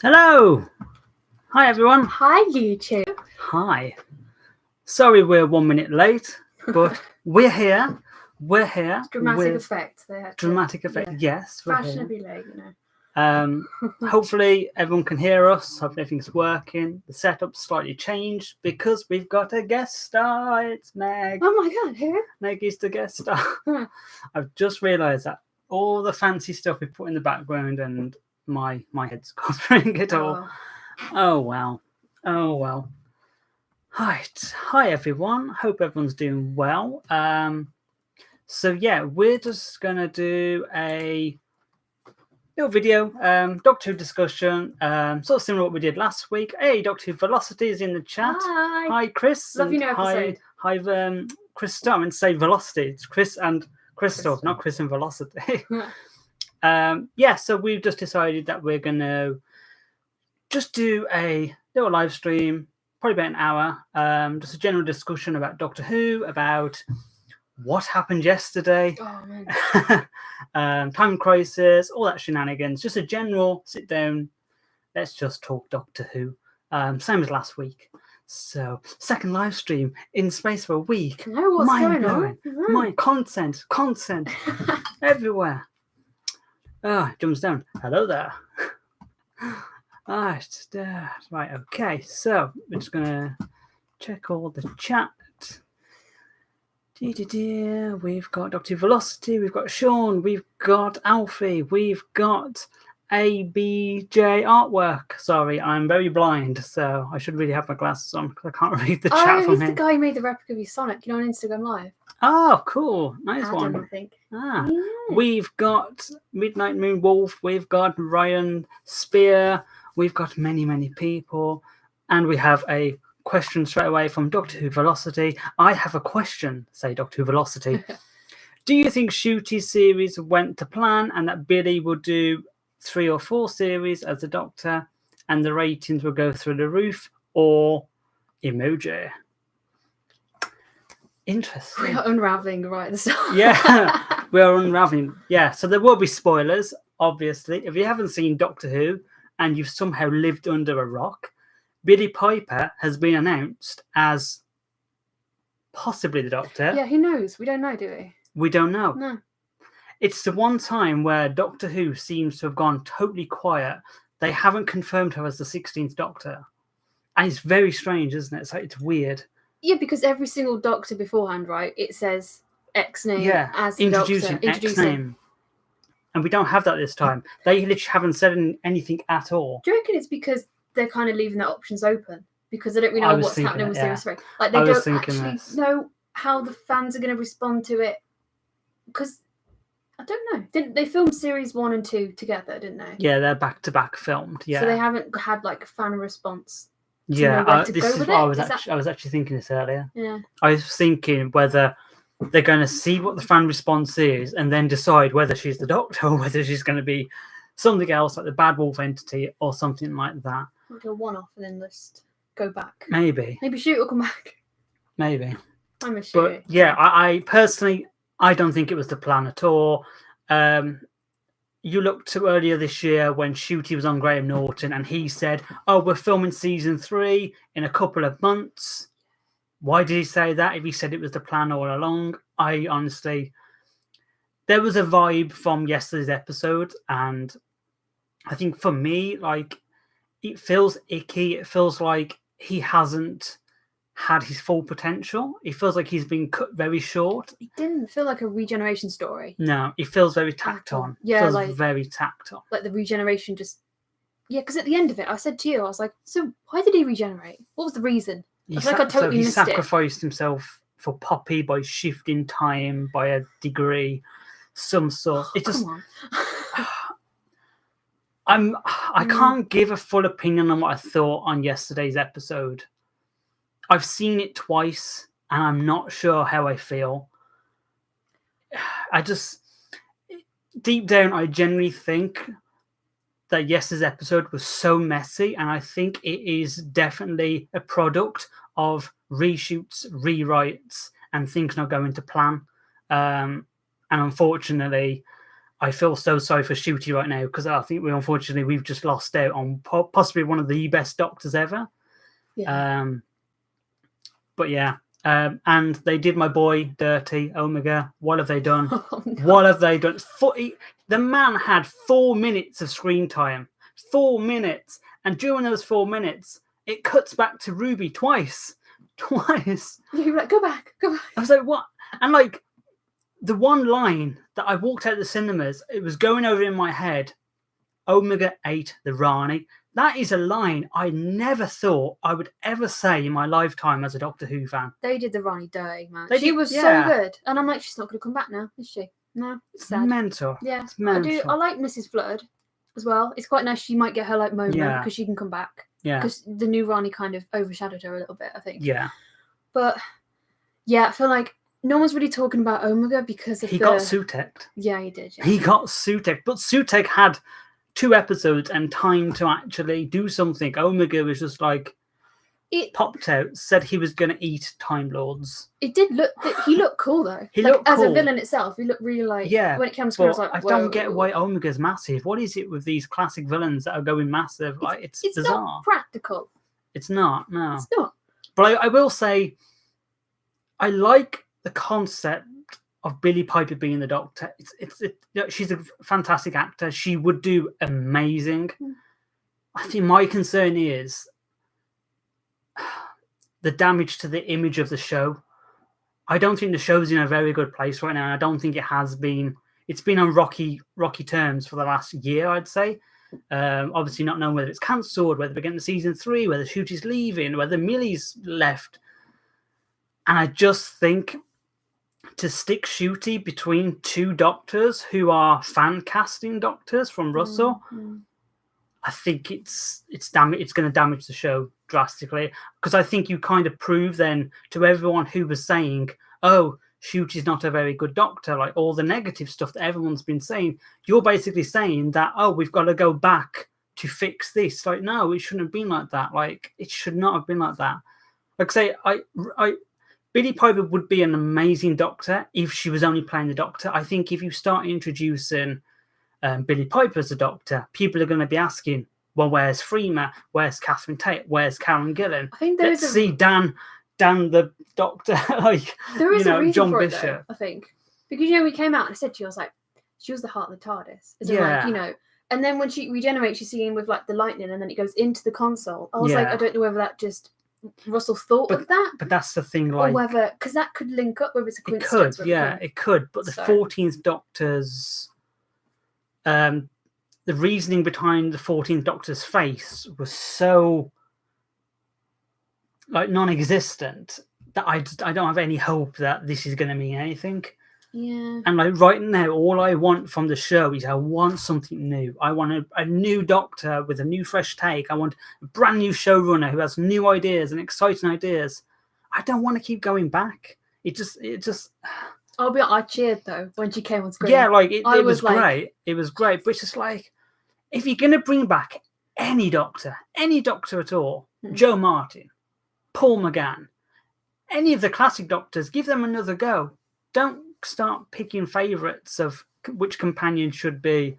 Hello! Hi everyone! Hi, YouTube. Hi. Sorry we're 1 minute late, but we're here. We're here. Dramatic with effect. They had dramatic effect. Yeah. Yes, we're here. Fashionably late, you know. Hopefully everyone can hear us. Hopefully everything's working. The setup's slightly changed because we've got a guest star. It's Meg. Oh my god, who? Meg is the guest star. I've just realised that all the fancy stuff we put in the background and my head's covering it all. Oh well. Right. Hi everyone. Hope everyone's doing well. So yeah, we're just gonna do a little video, Doctor Who discussion, sort of similar to what we did last week. Hey, Doctor Who Velocity is in the chat. Hi, Chris. Love your new episode. Hi, Crystal. I meant to say Velocity. It's Chris and Crystal, not Chris and Velocity. Yeah. So we've just decided that we're gonna just do a little live stream, probably about an hour, just a general discussion about Doctor Who, about what happened yesterday, time crisis, all that shenanigans, just a general sit down, let's just talk Doctor Who, same as last week. So, second live stream in space for a week. No, what's Mind going blowing. My content everywhere. Jumps down. Hello there. Right, okay, so we're just gonna check all the chat. We've got Dr. Velocity, we've got Sean, we've got Alfie, we've got ABJ Artwork. Sorry, I'm very blind, so I should really have my glasses on because I can't read the chat from he's here. the guy who made the replica of your Sonic, you know, on Instagram Live. Oh, cool. Nice Adam, one. I think. Yeah. We've got Midnight Moon Wolf, we've got Ryan Spear, we've got many people, and we have a question straight away from Doctor Who Velocity. I have a question, say Doctor Who Velocity. Do you think Ncuti's series went to plan and that Billy will do 3 or 4 series as the Doctor and the ratings will go through the roof, or emoji? Interesting. We are unraveling right at the start. Yeah, we are unraveling. Yeah, so there will be spoilers, obviously. If you haven't seen Doctor Who and you've somehow lived under a rock, Billy Piper has been announced as possibly the Doctor. Yeah, who knows? We don't know, do we? We don't know. No. It's the one time where Doctor Who seems to have gone totally quiet. They haven't confirmed her as the 16th Doctor. And it's very strange, isn't it? It's like, it's weird. Yeah, because every single Doctor beforehand, right, it says X name as introducing Doctor. X name. And we don't have that this time. They literally haven't said anything at all. Do you reckon it's because they're kind of leaving their options open? Because they don't really know what's happening with Series 3. Like, they don't actually know how the fans are going to respond to it. Because, I don't know. They filmed Series 1 and 2 together, didn't they? Yeah, they're back-to-back filmed, yeah. So they haven't had, like, a fan response. Yeah, this is what I was actually thinking this earlier. Yeah. I was thinking whether they're going to see what the fan response is and then decide whether she's the Doctor or whether she's going to be something else like the Bad Wolf entity or something like that. Like a one-off and then just go back. Maybe Ncuti will come back. Maybe. I miss Ncuti. But yeah, I personally, I don't think it was the plan at all. You looked to earlier this year when Ncuti was on Graham Norton and he said, oh, we're filming season 3 in a couple of months. Why did he say that if he said it was the plan all along? I honestly, there was a vibe from yesterday's episode, and I think for me, like, it feels icky. It feels like he hasn't had his full potential. It feels like he's been cut very short. It didn't feel like a regeneration story. No, it feels very tacked on. Yeah, it feels like, very tacked on. Like the regeneration just... Yeah, because at the end of it, I said to you, I was like, so why did he regenerate? What was the reason? I totally missed it. He sacrificed himself for Poppy by shifting time by a degree, some sort. It just... Come on. I can't give a full opinion on what I thought on yesterday's episode. I've seen it twice, and I'm not sure how I feel. I just... Deep down, I genuinely think that yesterday's episode was so messy, and I think it is definitely a product of reshoots, rewrites, and things not going to plan. And unfortunately, I feel so sorry for Shooty right now because I think we've just lost out on possibly one of the best Doctors ever. Yeah. But yeah, and they did my boy dirty, Omega. What have they done? Oh, no. What have they done? The man had 4 minutes of screen time. 4 minutes. And during those 4 minutes, it cuts back to Ruby twice. You were like, go back. I was like, what? And like, the one line that I walked out of the cinemas, it was going over in my head, Omega ate the Rani. That is a line I never thought I would ever say in my lifetime as a Doctor Who fan. They did the Rani dirty, man. She was so good. And I'm like, she's not going to come back now, is she? No, it's sad. Mental. Yeah, it's mental. I like Mrs. Flood as well. It's quite nice she might get her like moment because she can come back. Yeah. Because the new Rani kind of overshadowed her a little bit, I think. Yeah. But yeah, I feel like no one's really talking about Omega because of he got Sutek'd. Yeah, he did. Yeah. He got Sutek'd, but Sutek had 2 episodes and time to actually do something. Omega was just like popped out, said he was going to eat Time Lords. It did look. He looked cool though. He looked as cool. A villain itself. He looked really like. Yeah. When it comes to, I was like, I don't get why Omega's massive. What is it with these classic villains that are going massive? Like it's bizarre. Not practical. It's not. No. It's not. But I will say, I like the concept of Billie Piper being the Doctor. She's a fantastic actor. She would do amazing. I think my concern is the damage to the image of the show. I don't think the show's in a very good place right now. And I don't think it has been. It's been on rocky terms for the last year, I'd say. Obviously not knowing whether it's cancelled, whether we're getting to season 3, whether Shooty's leaving, whether Millie's left. And I just think to stick Shooty between 2 Doctors who are fan casting Doctors from Russell, I think it's going to damage the show drastically, because I think you kind of prove then to everyone who was saying, oh, Shooty's not a very good Doctor, like all the negative stuff that everyone's been saying, you're basically saying that, oh, we've got to go back to fix this. Like, no, it shouldn't have been like that. Like, it should not have been like that. Like I say, Billie Piper would be an amazing Doctor if she was only playing the Doctor. I think if you start introducing Billie Piper as a Doctor, people are going to be asking, well, where's Freema? Where's Catherine Tate? Where's Karen Gillan? I think Let's see Dan the Doctor, like, there is a reason John for Bishop. It, though, I think. Because, we came out and I said to you, I was like, she was the heart of the TARDIS. And then when she regenerates, she's seeing with, like, the lightning and then it goes into the console. I was like, I don't know whether that just... Russell thought of that, but that's the thing, like, or whether because that could link up with it's a coincidence. It could. But the 14th Doctor's, the reasoning behind the 14th Doctor's face was so like non-existent that I don't have any hope that this is going to mean anything. Yeah. And like right now, all I want from the show is I want something new. I want a new Doctor with a new fresh take. I want a brand new showrunner who has new ideas and exciting ideas. I don't want to keep going back. It just. I cheered though when she came on screen. Yeah, like it was great. It was great, but it's just like if you're gonna bring back any Doctor at all, Joe Martin, Paul McGann, any of the classic Doctors, give them another go. Don't start picking favourites of which companion should be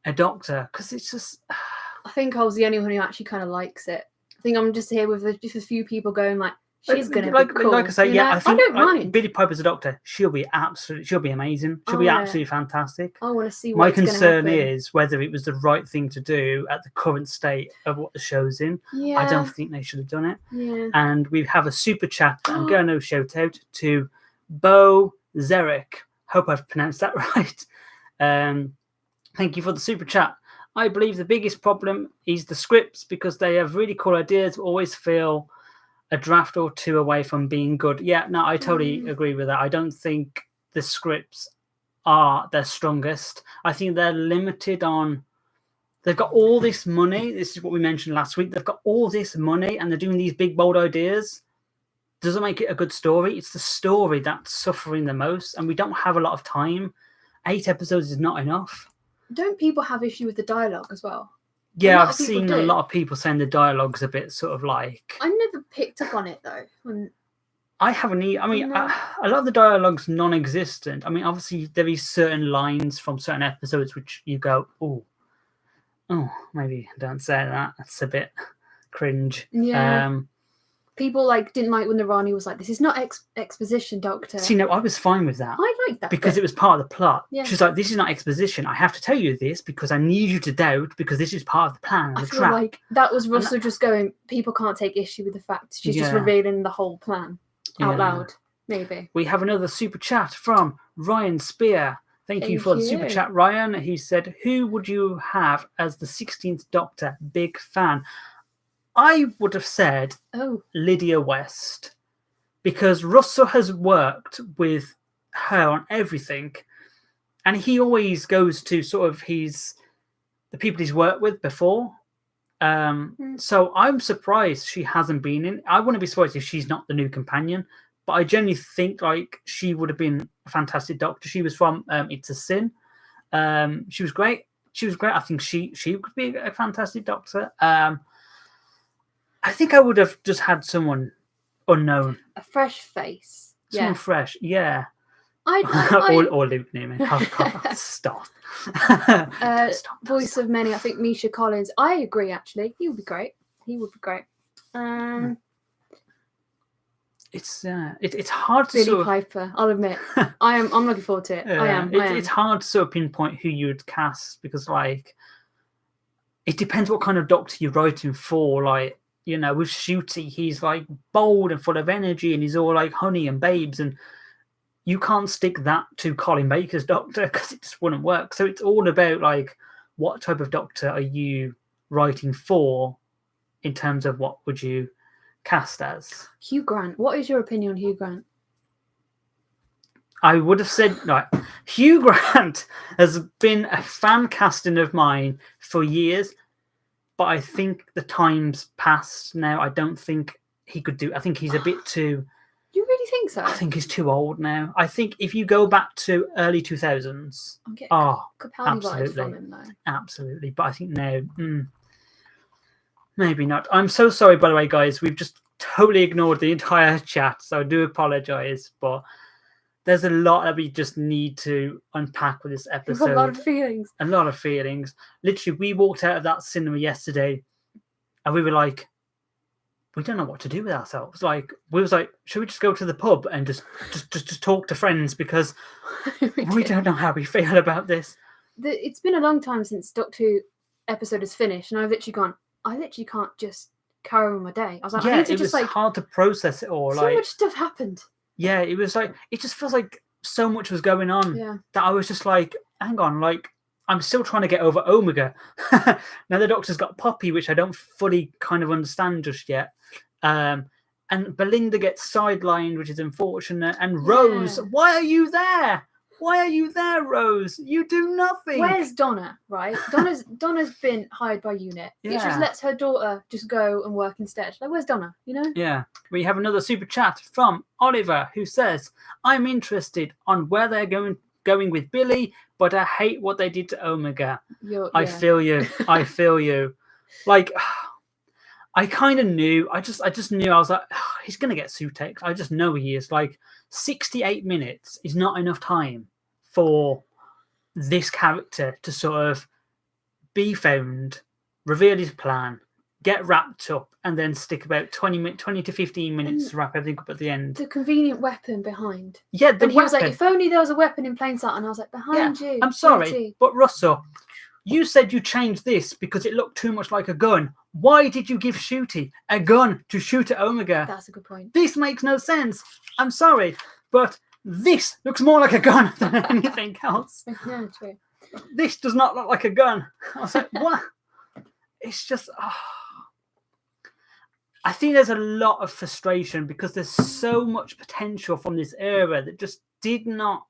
a Doctor, because it's just. I think I was the only one who actually kind of likes it. I think I'm just here with just a few people going like, she's gonna be cool. Like I say, I don't mind. Billie Piper's a Doctor. She'll be amazing. She'll be absolutely fantastic. I want to see. My concern is whether it was the right thing to do at the current state of what the show's in. Yeah. I don't think they should have done it. Yeah. And we have a super chat. I'm going to shout out to Bo Zerek. Hope I've pronounced that right. Thank you for the super chat. I believe the biggest problem is the scripts, because they have really cool ideas, but always feel a draft or 2 away from being good. Yeah, no, I totally agree with that. I don't think the scripts are their strongest. I think they're limited on... They've got all this money. This is what we mentioned last week. They've got all this money and they're doing these big, bold ideas. Doesn't make it a good story. It's the story that's suffering the most, and we don't have a lot of time. 8 episodes is not enough. Don't people have issue with the dialogue as well? Yeah, I've seen a lot of people saying the dialogue's a bit sort of like... I never picked up on it though. I haven't. I mean, a lot of the dialogue's non-existent. I mean, obviously there is certain lines from certain episodes which you go, oh, maybe don't say that. That's a bit cringe. Yeah. People didn't like when the Rani was like, "This is not exposition, Doctor." See, no, I was fine with that. I like that because it was part of the plot. Yeah. She's like, "This is not exposition. I have to tell you this because I need you to doubt because this is part of the plan." And I the feel trap. like that was Russell just going. People can't take issue with the fact she's just revealing the whole plan out loud. Maybe we have another super chat from Ryan Spear. Thank you for the super chat, Ryan. He said, "Who would you have as the 16th Doctor? Big fan." I would have said Lydia West, because Russell has worked with her on everything, and he always goes to sort of the people he's worked with before. So I'm surprised she hasn't been in. I wouldn't be surprised if she's not the new companion, but I genuinely think she would have been a fantastic Doctor. She was from It's a Sin. She was great. I think she could be a fantastic Doctor. I think I would have just had someone unknown, a fresh face, someone fresh, yeah. Or Luke Newman. Stop. Voice of many. I think Misha Collins. I agree. Actually, he would be great. It's hard to Billy Piper. I'll admit, I'm looking forward to it. I am. It's hard to sort of pinpoint who you would cast because it depends what kind of Doctor you're writing for. With Shooty, he's bold and full of energy, and he's all honey and babes, and you can't stick that to Colin Baker's Doctor because it just wouldn't work. So it's all about what type of Doctor are you writing for, in terms of what would you cast as. Hugh Grant. What is your opinion on Hugh Grant? I would have said Hugh Grant has been a fan casting of mine for years. But I think the time's passed now. I don't think he could do. I think he's a bit too. You really think so? I think he's too old now. I think if you go back to early 2000s, absolutely. But I think now, maybe not. I'm so sorry, by the way, guys. We've just totally ignored the entire chat, so I do apologize. But there's a lot that we just need to unpack with this episode. A lot of feelings. Literally, we walked out of that cinema yesterday and we were like, we don't know what to do with ourselves. We was like, should we just go to the pub and just talk to friends because we don't know how we feel about this. It's been a long time since Doctor Who episode is finished, and I've literally gone, I literally can't just carry on my day. I was like, I need to just hard to process it all. So much stuff happened. Yeah, it was it just feels like so much was going on that I was just hang on, I'm still trying to get over Omega. Now the Doctor's got Poppy, which I don't fully kind of understand just yet. And Belinda gets sidelined, which is unfortunate. And Rose, why are you there? Why are you there, Rose? You do nothing. Where's Donna, right? Donna's been hired by UNIT. It just lets her daughter just go and work instead. Where's Donna, Yeah. We have another super chat from Oliver who says, I'm interested on where they're going with Billy, but I hate what they did to Omega. I feel you. I kind of knew. I just knew. I was like, he's going to get Sutex. I just know he is. 68 minutes is not enough time for this character to sort of be found, reveal his plan, get wrapped up, and then stick about 20 to 15 minutes to wrap everything up at the end. The convenient weapon behind. Yeah, he was like, if only there was a weapon in plain sight. And I was like, behind you. I'm sorry, but Russell, you said you changed this because it looked too much like a gun. Why did you give Shooty a gun to shoot at Omega? That's a good point. This makes no sense. I'm sorry, but this looks more like a gun than anything else. No, true. This does not look like a gun. I was like, what? It's just... I think there's a lot of frustration because there's so much potential from this era that just did not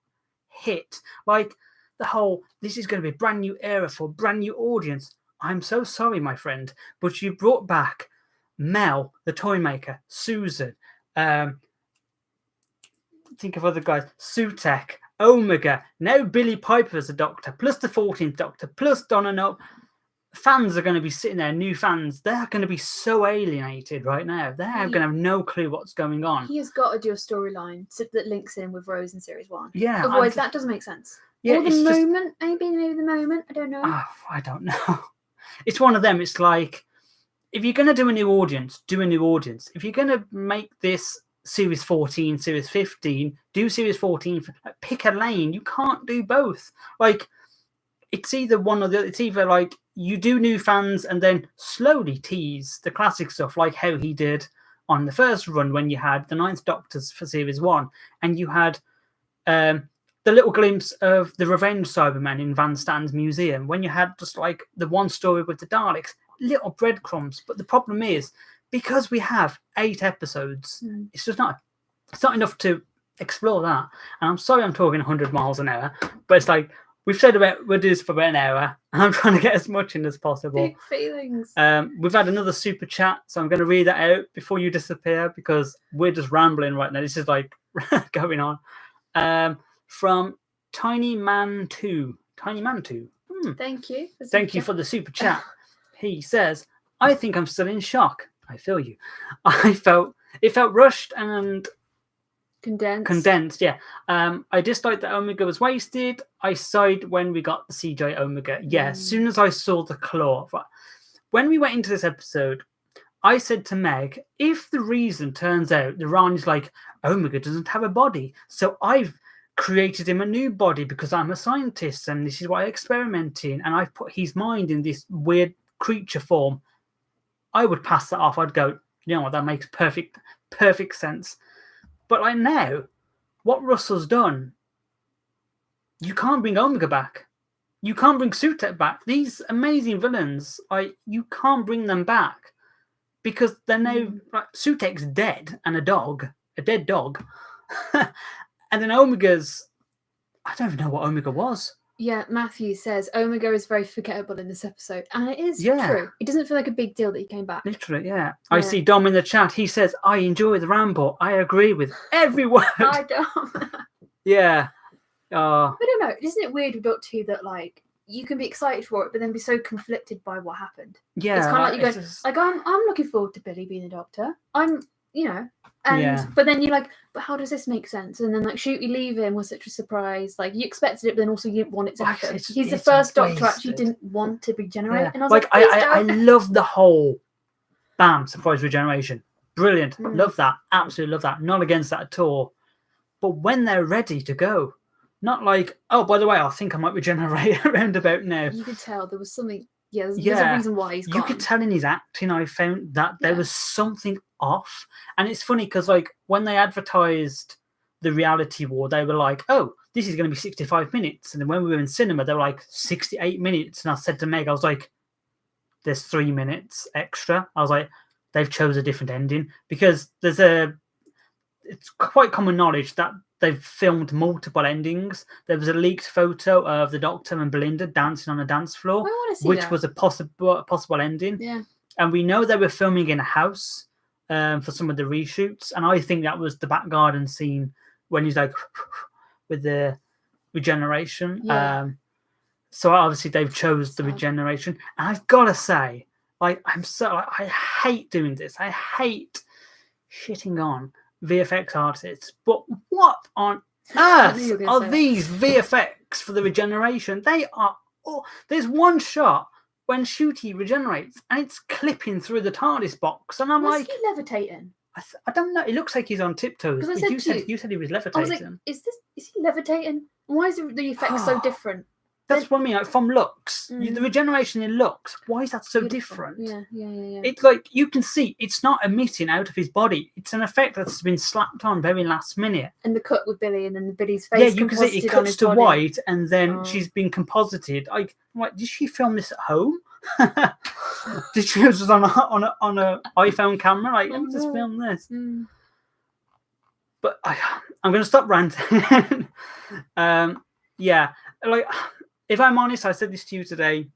hit. The whole, this is going to be a brand new era for a brand new audience. I'm so sorry, my friend, but you brought back Mel, the toy maker, Susan, think of other guys, Sutek, Omega, now Billy Piper as a Doctor, plus the 14th Doctor, plus Donna. fans are going to be sitting there, new fans, they're going to be so alienated right now. They're going to have no clue what's going on. He has got to do a storyline that links in with Rose in series 1. Yeah. Otherwise, that doesn't make sense. Yeah, or the moment, maybe the moment. I don't know. I don't know. It's one of them. It's like, if you're going to do a new audience, do a new audience. If you're going to make this series 14, series 15, do series 14. Pick a lane. You can't do both. Like, it's either one or the other. It's either like you do new fans and then slowly tease the classic stuff, like how he did on the first run when you had the Ninth Doctors for series 1, and you had the little glimpse of the Revenge Cybermen in Van Stan's museum, when you had just like the one story with the Daleks, little breadcrumbs. But the problem is, because we have 8 episodes, it's just not enough to explore that. And I'm sorry I'm talking 100 miles an hour, but it's like, we've said we'll do this for about an hour, and I'm trying to get as much in as possible. Big feelings. We've had another super chat, so I'm going to read that out before you disappear, because we're just rambling right now. This is like going on. From Tiny Man 2. Thank you. Thank you for the super chat. He says, I think I'm still in shock. I feel you. It felt rushed and condensed, yeah. I disliked that Omega was wasted. I sighed when we got the CJ Omega. Yeah, as soon as I saw the claw. When we went into this episode, I said to Meg, if the reason turns out the Rani's like, Omega doesn't have a body, so I've created him a new body because I'm a scientist and this is what I experiment in, and I've put his mind in this weird creature form, I would pass that off. I'd go, you know what, that makes perfect sense. But like now, what Russell's done, you can't bring Omega back. You can't bring Sutek back. These amazing villains, you can't bring them back because they're now, like, Sutek's dead and a dead dog. And then Omega's, I don't even know what Omega was. Yeah, Matthew says Omega is very forgettable in this episode. And it is true. It doesn't feel like a big deal that he came back. Literally, yeah. I see Dom in the chat. He says, I enjoy the ramble. I agree with every word. I don't. Yeah. I don't know. Isn't it weird with Doctor Who that, like, you can be excited for it, but then be so conflicted by what happened? Yeah. It's kind of like you're going, like, I'm looking forward to Billy being a doctor. But then you're like, but how does this make sense? And then, like, Shooty leaving was such a surprise. Like, you expected it, but then also you didn't want it to happen. He's the first Doctor who actually didn't want to regenerate. Yeah. And I was like, I love the whole surprise regeneration. Brilliant. Love that. Absolutely love that. Not against that at all. But when they're ready to go, not like, oh, by the way, I think I might regenerate around about now. You could tell there was something. Yeah, there's a reason why he's gone. You could tell in his acting, I found that there was something off. And it's funny because, like, when they advertised the reality war, they were like, oh, this is going to be 65 minutes. And then when we were in cinema, they were like 68 minutes. And I said to Meg, I was like, there's 3 minutes extra. I was like, they've chose a different ending. Because it's quite common knowledge that they've filmed multiple endings. There was a leaked photo of the Doctor and Belinda dancing on a dance floor, which was a possible ending. Yeah. And we know they were filming in a house for some of the reshoots. And I think that was the back garden scene when he's like with the regeneration. Yeah. So obviously they've chose the regeneration. And I've got to say, like, I hate doing this. I hate shitting on VFX artists, but what on earth are these VFX for the regeneration? They are. There's one shot when Shooty regenerates, and it's clipping through the TARDIS box, and I'm like, is he levitating? I don't know. It looks like he's on tiptoes. But you said he was levitating. I was like, is he levitating? Why is the effect so different? That's what I mean. Like, from looks, the regeneration in looks. Why is that so different? Yeah. It's like you can see it's not emitting out of his body. It's an effect that's been slapped on very last minute. And the cut with Billy, and then Billy's face. Yeah, you can see it cuts to white, and then she's been composited. Like, did she film this at home? Did she just on a iPhone camera? Like, let me just film this. But I'm going to stop ranting. Yeah, like. If I'm honest, I said this to you today,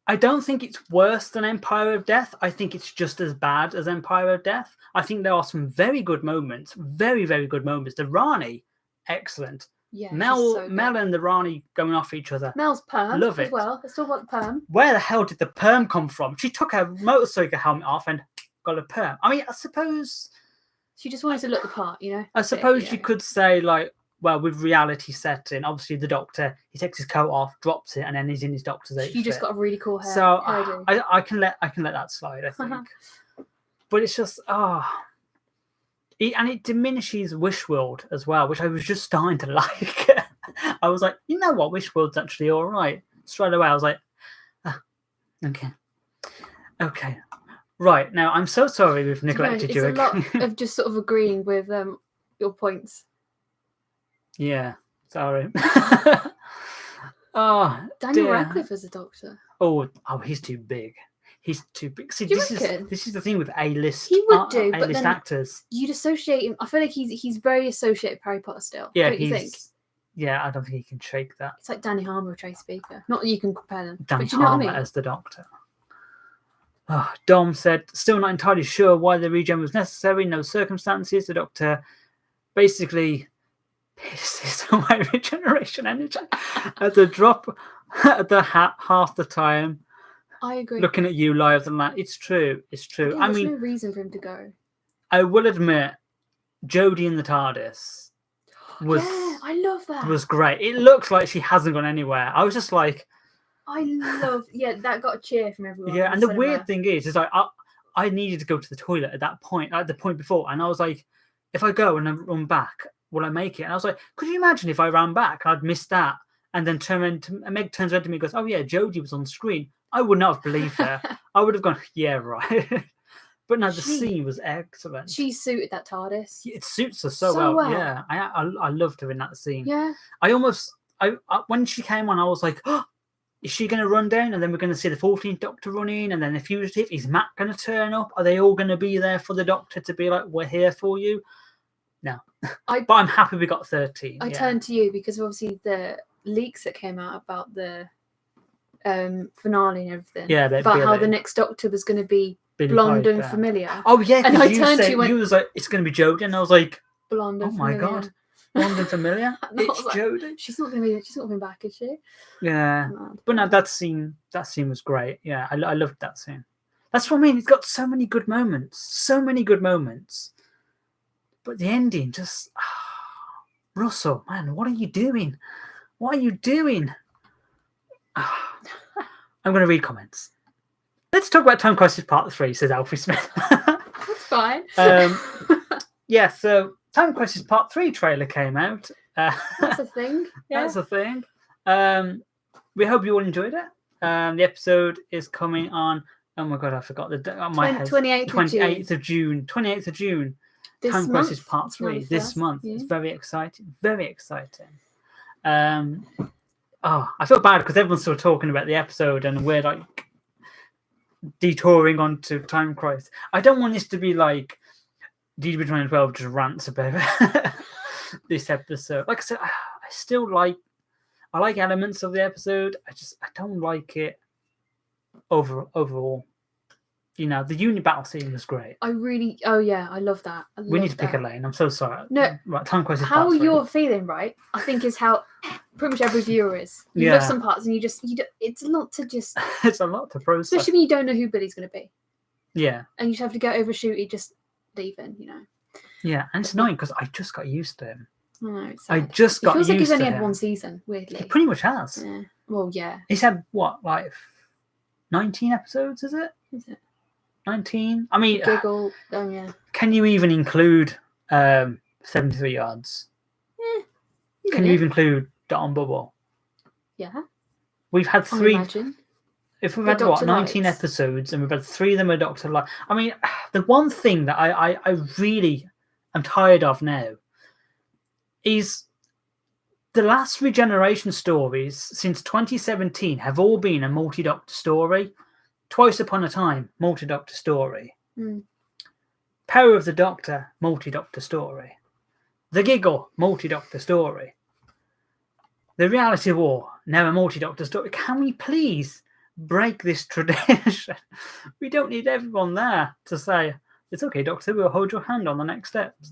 I don't think it's worse than Empire of Death. I think it's just as bad as Empire of Death. I think there are some very good moments, very, very good moments. The Rani, excellent. Yeah, Mel and the Rani going off each other. Mel's perm. Love it. As well. Let's talk about the perm. Where the hell did the perm come from? She took her motorcycle helmet off and got a perm. I mean, I suppose she just wanted to look the part, you know. I suppose you could say, like, well, with reality setting, obviously the Doctor, he takes his coat off, drops it, and then he's in his Doctor's outfit. You just got a really cool hair. So I can let that slide, I think. But it's just and it diminishes Wishworld as well, which I was just starting to like. I was like, you know what, Wishworld's actually all right. Straight away, I was like, okay. Right, now I'm so sorry we've neglected you again. It's a lot of just sort of agreeing with your points. Yeah, sorry. Daniel Radcliffe as a Doctor. Oh, he's too big. He's too big. See, this is the thing with A-list. He would do, but A-list then actors. You'd associate him. I feel like he's very associated with Harry Potter still. Yeah, don't you think? Yeah, I don't think he can shake that. It's like Danny Harmer or Trace Baker. Not that you can compare them. Danny but you know Harmer what I mean? as the Doctor. Dom said, still not entirely sure why the regen was necessary. No circumstances. The Doctor basically pisses away regeneration energy at the drop at the half the time. I agree. Looking at you live and that, it's true. I mean, there's no reason for him to go. I will admit, Jodie in the TARDIS was. Yeah, I love that. Was great. It looks like she hasn't gone anywhere. I was just like, that got a cheer from everyone. Yeah, and the weird thing is like I needed to go to the toilet at that point, at the point before, and I was like, if I go and I run back, will I make it? And I was like, could you imagine if I ran back and I'd missed that, and then Meg turns around to me and goes, oh yeah, Jodie was on screen. I would not have believed her. I would have gone, yeah, right. But no, the scene was excellent. She suited that TARDIS. It suits her so well. Yeah, I loved her in that scene. Yeah. I when she came on, I was like, oh, is she going to run down? And then we're going to see the 14th Doctor run in, and then the fugitive. Is Matt going to turn up? Are they all going to be there for the Doctor to be like, we're here for you? No. But I'm happy we got 13. I turned to you because obviously the leaks that came out about the finale and everything. Yeah, about how the next Doctor was going to be Billy blonde Piper. and familiar. Oh yeah, and I turned to you and you was like, it's going to be Jodie, and I was like, blonde and familiar. Oh my god, blonde and familiar. It's like, Jodie. She's not coming back, is she? Yeah, but no, that scene was great. Yeah, I loved that scene. That's what I mean. It's got so many good moments, but the ending just. Russell, man, what are you doing? I'm going to read comments. Let's talk about Time Crisis Part 3, says Alfie Smith. That's fine. Yeah, so Time Crisis Part 3 trailer came out. That's a thing. Yeah. That's a thing. We hope you all enjoyed it. The episode is coming on, oh my god, I forgot the date. 28th of June. 28th of June. Time Crisis Part 3 this month. Yeah. It's very exciting. Very exciting. I feel bad because everyone's still talking about the episode and we're like detouring onto Time Crisis. I don't want this to be like DB 2012 just rants about this episode. Like I said, I like elements of the episode. I don't like it overall. You know, the unit battle scene was great. I love that. We need to pick a lane. I'm so sorry. No, right, Time Crisis. How you're feeling, right? I think is how pretty much every viewer is. You love some parts, and it's a lot to just. It's a lot to process, especially when you don't know who Billy's going to be. Yeah. And you just have to get over Shooty just leaving, you know. Yeah, and it's annoying because I just got used to him. I know, it's sad. I just got used to him. It feels like he's only had one season, weirdly. He pretty much has. Yeah. Well, yeah. He's had what, like 19 episodes? Is it? 19? I mean, Giggle. Oh yeah. Can you even include 73 yards? Can you even include Dot on Bubble? Yeah. We've had 3. Imagine. If we've had 19 episodes and we've had 3 of them are Dr. Light. I mean, the one thing that I really am tired of now is the last regeneration stories since 2017 have all been a multi-Doctor story. Twice Upon a Time, multi-Doctor story. Power of the Doctor, multi-Doctor story. The Giggle, multi-Doctor story. The Reality War, now a multi-Doctor story. Can we please break this tradition? We don't need everyone there to say, it's okay, Doctor, we'll hold your hand on the next steps.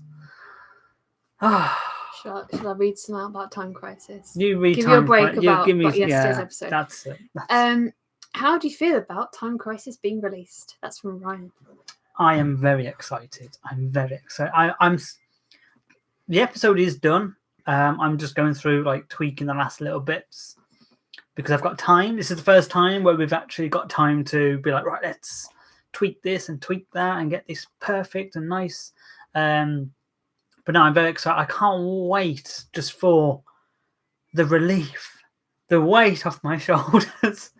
Shall I read some out about Time Crisis? You read give Time you a break about yesterday's episode. That's it. How do you feel about Time Crisis being released? That's from Ryan. I am very excited. I'm very excited. I'm. The episode is done. I'm just going through like tweaking the last little bits because I've got time. This is the first time where we've actually got time to be like, right, let's tweak this and tweak that and get this perfect and nice. But no, I'm very excited. I can't wait just for the relief, the weight off my shoulders.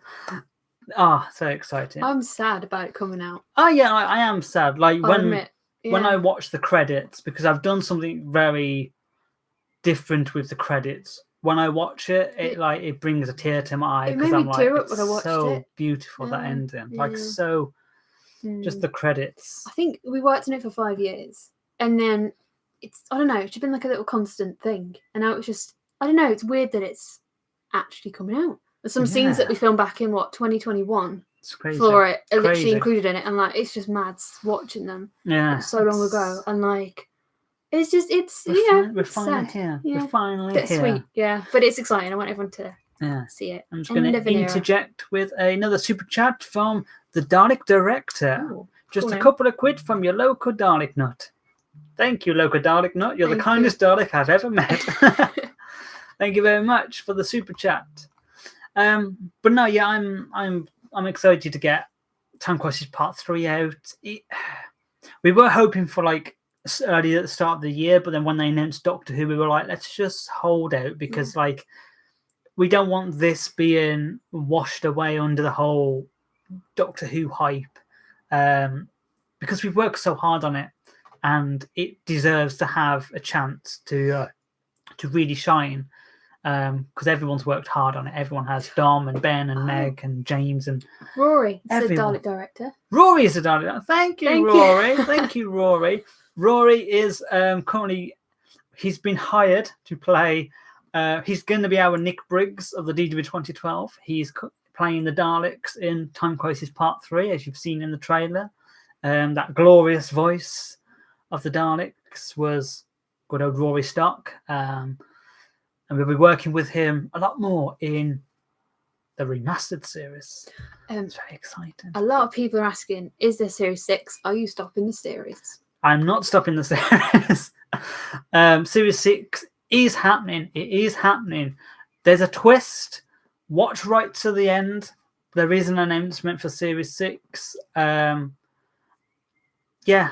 So exciting. I'm sad about it coming out. Oh yeah, I am sad. Like when I watch the credits, because I've done something very different with the credits. When I watch it, it brings a tear to my eye because I'm like, it's so beautiful that ending. Like so, just the credits. I think we worked on it for 5 years, and then I don't know, it's been like a little constant thing, and now it's just, I don't know, it's weird that it's actually coming out. There's some scenes that we filmed back in 2021 it's crazy. For it are literally included in it, and like it's just mad watching them. Yeah, so long ago, and like it's we're finally here. Yeah. We're finally here. Sweet, yeah, but it's exciting. I want everyone to see it. I'm just going to interject with another super chat from the Dalek Director. Ooh, just a couple of quid from your local Dalek Nut. Thank you, local Dalek Nut. You're the kindest Dalek I've ever met. Thank you very much for the super chat. But no, yeah, I'm excited to get Time Crisis Part 3 out. We were hoping for like early at the start of the year, but then when they announced Doctor Who, we were like, let's just hold out because like we don't want this being washed away under the whole Doctor Who hype, because we've worked so hard on it, and it deserves to have a chance to really shine. Because everyone's worked hard on it. Everyone has Dom and Ben and Meg and James and Rory. It's the Dalek Director. Rory is the Dalek Director. Thank you, Rory. Thank you, Rory. Rory is currently, he's been hired to play. He's going to be our Nick Briggs of the DW 2012. He's playing the Daleks in Time Crisis Part 3, as you've seen in the trailer. That glorious voice of the Daleks was good old Rory Stock. And we'll be working with him a lot more in the remastered series. It's very exciting. A lot of people are asking, is there Series 6? Are you stopping the series? I'm not stopping the series. Series 6 is happening. It is happening. There's a twist. Watch right to the end. There is an announcement for Series 6. Don't say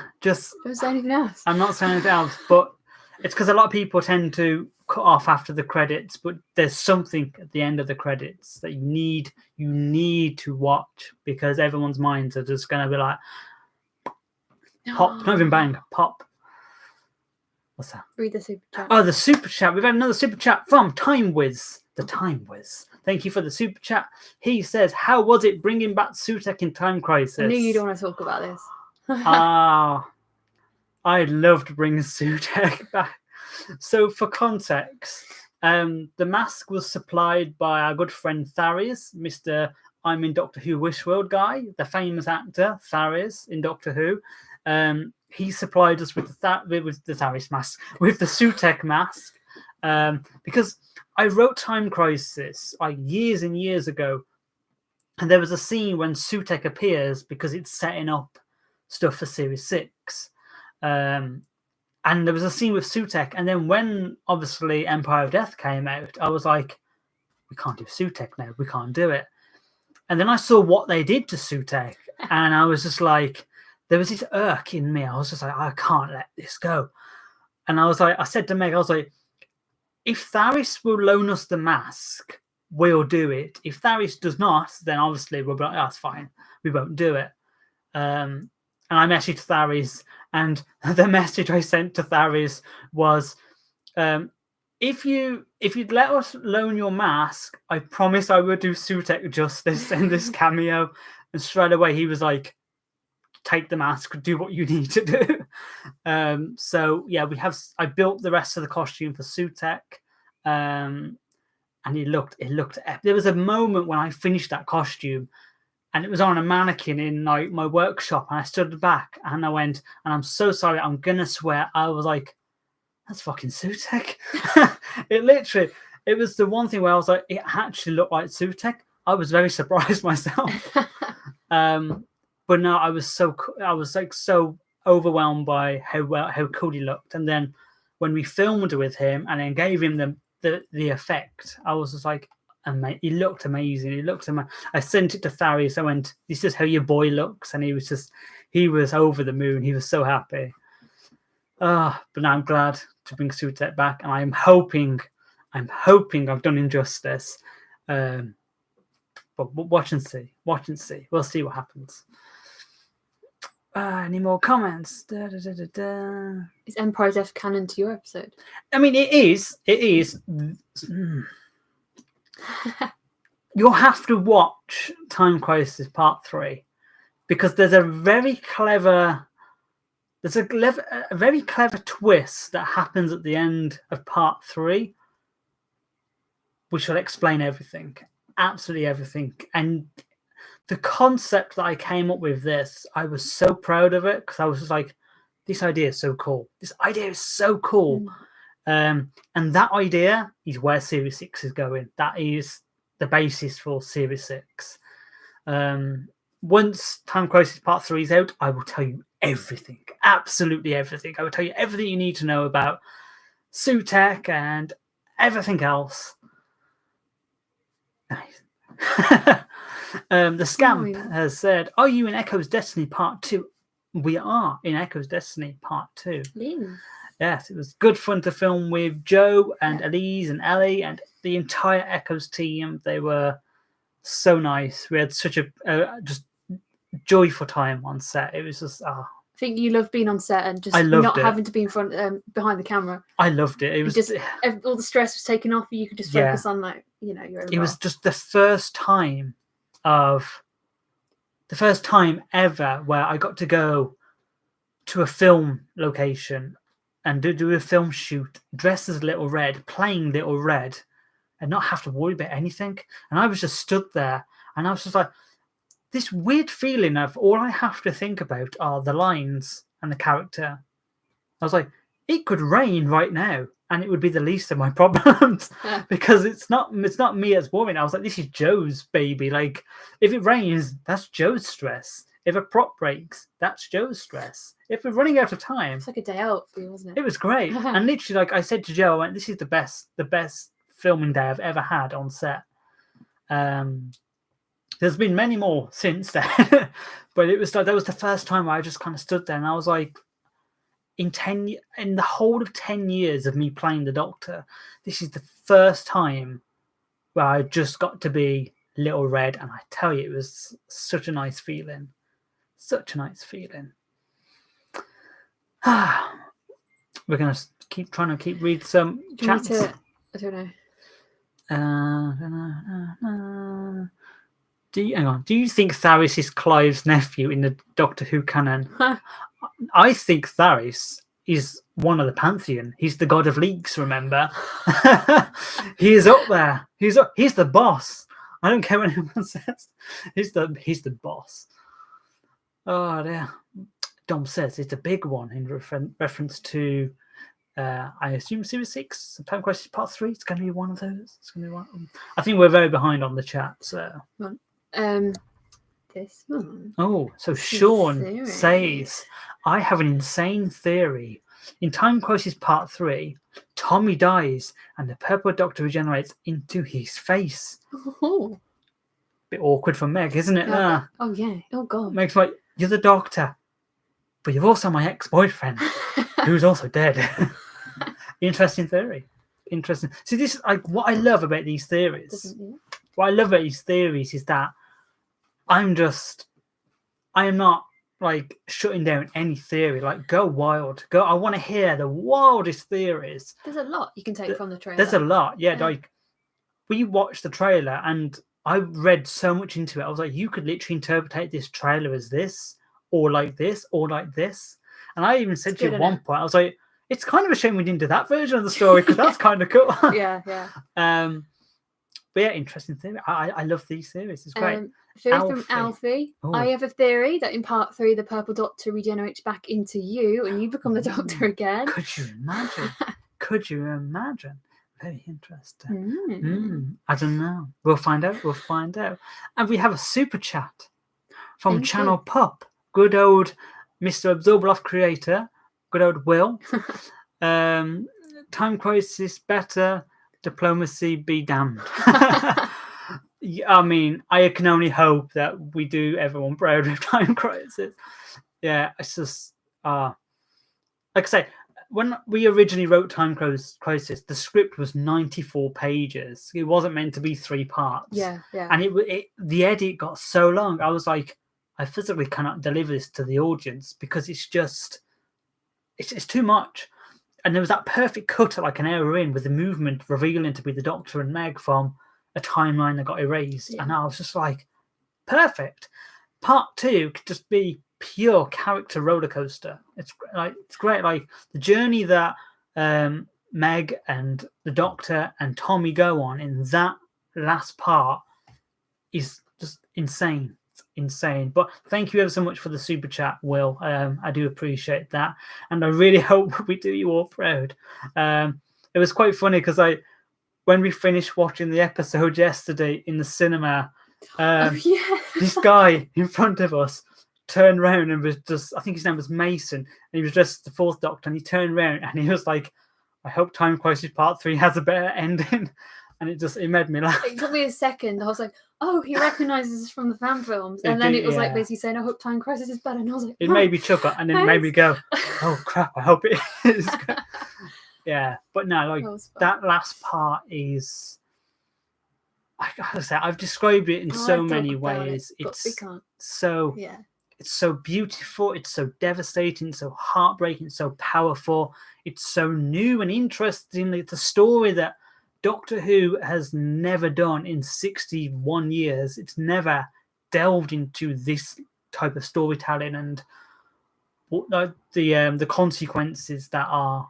anything else. I'm not saying anything else, but it's because a lot of people tend to cut off after the credits, but there's something at the end of the credits that you need to watch, because everyone's minds are just going to be like pop, not even bang, pop. What's that? Read the super chat. Oh, the super chat. We've had another super chat from Time Wiz. The Time Wiz. Thank you for the super chat. He says, how was it bringing back Sutek in Time Crisis? I knew you don't want to talk about this. I'd love to bring Sutek back. So for context, the mask was supplied by our good friend Tharis, Mr. I'm in Doctor Who Wishworld guy, the famous actor Tharis in Doctor Who. He supplied us with the Tharis mask, with the Sutek mask, because I wrote Time Crisis like years and years ago, and there was a scene when Sutek appears because it's setting up stuff for Series 6. And there was a scene with Sutek, and then when obviously Empire of Death came out, I was like, we can't do Sutek now. We can't do it. And then I saw what they did to Sutek, and I was just like, there was this irk in me. I was just like, I can't let this go. And I was like, I said to Meg, I was like, if Tharis will loan us the mask, we'll do it. If Tharis does not, then obviously we'll be like, that's fine. We won't do it. And I messaged Tharis, and the message I sent to Tharis was, if you'd let us loan your mask, I promise I will do Sutek justice in this cameo. And straight away he was like, take the mask, do what you need to do. So yeah, I built the rest of the costume for Sutek, and it looked epic. There was a moment when I finished that costume, and it was on a mannequin in my workshop, and I stood back and I went, and I'm so sorry, I'm gonna swear, I was like, that's fucking Sutek. It was the one thing where I was like, it actually looked like Sutek. I was very surprised myself. But no, I was like so overwhelmed by how cool he looked. And then when we filmed with him and then gave him the effect, I was just like, he looked amazing. I sent it to Tharius. I went, "This is how your boy looks," and he was over the moon. He was so happy. But now I'm glad to bring Sutek back, and I'm hoping I've done him justice. But watch and see. We'll see what happens. Any more comments? Is Empire Death canon to your episode? I mean, it is. You'll have to watch Time Crisis Part 3 because there's a very clever twist that happens at the end of Part 3, which will explain everything, absolutely everything. And the concept that I came up with I was so proud of it because I was just like, this idea is so cool. And that idea is where Series 6 is going. That is the basis for Series 6. Once Time Crisis Part 3 is out, I will tell you everything. Absolutely everything. I will tell you everything you need to know about Sutek and everything else. Nice. The Scamp has said, "Are you in Echo's Destiny Part 2? We are in Echo's Destiny Part 2. Yes, it was good fun to film with Joe and Elise and Ellie and the entire Echoes team. They were so nice. We had such a just joyful time on set. It was just I think you love being on set and just not having to be behind the camera. I loved it. It was just all the stress was taken off. You could just focus on your own role. It was just the first time ever where I got to go to a film location and do a film shoot dressed as Little Red, playing Little Red, and not have to worry about anything. And I was just stood there and I was just like, this weird feeling of all I have to think about are the lines and the character. I was like, it could rain right now and it would be the least of my problems because it's not me that's worrying. I was like, this is Joe's baby. Like, if it rains, that's Joe's stress. If a prop breaks, that's Joe's stress. If we're running out of time, it's like a day out for you, wasn't it? It was great. And literally, like I said to Joe, I went, this is the best filming day I've ever had on set. There's been many more since then, but it was like that was the first time where I just kind of stood there and I was like, in the whole of 10 years of me playing the Doctor, this is the first time where I just got to be Little Red, and I tell you, it was such a nice feeling. Such a nice feeling. We're gonna keep read some chats. I don't know. Do you think Tharis is Clive's nephew in the Doctor Who canon? I think Tharis is one of the Pantheon. He's the god of leaks, remember? He is up there. He's the boss. I don't care what anyone says. He's the boss. Oh dear. Dom says it's a big one in reference to I assume Series 6, Time Crisis Part 3. It's going to be one of those. It's going to be one. I think we're very behind on the chat. So this one. Oh, so Sean says, I have an insane theory. In Time Crisis Part 3, Tommy dies and the Purple Doctor regenerates into his face. Oh. Bit awkward for Meg, isn't it? Oh yeah. Oh god. Meg's like, you're the Doctor, but you're also my ex-boyfriend, who's also dead. Interesting theory. Interesting. See, this is like what I love about these theories. What I love about these theories is that I am not like shutting down any theory. Like, go wild. I want to hear the wildest theories. There's a lot you can take from the trailer. There's a lot. Yeah, like we watched the trailer and I read so much into it. I was like, you could literally interpret this trailer as this, or like this, or like this. And I even said to you at one point, I was like, it's kind of a shame we didn't do that version of the story because that's kind of cool. Yeah. But yeah, interesting theory. I love these theories. It's great. Theory from Alfie. Oh. I have a theory that in part 3, the Purple Doctor regenerates back into you and you become the Doctor again. Could you imagine? Could you imagine? Very interesting. I don't know. We'll find out. And we have a super chat from Channel Pup. Good old Mr. Absorbeloff creator. Good old Will. Time crisis better. Diplomacy be damned. I mean, I can only hope that we do everyone proud with Time Crisis. Yeah, it's just like I say, when we originally wrote Time Crisis, the script was 94 pages. It wasn't meant to be 3 parts. Yeah. And the edit got so long. I was like, I physically cannot deliver this to the audience because it's too much. And there was that perfect cut at like an hour in with the movement revealing to be the Doctor and Meg from a timeline that got erased. Yeah. And I was just like, perfect. Part 2 could just be pure character roller coaster. It's great. Like the journey that Meg and the Doctor and Tommy go on in that last part is just insane. Insane. But thank you ever so much for the super chat, Will. I do appreciate that, and I really hope we do you all proud. It was quite funny because when we finished watching the episode yesterday in the cinema, this guy in front of us turned around and was just, I think his name was Mason, and he was dressed as the 4th Doctor, and he turned around and he was like, I hope Time Crisis Part 3 has a better ending. And it made me laugh. It took me a second. I was like, oh, he recognises us from the fan films. And then it was like basically saying, I hope Time Crisis is better. And I was like, it made me chuckle, and then it made me go, oh crap, I hope it is. Yeah, but no, like that last part is, I gotta say, I've described it in so many ways. It's so beautiful, it's so devastating, so heartbreaking, so powerful, it's so new and interesting. It's a story that Doctor Who has never done in 61 years. It's never delved into this type of storytelling and the consequences that are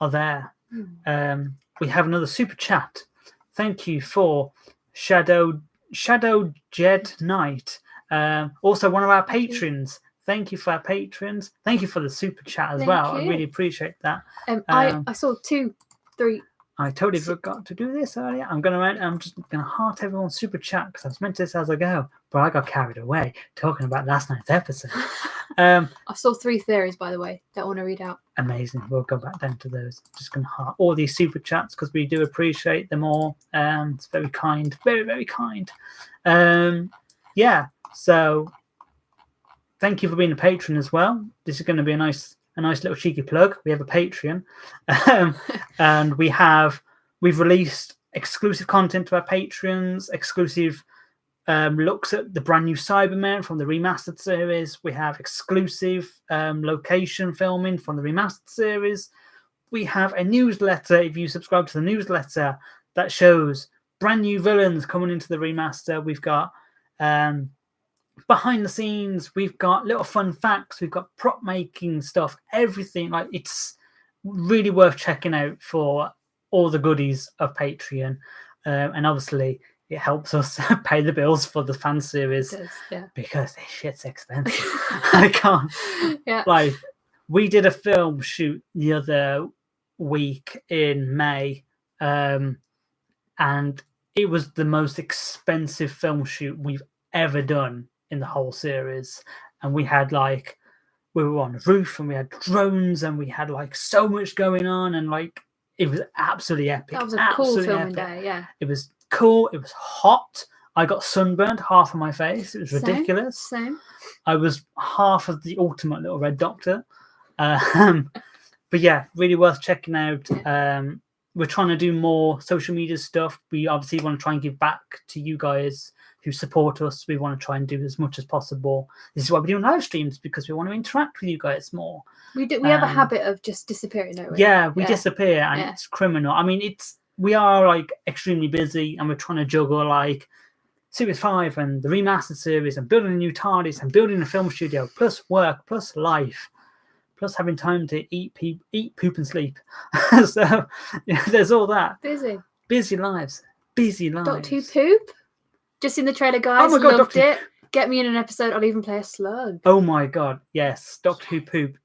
there. We have another super chat. Thank you for Shadow Jed Knight. Also one of our patrons. Thank you for our patrons. Thank you for the super chat as well. I really appreciate that. I saw 2, 3. I totally forgot to do this earlier. I'm just gonna heart everyone's super chat because I was meant to this as I go, but I got carried away talking about last night's episode. I saw 3 theories, by the way, that I want to read out. Amazing. We'll go back down to those. Just gonna heart all these super chats because we do appreciate them all. It's very kind, very, very kind. Yeah. So thank you for being a patron as well. This is going to be a nice little cheeky plug. We have a Patreon, and we've released exclusive content to our patrons, exclusive looks at the brand new Cybermen from the remastered series. We have exclusive location filming from the remastered series. We have a newsletter, if you subscribe to the newsletter, that shows brand new villains coming into the remaster. We've got behind the scenes, we've got little fun facts, we've got prop making stuff, everything. Like, it's really worth checking out for all the goodies of Patreon, and obviously it helps us pay the bills for the fan series. It does, yeah. Because this shit's expensive. I can't. Yeah. Like, we did a film shoot the other week in May, and it was the most expensive film shoot we've ever done in the whole series. And we had we were on a roof and we had drones and we had so much going on, and it was absolutely epic. That was a cool filming day, yeah. It was cool. It was hot. I got sunburned half of my face. It was ridiculous. Same. I was half of the ultimate little Red Doctor. But yeah, really worth checking out. We're trying to do more social media stuff. We obviously want to try and give back to you guys who support us. We want to try and do as much as possible. This is why we're doing live streams, because we want to interact with you guys more. We have a habit of just disappearing, don't we? Yeah, we disappear, and it's criminal. I mean, we are extremely busy, and we're trying to juggle Series 5 and the remastered series and building a new TARDIS and building a film studio, plus work, plus life, plus having time to eat, poop, and sleep. So there's all that. Busy lives. busy lives. Doctor Who poop. Just in the trailer, guys. Oh my God, loved it. Get me in an episode. I'll even play a slug. Oh my God, yes. Doctor Who poop.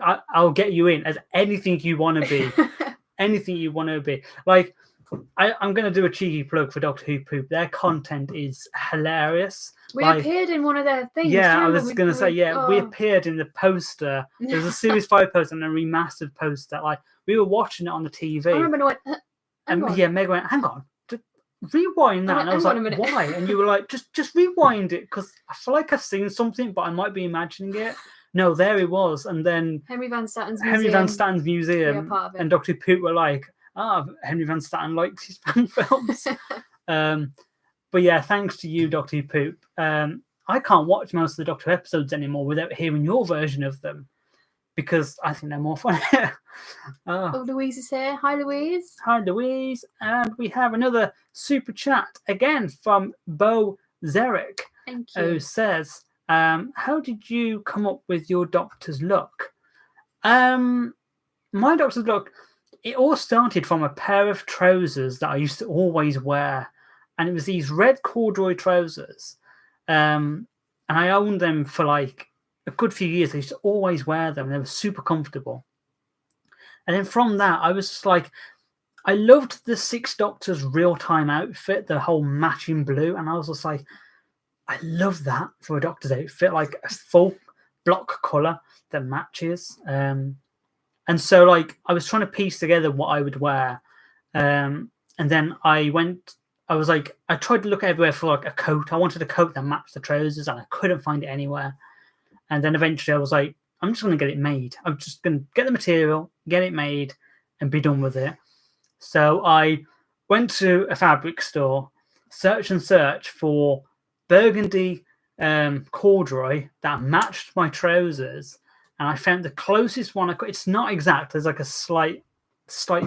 I'll get you in as anything you want to be. Anything you want to be. Like, I'm going to do a cheeky plug for Doctor Who poop. Their content is hilarious. We appeared in one of their things. Yeah, I was going to say, we appeared in the poster. There was a Series 5 poster and a remastered poster. Like, we were watching it on the TV. I remember I went, and Meg went, hang on. Rewind that. And I was like, why? And you were like, just rewind it, because I feel like I've seen something, but I might be imagining it. No, there it was. And then Henry Van Statten's museum and Dr. Poop were like, Henry Van Statten likes his fan films. But yeah, thanks to you, Dr. Poop. I can't watch most of the Doctor episodes anymore without hearing your version of them, because I think they're more fun. Louise is here. Hi, Louise. Hi, Louise. And we have another super chat again from Bo Zerek. Thank you. Who says, how did you come up with your Doctor's look? My Doctor's look, it all started from a pair of trousers that I used to always wear. And it was these red corduroy trousers. And I owned them for like a good few years. I used to always wear them. They were super comfortable. And then from that, I was just like, I loved the Sixth Doctor's real-time outfit, the whole matching blue. And I was just like, I love that for a Doctor's outfit, like a full block colour that matches. And so like I was trying to piece together what I would wear. And then I tried to look everywhere for like a coat. I wanted a coat that matched the trousers, and I couldn't find it anywhere. And then eventually I was like, I'm just going to get it made. I'm just going to get the material, get it made, and be done with it. So I went to a fabric store, search for burgundy corduroy that matched my trousers, and I found the closest one I could. It's not exact. There's like a slight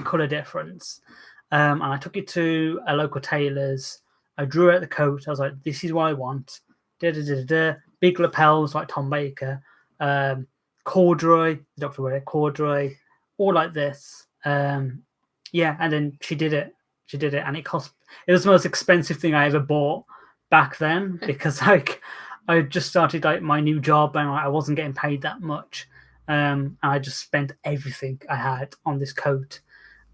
colour difference. And I took it to a local tailor's. I drew out the coat. I was like, this is what I want. Big lapels like Tom Baker. Corduroy. The Doctor wear corduroy. All like this. And then she did it. And it was the most expensive thing I ever bought back then, because like I just started like my new job and I wasn't getting paid that much. And I just spent everything I had on this coat.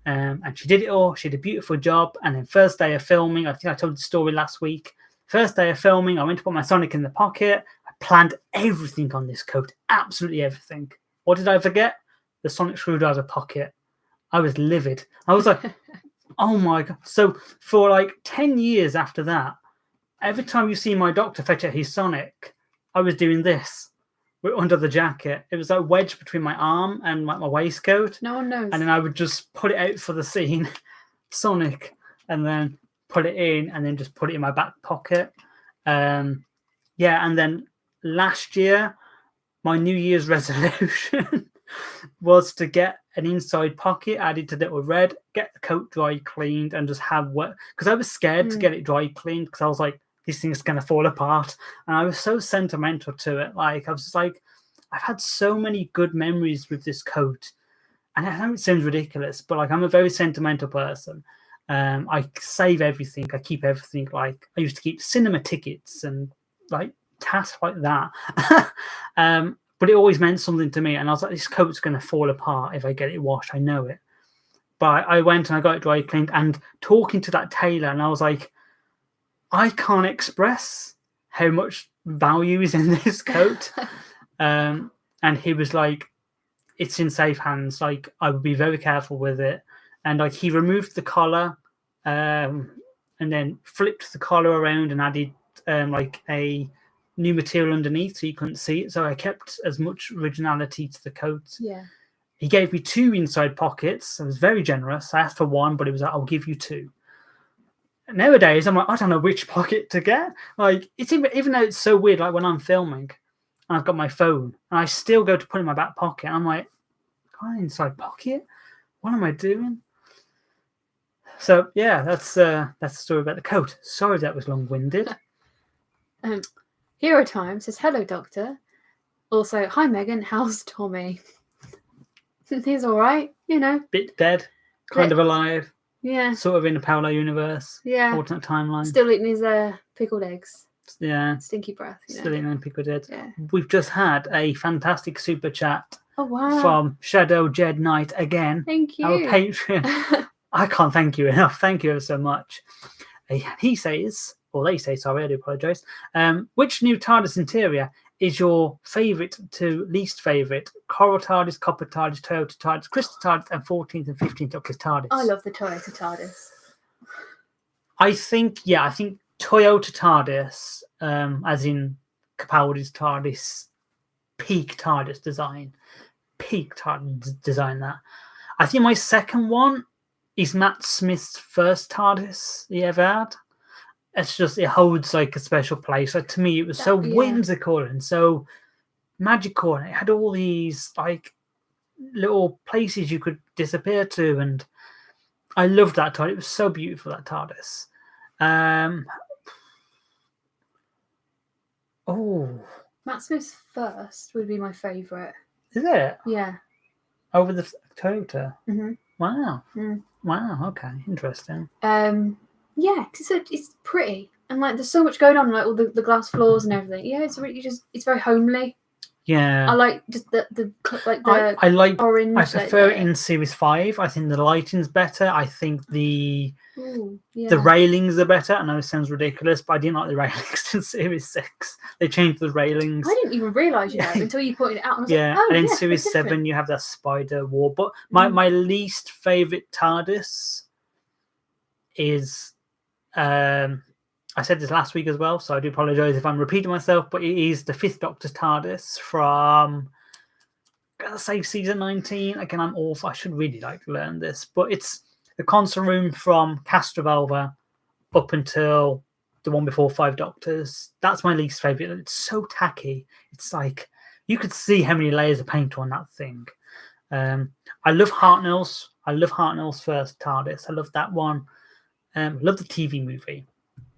And she did it all. She did a beautiful job. And then first day of filming, I think I told the story last week. First day of filming, I went to put my Sonic in the pocket. I planned everything on this coat, absolutely everything. What did I forget? The Sonic screwdriver pocket. I was livid. I was like, oh my God. So for like 10 years after that, every time you see my Doctor fetch out his Sonic, I was doing this under the jacket. It was like wedged between my arm and like my waistcoat. No one knows. And then I would just put it out for the scene, Sonic, and then put it in, and then just put it in my back pocket. And then last year, my New Year's resolution was to get an inside pocket added to Little Red, get the coat dry cleaned, and just have work. Because I was scared to get it dry cleaned, because I was like, this thing's going to fall apart. And I was so sentimental to it. Like, I was just like, I've had so many good memories with this coat. And I know it sounds ridiculous, but like, I'm a very sentimental person. I save everything. I keep everything. Like, I used to keep cinema tickets and like tasks like that. But it always meant something to me. And I was like, this coat's going to fall apart if I get it washed. I know it. But I went and I got it dry cleaned, and talking to that tailor, and I was like, I can't express how much value is in this coat. And he was like, it's in safe hands. Like, I would be very careful with it. And like, he removed the collar, and then flipped the collar around and added like a new material underneath so you couldn't see it. So I kept as much originality to the coat. Yeah. He gave me 2 inside pockets. I was very generous. I asked for 1, but it was like, I'll give you 2. Nowadays, I'm like, I don't know which pocket to get. Like, it's even though it's so weird, like when I'm filming and I've got my phone and I still go to put it in my back pocket, I'm like, got an inside pocket? What am I doing? So yeah, that's the story about the coat. Sorry that was long-winded. Hero Time says, hello, Doctor. Also, hi, Megan. How's Tommy? He's all right, you know. Bit dead, kind of alive. Yeah. Sort of in a parallel universe. Yeah. Alternate timeline. Still eating his pickled eggs. Yeah. Stinky breath. Still eating them pickled eggs. Yeah. We've just had a fantastic super chat. Oh, wow. From Shadow Jed Knight again. Thank you. Our Patreon. I can't thank you enough. Thank you so much. He says, or they say, sorry, I do apologise. Which new TARDIS interior is your favourite to least favourite? Coral TARDIS, Copper TARDIS, Toyota TARDIS, Crystal TARDIS, and 14th and 15th Doctor's TARDIS. I love the Toyota TARDIS. I think Toyota TARDIS, as in Capaldi's TARDIS, peak TARDIS design. That. I think my second one is Matt Smith's first TARDIS he ever had. It's just, it holds like a special place. Like, to me, it was so whimsical and so magical, and it had all these like little places you could disappear to, and I loved that TARDIS. It was so beautiful, that TARDIS. Matt Smith's first would be my favourite. Is it? Yeah. Over the Toyota? Mm-hmm. Wow. Wow, okay. Interesting. Yeah, it's pretty. And like there's so much going on, like all the glass floors and everything. Yeah, it's really it's very homely. Yeah. I like just the I like orange. I prefer it in Series 5. I think the lighting's better. I think the railings are better. I know it sounds ridiculous, but I didn't like the railings in Series 6. They changed the railings. I didn't even realise until you pointed it out. And I was like, and in Series 7 you have that spider wall. But my least favourite TARDIS is I said this last week as well, so I do apologise if I'm repeating myself, but it is the 5th Doctor's TARDIS from, I'm gonna say season 19. Again, I'm awful. I should really learn this, but it's the console room from Castrovalva up until the one before 5 Doctors. That's my least favourite. It's so tacky. It's like you could see how many layers of paint on that thing. I love Hartnell's. First TARDIS. I love that one. Love the TV movie.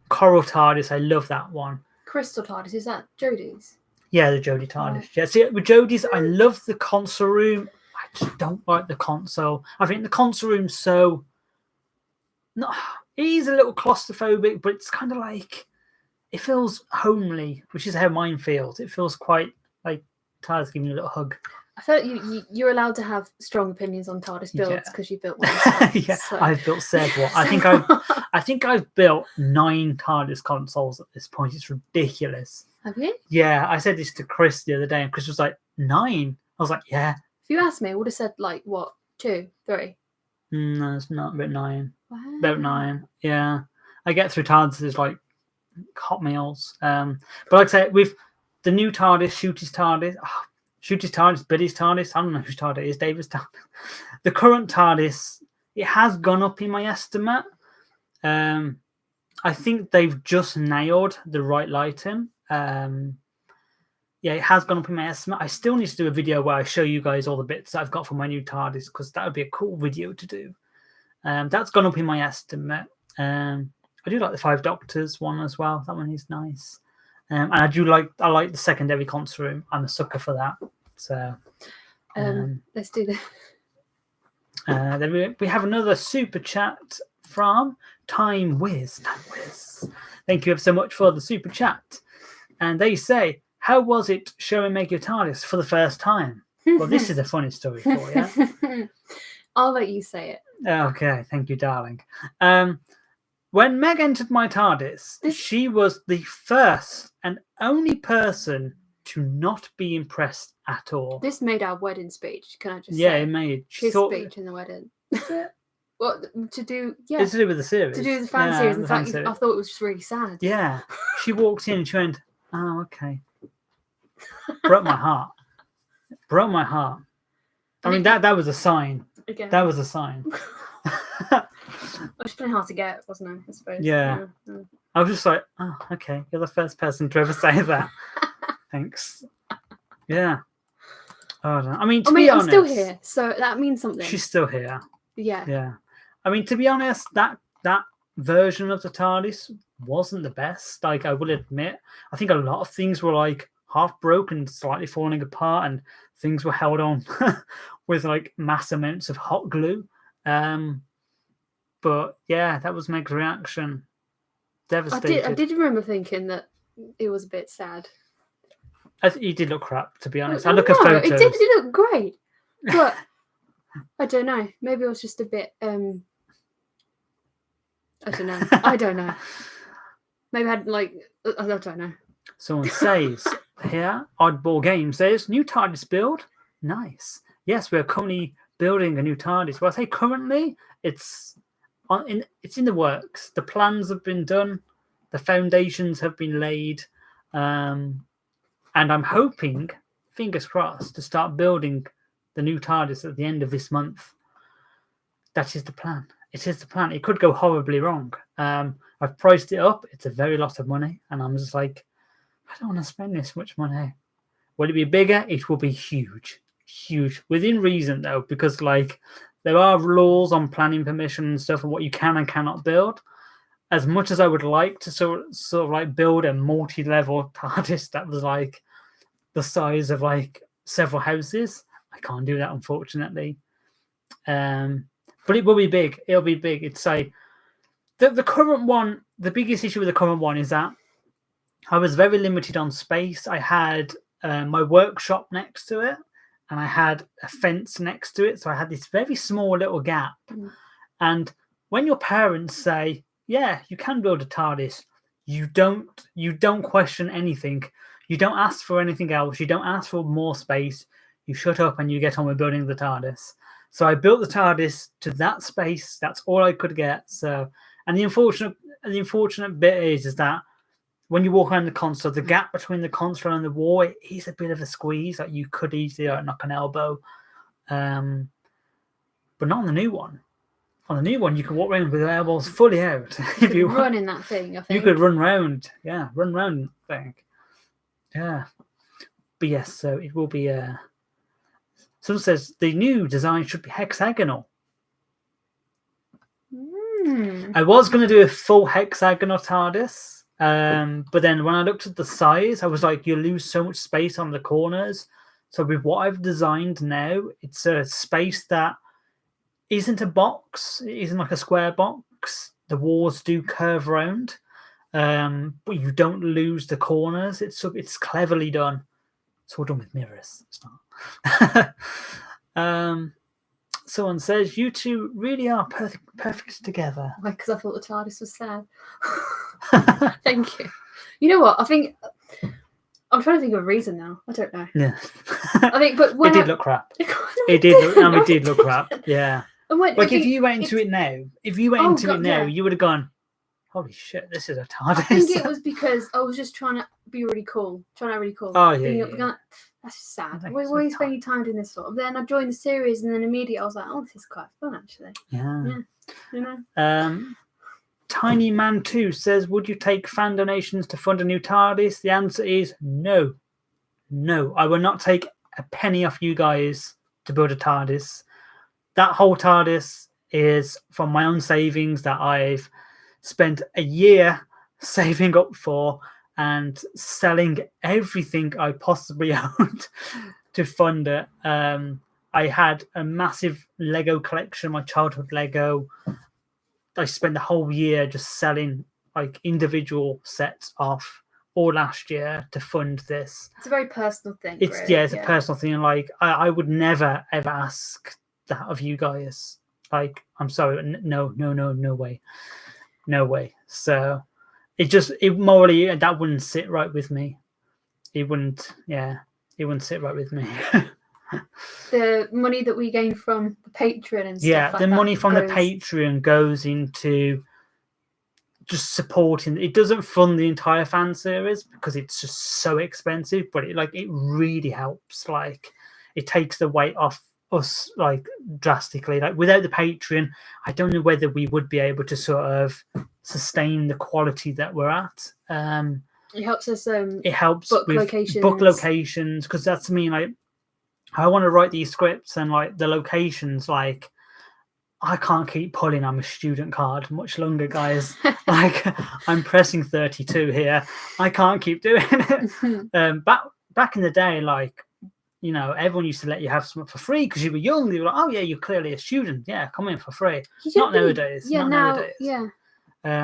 Coral TARDIS, I love that one. Crystal TARDIS, is that Jodie's? Yeah, the Jodie TARDIS. Oh. Yeah, see, with Jodie's, I love the console room. I just don't like the console. I think the console room's so... No, it is a little claustrophobic, but it's kind of like... It feels homely, which is how mine feels. It feels quite like TARDIS giving you a little hug. I feel like you're allowed to have strong opinions on TARDIS builds because you built one. So. I've built several. I think I've built 9 TARDIS consoles at this point. It's ridiculous. Have you? Yeah, I said this to Chris the other day, and Chris was like, 9? I was like, yeah. If you asked me, I would have said like what, 2, 3? No, it's not. About 9. Wow. About 9. Yeah, I get through TARDIS like hot meals. But like I say, with the new TARDIS, Shooty's TARDIS, Billy's TARDIS. I don't know whose TARDIS it is. David's TARDIS. The current TARDIS, it has gone up in my estimate. I think they've just nailed the right lighting. It has gone up in my estimate. I still need to do a video where I show you guys all the bits that I've got for my new TARDIS, because that would be a cool video to do. That's gone up in my estimate. I do like the 5 Doctors one as well. That one is nice. And I like the secondary console room. I'm a sucker for that. So let's do this. Then we have another super chat from Time Whiz. Thank you ever so much for the super chat. And they say, how was it showing Meg Your TARDIS for the first time? Well, this is a funny story for you. I'll let you say it. Okay, thank you, darling. When Meg entered my TARDIS, she was the first and only person to not be impressed at all. This made our wedding speech, can I just say? Yeah, it made. His speech in the wedding. What, to do... Yeah. It's to do with the series. To do with the fan series. In fact, I thought it was just really sad. Yeah. She walked in and she went, oh, okay. Broke my heart. I mean, that was a sign. Again. That was a sign. It was pretty hard to get, wasn't it? I suppose. Yeah. I was just like, oh, okay. You're the first person to ever say that. Thanks. Yeah. Oh, I mean, to be honest, I'm still here, so that means something. She's still here. Yeah. Yeah. I mean, to be honest, that version of the TARDIS wasn't the best. Like, I will admit, I think a lot of things were like half broken, slightly falling apart, and things were held on with like mass amounts of hot glue. But yeah, that was Meg's reaction. Devastated. I did remember thinking that it was a bit sad. He did look crap, to be honest. I look at photos. It did look great, but I don't know. Maybe I was just a bit. I don't know. I don't know. Maybe I had I don't know. Someone says here, Oddball Game says, new TARDIS build. Nice. Yes, we're currently building a new TARDIS. Well, I say currently, it's in the works. The plans have been done. The foundations have been laid. And I'm hoping, fingers crossed, to start building the new TARDIS at the end of this month. That is the plan. It is the plan. It could go horribly wrong. I've priced it up. It's a very lot of money. And I'm just like, I don't want to spend this much money. Will it be bigger? It will be huge. Huge. Within reason, though, because there are laws on planning permission and stuff and what you can and cannot build. As much as I would like to sort of build a multi-level TARDIS that was the size of several houses, I can't do that, unfortunately. But it will be big. It'll be big. It's the current one. The biggest issue with the current one is that I was very limited on space. I had my workshop next to it, and I had a fence next to it. So I had this very small little gap. Mm. And when your parents say, "Yeah, you can build a TARDIS," you don't question anything. You don't ask for anything else. You don't ask for more space. You shut up and you get on with building the TARDIS. So I built the TARDIS to that space. That's all I could get. So, and the unfortunate bit is that when you walk around the console, the gap between the console and the wall is a bit of a squeeze. You could easily knock an elbow, but not on the new one. On the new one, you can walk around with the elbows fully out. If you run in that thing, I think you could run round. Yeah, run round that thing. Yeah, but yes, so it will be. Someone says the new design should be hexagonal. I was going to do a full hexagonal TARDIS, but then when I looked at the size, I was like, you lose so much space on the corners. So with what I've designed now, it's a space that isn't a box. It isn't like a square box. The walls do curve around, but you don't lose the corners. It's cleverly done. It's all done with mirrors. It's not. Someone says, you two really are perfect together. Why? Because I thought the TARDIS was sad. Thank you. You know what? I think I'm trying to think of a reason now. I don't know. Yeah. I think, but when it did look crap. It did look crap. Yeah. If you went into it now, you would have gone, holy shit, this is a TARDIS. I think it was because I was just trying to be really cool. Oh, yeah. That's sad. Why are you spending time doing this for? Then I joined the series and then immediately I was like, oh, this is quite fun, actually. Yeah. You know? Tiny Man 2 says, would you take fan donations to fund a new TARDIS? The answer is no. No, I will not take a penny off you guys to build a TARDIS. That whole TARDIS is from my own savings that I've spent a year saving up for and selling everything I possibly owned to fund it. I had a massive Lego collection, my childhood Lego. I spent the whole year just selling individual sets off all last year to fund this. It's a very personal thing. It's a personal thing. And I would never ever ask that of you guys. I'm sorry, no way. No way. So it morally, that wouldn't sit right with me. It wouldn't sit right with me. The money that we gain from the Patreon and stuff. Yeah, the money from the Patreon goes into just supporting. It doesn't fund the entire fan series because it's just so expensive, but it really helps. It takes the weight off us drastically. Without the Patreon, I don't know whether we would be able to sort of sustain the quality that we're at. It helps us. It helps book with locations. Book locations, because that's me. I want to write these scripts and the locations. I can't keep pulling on my student card much longer, guys. I'm pressing 32 here. I can't keep doing it. Back in the day, everyone used to let you have something for free because you were young. They were like, oh yeah, you're clearly a student. Yeah, come in for free. Not nowadays. Yeah, nowadays. Yeah.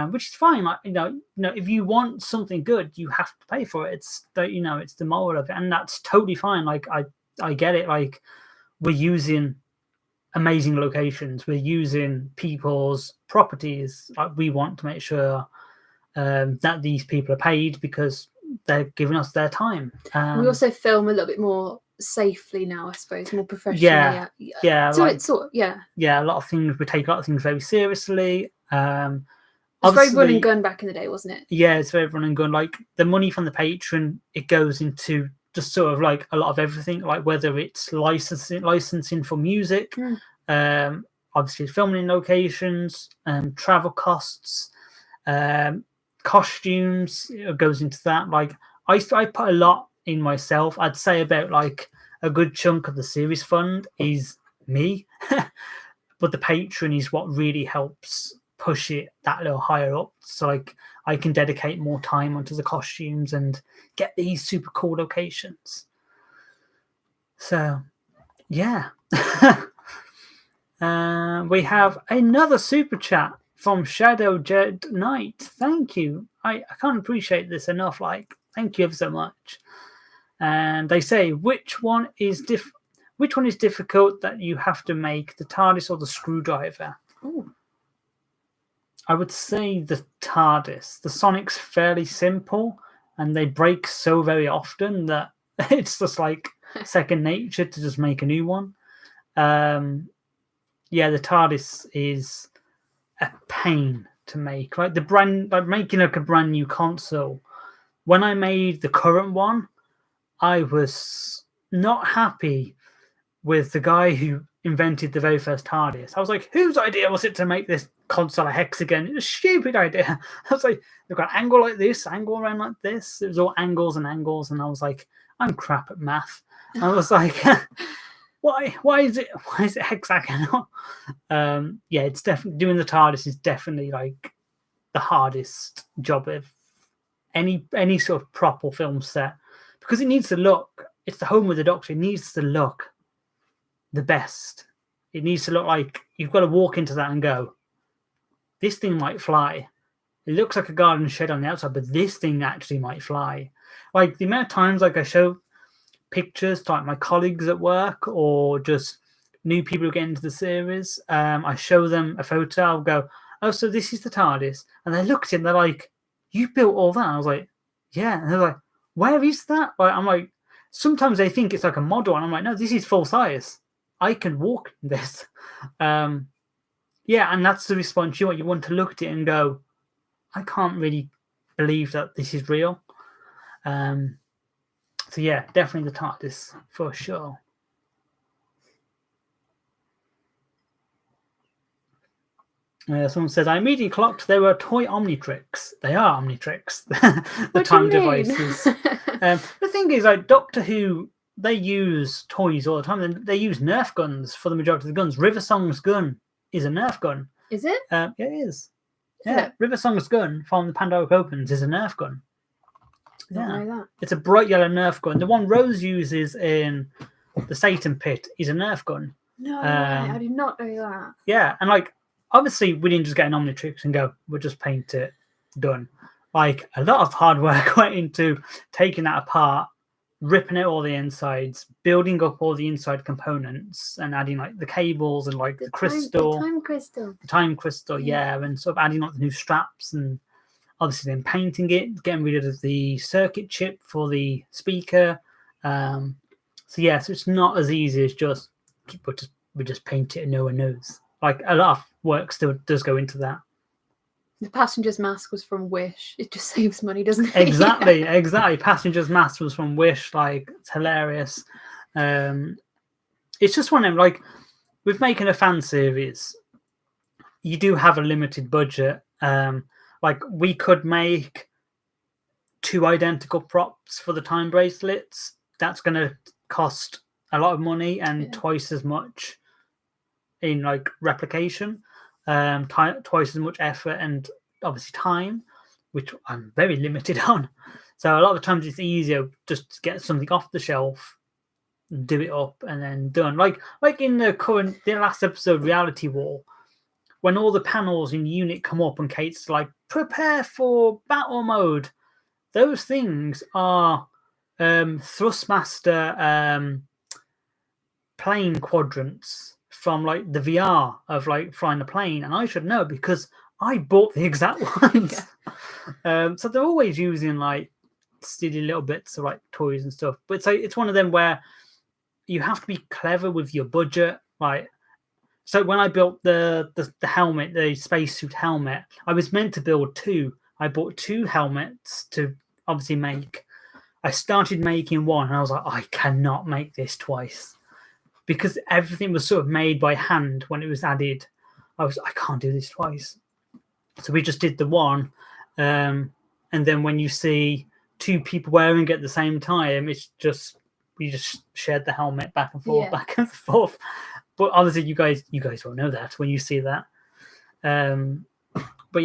Which is fine. Like, if you want something good, you have to pay for it. It's it's the moral of it, and that's totally fine. Like I get it. Like we're using amazing locations. We're using people's properties. Like we want to make sure that these people are paid because they're giving us their time. We also film a little bit more safely now, I suppose, more professionally. Yeah. So it's a lot of things, we take a lot of things very seriously. It's very run and gun back in the day, wasn't it? Yeah, it's very run and gun. Like the money from the patron, it goes into just sort of like a lot of everything, like whether it's licensing for music, obviously filming locations, travel costs, costumes, it goes into that. Like I put a lot in myself. I'd say about like a good chunk of the series fund is me, but the patron is what really helps push it that little higher up. So like I can dedicate more time onto the costumes and get these super cool locations. So yeah. We have another super chat from Shadow Jet Knight. Thank you. I can't appreciate this enough. Like, thank you ever so much. And they say, which one is difficult that you have to make, the TARDIS or the screwdriver? Ooh. I would say the TARDIS. The Sonic's fairly simple, and they break so very often that it's just like second nature to just make a new one. Yeah, the TARDIS is a pain to make. Like making like a brand new console. When I made the current one, I was not happy with the guy who invented the very first TARDIS. I was like, whose idea was it to make this console a hexagon? It was a stupid idea. I was like, they've got an angle like this, angle around like this. It was all angles and angles, and I was like, I'm crap at math. I was like, why is it hexagonal? Yeah, it's definitely doing the TARDIS is definitely like the hardest job of any sort of proper film set, because it needs to look. It's the home of the Doctor. It needs to look the best. It needs to look like you've got to walk into that and go, this thing might fly. It looks like a garden shed on the outside, but this thing actually might fly. Like the amount of times like I show pictures to like my colleagues at work or just new people who get into the series, I show them a photo, I'll go, oh, so this is the TARDIS. And they look at it and they're like, you built all that? I was like, yeah. And they're like, where is that? Like, I'm like, sometimes they think it's like a model, and I'm like, no, this is full size. I can walk in this. Yeah, and that's the response you want. You want to look at it and go, I can't really believe that this is real. So yeah, definitely the TARDIS for sure. Someone says, I immediately clocked they were toy Omnitrix. They are Omnitrix, the time devices. The thing is, like Doctor Who, they use toys all the time. They use Nerf guns for the majority of the guns. River Song's gun is a Nerf gun. Is it? Yeah, it is. Yeah, River Song's gun from the Pandora Opens is a Nerf gun. I don't know that. It's a bright yellow Nerf gun. The one Rose uses in the Satan Pit is a Nerf gun. No, I did not know that. Yeah, and like obviously we didn't just get an Omnitrix and go, we'll just paint it, done. Like a lot of hard work went into taking that apart, ripping out all the insides, building up all the inside components, and adding like the cables and like the crystal, the time crystal, yeah, and sort of adding like the new straps, and obviously then painting it, getting rid of the circuit chip for the speaker. So yeah, so it's not as easy as we just paint it and no one knows. Like a lot of work still does go into that. The passenger's mask was from Wish. It just saves money, doesn't it? Exactly. Passenger's mask was from Wish. Like, it's hilarious. It's just one of them, like, with making a fan series, you do have a limited budget. Like, we could make 2 identical props for the time bracelets. That's going to cost a lot of money and twice as much in, like, replication. Twice as much effort and obviously time, which I'm very limited on. So a lot of the times it's easier just to get something off the shelf, do it up, and then done. Like in the last episode, Reality War, when all the panels in unit come up and Kate's like, prepare for battle mode. Those things are Thrustmaster plane quadrants from like the VR of like flying a plane, and I should know because I bought the exact ones. So they're always using like silly little bits of like toys and stuff. But it's one of them where you have to be clever with your budget. Like, so when I built the helmet, the spacesuit helmet, I was meant to build 2. I bought 2 helmets to obviously make. I started making one, and I was like, I cannot make this twice, because everything was sort of made by hand when it was added. I can't do this twice. So we just did the one, and then when you see 2 people wearing it at the same time, it's just we just shared the helmet back and forth, back and forth. But obviously, you guys won't know that when you see that. But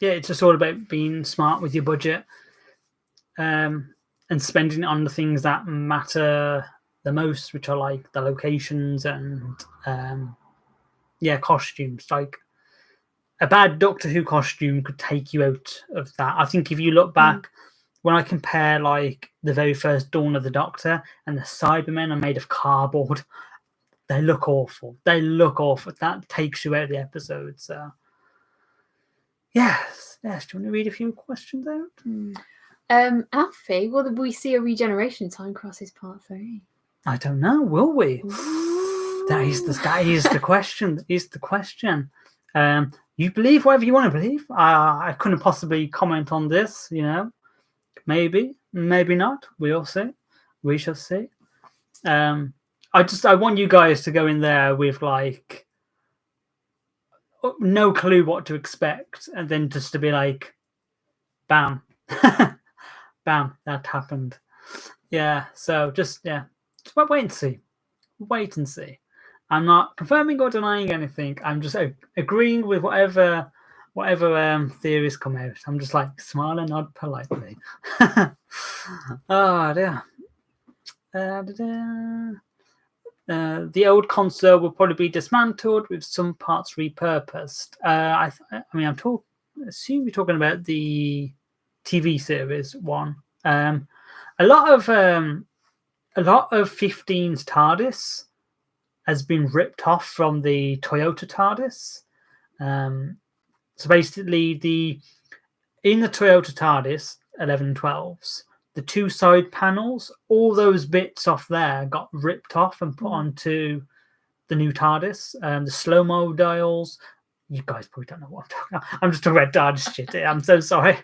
it's just all about being smart with your budget, and spending it on the things that matter the most, which are like the locations and costumes. Like a bad Doctor Who costume could take you out of that. I think if you look back, when I compare like the very first Dawn of the Doctor and the Cybermen are made of cardboard, they look awful. That takes you out of the episode. So yes. Do you want to read a few questions out? Alfie, will we see a regeneration time Crosses Part 3? I don't know. Will we? That is the question. You believe whatever you want to believe. I couldn't possibly comment on this. Maybe not. We'll see. We shall see. I want you guys to go in there with like no clue what to expect, and then just to be like, bam, bam, that happened. Yeah. So just wait and see. Wait and see. I'm not confirming or denying anything. I'm just agreeing with whatever theories come out. I'm just like smile and nod politely. Oh dear. The old console will probably be dismantled with some parts repurposed. I assume you're talking about the TV series one. A lot of 15's TARDIS has been ripped off from the Toyota TARDIS. So basically, in the Toyota TARDIS 11 and 12s, the 2 side panels, all those bits off there got ripped off and put onto the new TARDIS. The slow-mo dials. You guys probably don't know what I'm talking about. I'm just talking about TARDIS shit. I'm so sorry.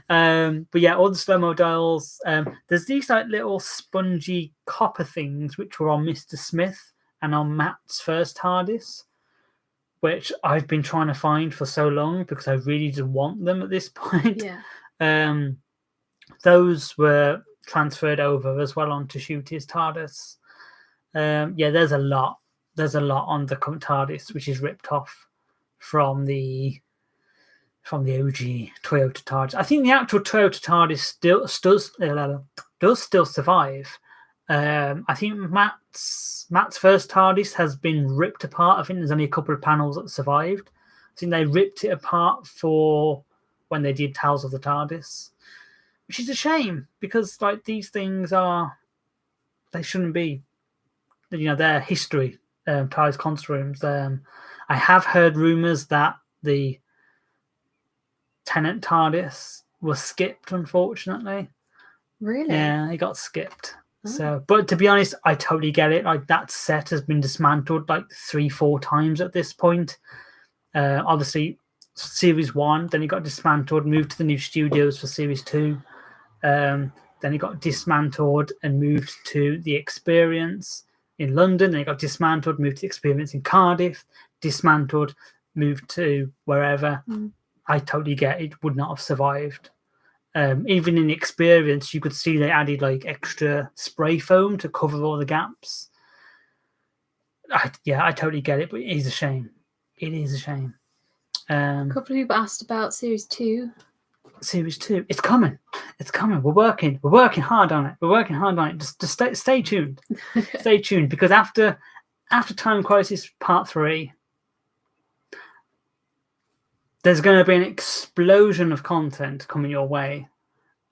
But yeah, all the slow-mo dials. There's these like little spongy copper things which were on Mr. Smith and on Matt's first TARDIS, which I've been trying to find for so long because I really just want them at this point. Yeah. Those were transferred over as well onto Shooty's TARDIS. There's a lot. There's a lot on the current TARDIS which is ripped off from the OG Toyota TARDIS. I think the actual Toyota TARDIS does still survive. I think Matt's first TARDIS has been ripped apart. I think there's only a couple of panels that survived. I think they ripped it apart for when they did Tales of the TARDIS, which is a shame because like these things they shouldn't be. They're history. TARDIS console rooms. I have heard rumors that the Tennant TARDIS was skipped, unfortunately. Really? Yeah, it got skipped. So, but to be honest, I totally get it. Like that set has been dismantled like 3-4 times at this point. Obviously, Series 1, then it got dismantled, moved to the new studios for Series 2. Then it got dismantled and moved to the Experience in London. Then it got dismantled, moved to the Experience in Cardiff. Dismantled, moved to wherever. I totally get it. Would not have survived. Even in the Experience, you could see they added like extra spray foam to cover all the gaps. I totally get it, but it is a shame. It is a shame. A couple of people asked about Series 2. series 2. It's coming. It's coming. We're working hard on it. Just stay tuned. Stay tuned, because after Time Crisis Part 3, there's going to be an explosion of content coming your way.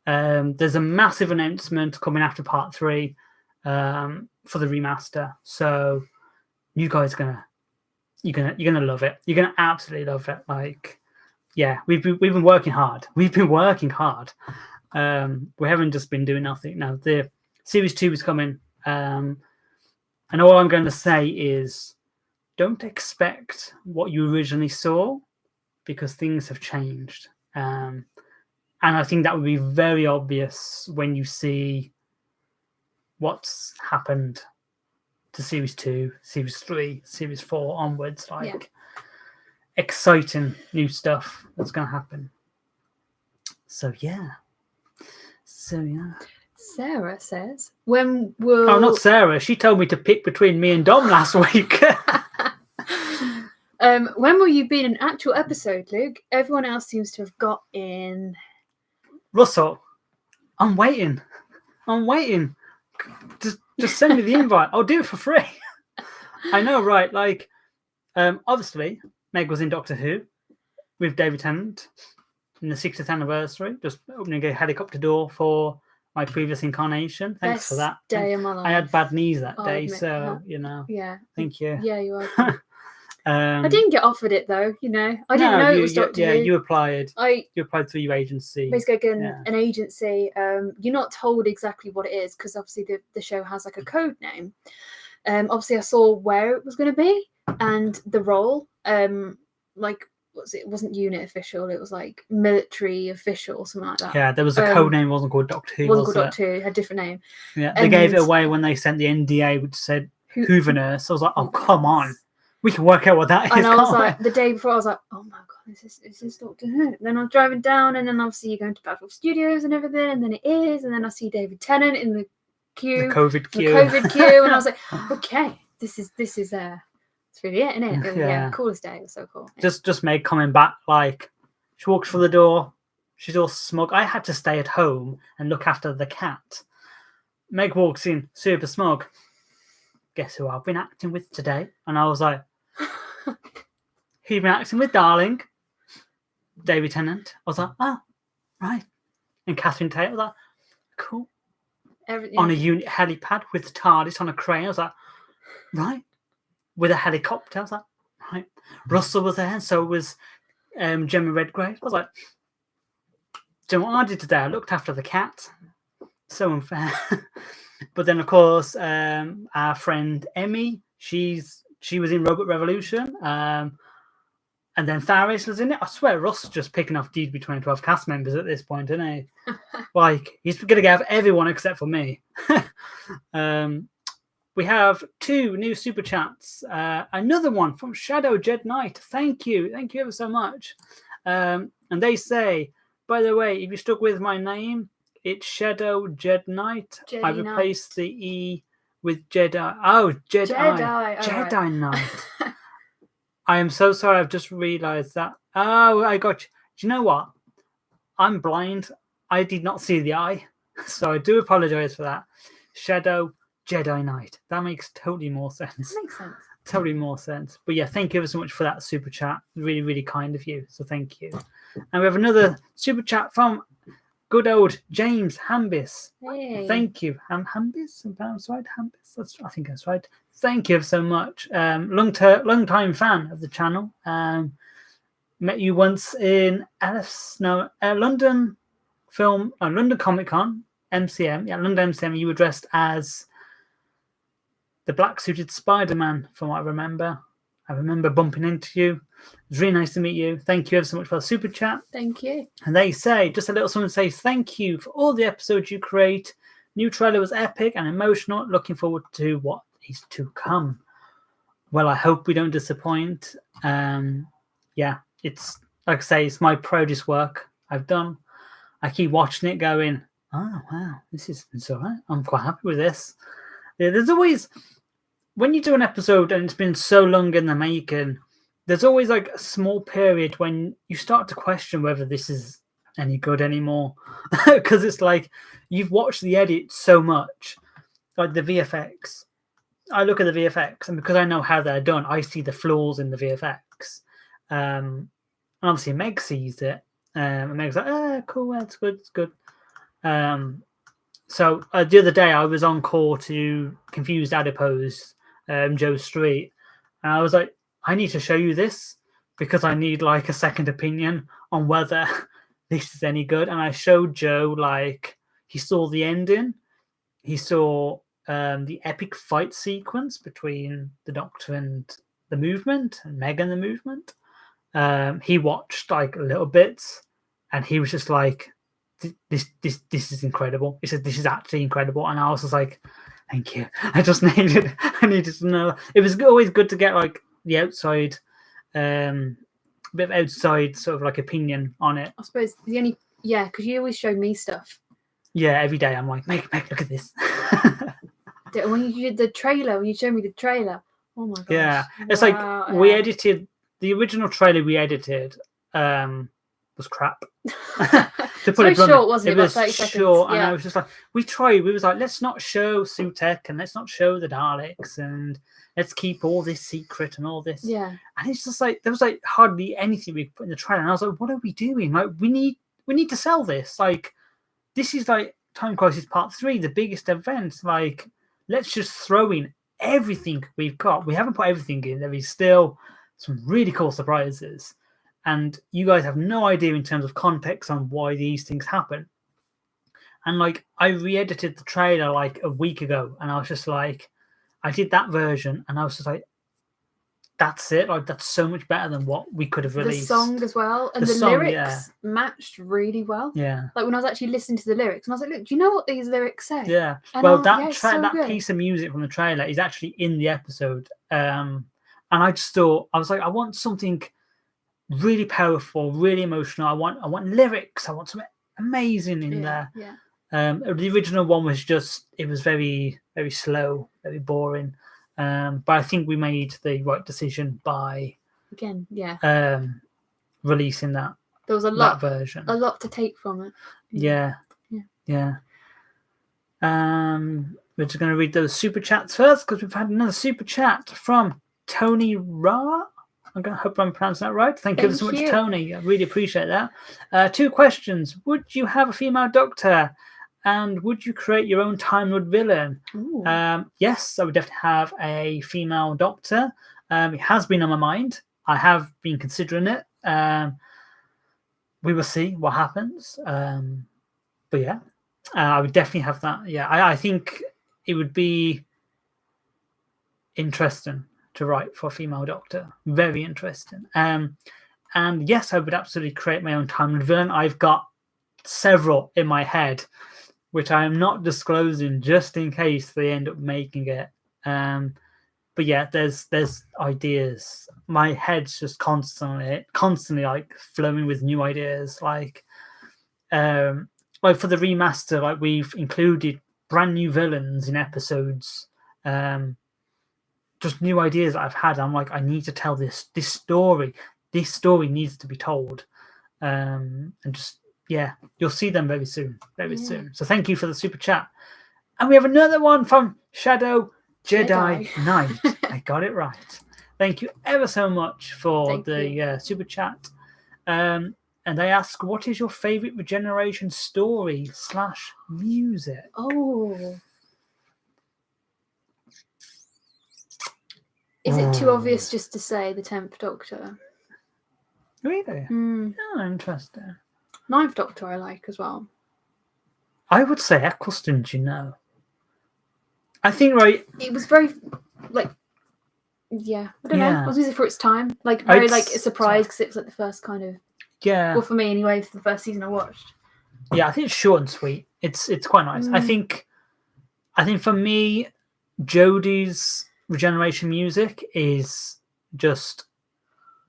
There's a massive announcement coming after Part 3 for the remaster. So you guys you're gonna love it. You're gonna absolutely love it. Like, yeah, we've been working hard. We haven't just been doing nothing. Now the series 2 is coming, and all I'm going to say is, don't expect what you originally saw, because things have changed. And I think that would be very obvious when you see what's happened to Series 2, Series 3, Series 4 onwards. Exciting new stuff that's going to happen. So, yeah. Sarah says, when will... Oh, not Sarah. She told me to pick between me and Dom last week. When will you be in an actual episode, Luke? Everyone else seems to have got in. Russell, I'm waiting. Just send me the invite. I'll do it for free. I know, right? Like, obviously, Meg was in Doctor Who with David Tennant in the 60th anniversary, just opening a helicopter door for my previous incarnation. Thanks for that. Day of my life. I had bad knees that day, so Yeah. Thank you. Yeah, you are. I didn't get offered it though, I didn't know it was Doctor Who. Yeah, you applied. You applied through your agency. Basically, an agency. You're not told exactly what it is, because obviously the show has like a code name. Obviously, I saw where it was going to be and the role. It wasn't unit official. It was like military official or something like that. Yeah, there was a code name. It wasn't called Doctor Who. Wasn't called Doctor Who. It had a different name. Yeah, they gave it away when they sent the NDA, which said Hoover Nurse. I was like, oh, come on. We can work out what that is. And I was like, the day before, I was like, oh my God, is this Doctor Who? And then I'm driving down, and then obviously you're going to Battle Studios and everything, and then it is, and then I see David Tennant in the queue. The COVID queue. And I was like, okay, this is it's really it, isn't it? Yeah, coolest day. It was so cool. Just Meg coming back, like, she walks through the door, she's all smug. I had to stay at home and look after the cat. Meg walks in, super smug. Guess who I've been acting with today? And I was like, who you been acting with, darling? David Tennant. I was like, oh, right. And Catherine Tate. I was like, cool. On a unit helipad with the TARDIS on a crane. I was like, right. With a helicopter. I was like, right. Russell was there, and so was Gemma Redgrave. I was like, do you know what I did today? I looked after the cat. So unfair. But then, of course, our friend Emmy, she was in Robot Revolution. And then Tharis was in it. I swear, Ross is just picking off DB 2012 cast members at this point, isn't he? Like, he's going to get everyone except for me. We have 2 new super chats. Another one from Shadow Jed Knight. Thank you ever so much. And they say, by the way, if you stuck with my name, it's Shadow Jed Knight. I replaced the E with Jedi. Oh, Jedi Knight. I am so sorry. I've just realised that. Oh, I got you. Do you know what? I'm blind. I did not see the eye. So I do apologise for that. Shadow Jedi Knight. That makes totally more sense. That makes sense. Totally more sense. But yeah, thank you ever so much for that super chat. Really, really kind of you. So thank you. And we have another super chat from good old James Hambis. Hey. Thank you. Hambis? That's right. Hambis. I think that's right. Thank you so much. Long time fan of the channel. Met you once in London Comic Con, MCM. Yeah, London MCM. You were dressed as the black suited Spider-Man, from what I remember. I remember bumping into you. It was really nice to meet you. Thank you ever so much for the super chat. Thank you. And they say, just a little something to say, thank you for all the episodes you create. New trailer was epic and emotional. Looking forward to what is to come. Well, I hope we don't disappoint. Yeah, it's, like I say, it's my proudest work I've done. I keep watching it going, oh, wow, it's all right. I'm quite happy with this. Yeah, there's always, when you do an episode and it's been so long in the making, there's always like a small period when you start to question whether this is a any good anymore, because it's like you've watched the edit so much, like the VFX. I look at the VFX, and because I know how they're done, I see the flaws in the VFX. And obviously Meg sees it, and Meg's like, cool, that's good, it's good. So the other day I was on call to Confused Adipose, Joe Street, and I was like, I need to show you this because I need like a second opinion on whether this is any good. And I showed Joe, like, he saw the ending, he saw the epic fight sequence between the Doctor and the Movement, and Meg and the Movement. He watched like little bits, and he was just like, this is incredible. He said, this is actually incredible. And I was just like, thank you. I needed to know. It was always good to get like the outside, bit of outside sort of like opinion on it. I suppose the only, because you always show me stuff. Yeah, every day I'm like, Meg, look at this. When you did the trailer, when you showed me the trailer, oh my gosh. Yeah, it's like we edited the original trailer. We edited was crap. To put it bluntly, short, wasn't it? It was about 30 seconds. short, and I was just like, we was like, let's not show Sutek and let's not show the Daleks and let's keep all this secret and all this. Yeah. And it's just like there was like hardly anything we put in the trailer, and I was like, what are we doing? Like we need to sell this. Like this is like Time Crisis Part 3, the biggest event. Like let's just throw in everything we've got. We haven't put everything in. There is still some really cool surprises. And you guys have no idea in terms of context on why these things happen. And like I re-edited the trailer like a week ago, and I was just like, I did that version, and I was just like, that's it. Like that's so much better than what we could have released. The song as well, and the lyrics matched really well. Yeah. Like when I was actually listening to the lyrics, and I was like, look, do you know what these lyrics say? Yeah. And well, that piece of music from the trailer is actually in the episode. And I just thought, I was like, I want something really powerful, really emotional. I want lyrics. I want something amazing in there. Yeah. The original one was just, it was very, very slow, very boring. But I think we made the right decision by releasing that. There was a lot to take from it. Yeah. We're just going to read those super chats first because we've had another super chat from Tony Ra. I hope I'm pronouncing that right. Thank you so much, Tony. I really appreciate that. 2 questions. Would you have a female Doctor? And would you create your own Time Lord villain? Yes, I would definitely have a female Doctor. It has been on my mind. I have been considering it. We will see what happens. But yeah, I would definitely have that. Yeah, I think it would be interesting to write for a female Doctor. Very interesting. And yes, I would absolutely create my own Time Lord villain. I've got several in my head, which I am not disclosing just in case they end up making it. But yeah, there's ideas. My head's just constantly like flowing with new ideas. Like for the remaster, like we've included brand new villains in episodes. Just new ideas that I've had. I'm like, I need to tell this story. This story needs to be told. And just, yeah, you'll see them very soon. Very soon. So thank you for the super chat. And we have another one from Shadow Jedi Knight. I got it right. Thank you ever so much for the super chat. And they ask, what is your favorite regeneration story / music? Oh. Is it too obvious just to say the 10th Doctor? Really? Oh, interesting. 9th Doctor I like as well. I would say Eccleston, you know. I think, right... It was very, like... Yeah, I don't know. It was easy for its time. Like, very, like, a surprise, because it was, like, the first kind of... Yeah. Well, for me, anyway, for the first season I watched. Yeah, I think it's short and sweet. It's quite nice. I think for me, Jodie's regeneration music is just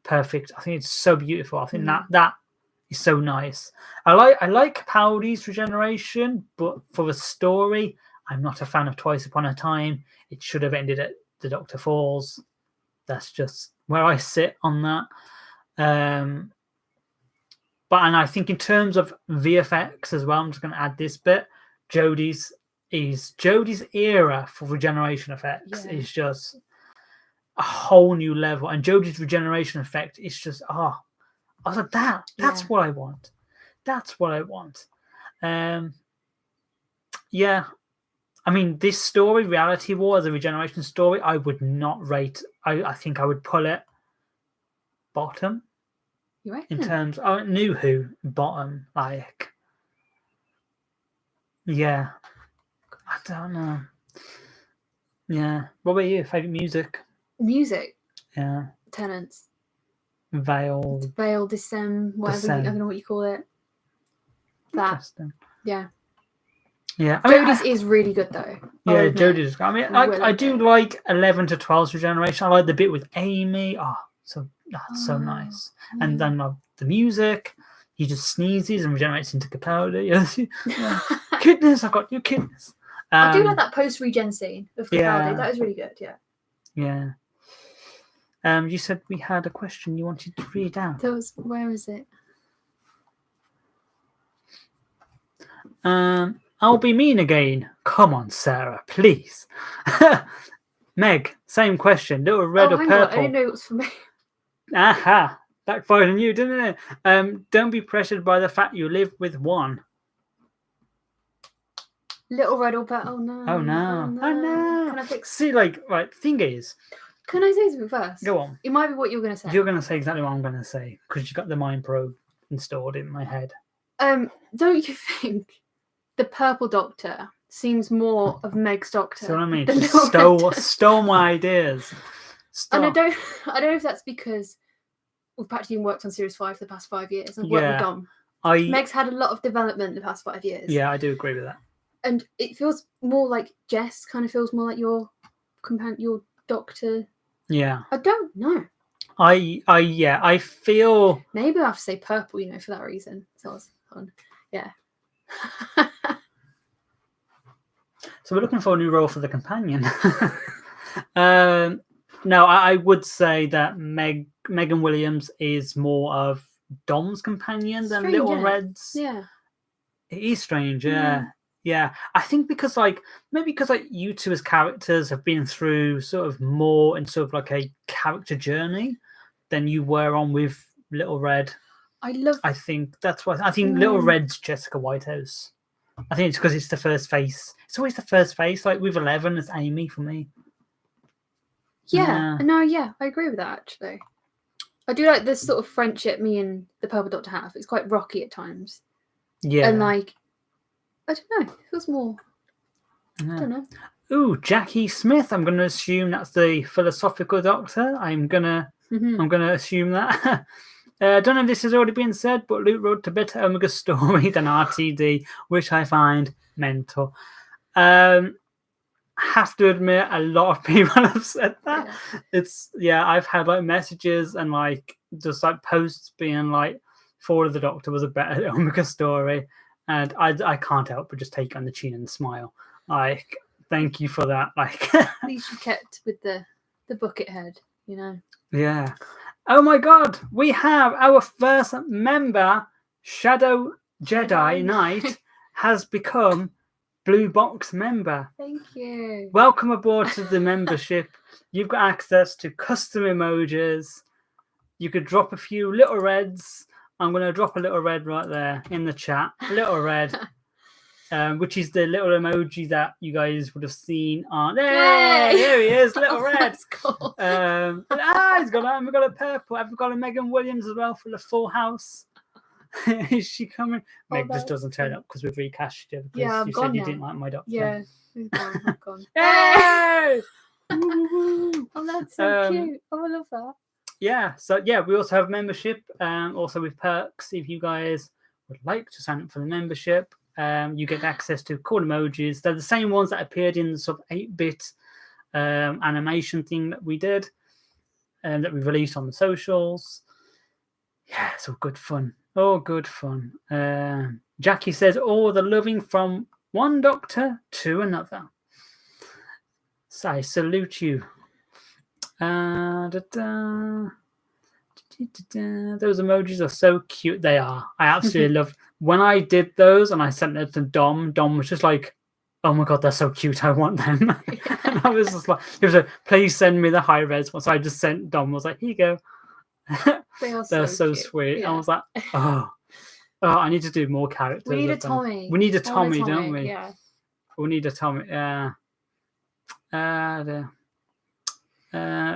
perfect. I think it's so beautiful. I think that is so nice. I like Capaldi's regeneration, but for the story, I'm not a fan of Twice Upon a Time. It should have ended at the Doctor Falls. That's just where I sit on that. and I think in terms of VFX as well, I'm just going to add this bit. Jodie's era for regeneration effects is just a whole new level, and Jodie's regeneration effect is just I was like, that's what I want. That's what I want. Yeah. I mean, this story, Reality War, as a regeneration story, I would not rate. I think I would pull it bottom. You reckon? In terms, New Who bottom, like, yeah. I don't know. Yeah. What about you? Favorite music? Music. Yeah. Tenants. Veil, Descent, whatever. I don't know what you call it. That. Interesting. Yeah. Yeah, Jodie's is really good though. Yeah, Jodie's. I mean, I do like 11 to 12's regeneration. I like the bit with Amy. So that's so nice. Yeah. And then the music. He just sneezes and regenerates into Capaldi. Yeah. Kidneys, I've got new kidneys. I do like that post regen scene of Capaldi. Yeah. That is really good. Yeah. Yeah. You said we had a question you wanted to read out. Where is it? I'll be mean again. Come on, Sarah, please. Meg, same question. Little red or purple? I didn't know it was for me. Aha. Backfired on you, didn't it? Don't be pressured by the fact you live with one. Little red or purple? Oh no. Oh no. Can I pick? See, thing is. Can I say something first? Go on. It might be what you're going to say. You're going to say exactly what I'm going to say because you got the mind probe installed in my head. Don't you think the Purple Doctor seems more of Meg's Doctor? So what I mean, stole my ideas. And I don't know if that's because we've practically worked on Series 5 for the past 5 years and worked with Dom. Meg's had a lot of development the past 5 years. Yeah, I do agree with that. And it feels more like Jess kind of feels more like your companion, your Doctor. Yeah. I don't know. I feel maybe I have to say purple, for that reason. So I was fun. Yeah. So we're looking for a new role for the companion. No, I would say that Megan Williams is more of Dom's companion than Little Red's. Yeah. It is strange, yeah. Yeah. I think because maybe because you two as characters have been through sort of more in sort of like a character journey than you were on with Little Red. I think that's why I think Little Red's Jessica Whitehouse. I think it's because it's the first face. It's always the first face. Like with 11, it's Amy for me. Yeah. No, yeah, I agree with that actually. I do like this sort of friendship me and the Purple Doctor have. It's quite rocky at times. Yeah. And I don't know. It feels more. I don't know. Ooh, Jackie Smith. I'm going to assume that's the philosophical Doctor. I'm gonna assume that. I don't know if this has already been said, but Luke wrote a better Omega story than RTD, which I find mental. Have to admit, a lot of people have said that. I've had messages and just posts being Forward of the Doctor was a better Omega story, and I can't help but just take it on the chin and smile. Thank you for that. At least you kept with the bucket head, Yeah. Oh my God, we have our first member, Shadow Jedi Knight, has become Blue Box member. Thank you. Welcome aboard to the membership. You've got access to custom emojis. You could drop a few little reds. I'm going to drop a little red right there in the chat. Little red, which is the little emoji that you guys would have seen on. There he is, little red. That's cool. We've got a purple. I've got a Megan Williams as well for the full house. Is she coming? Meg just doesn't turn up because we've recast you because you said you didn't like my Doctor. Yeah, I'm gone. Hey! Oh, that's so cute. Oh, I love that. Yeah, so we also have membership, also with perks. If you guys would like to sign up for the membership, you get access to cool emojis. They're the same ones that appeared in the sort of 8-bit animation thing that we did and that we released on the socials. Yeah, it's all good fun. Oh, good fun. Jackie says, the loving from one Doctor to another. So I salute you. Those emojis are so cute. They are. I absolutely love. When I did those and I sent it to Dom, Dom was just like, "Oh my god, they're so cute. I want them." And I was just like, "He was like, please send me the high res one." So I just sent Dom. Was like, "Here you go." They're so sweet. Yeah. I was like, "Oh, I need to do more characters." We need a Tommy. We need a Tommy, don't we? Yeah. We need a Tommy. Yeah.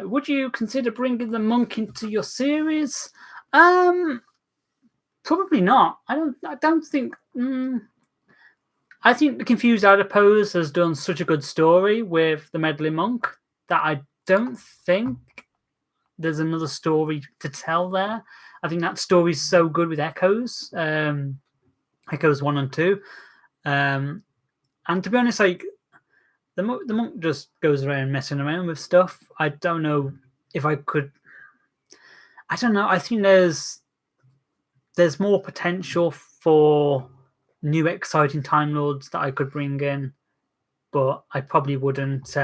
Would you consider bringing the monk into your series? Probably not. I don't think. I think the Confused Adipose has done such a good story with the meddling monk that I don't think there's another story to tell there. I think that story's so good with Echoes, Echoes 1 and 2, and to be honest, like the monk just goes around messing around with stuff. I don't know if I could. I don't know. I think there's more potential for new exciting Time Lords that I could bring in, but I probably wouldn't.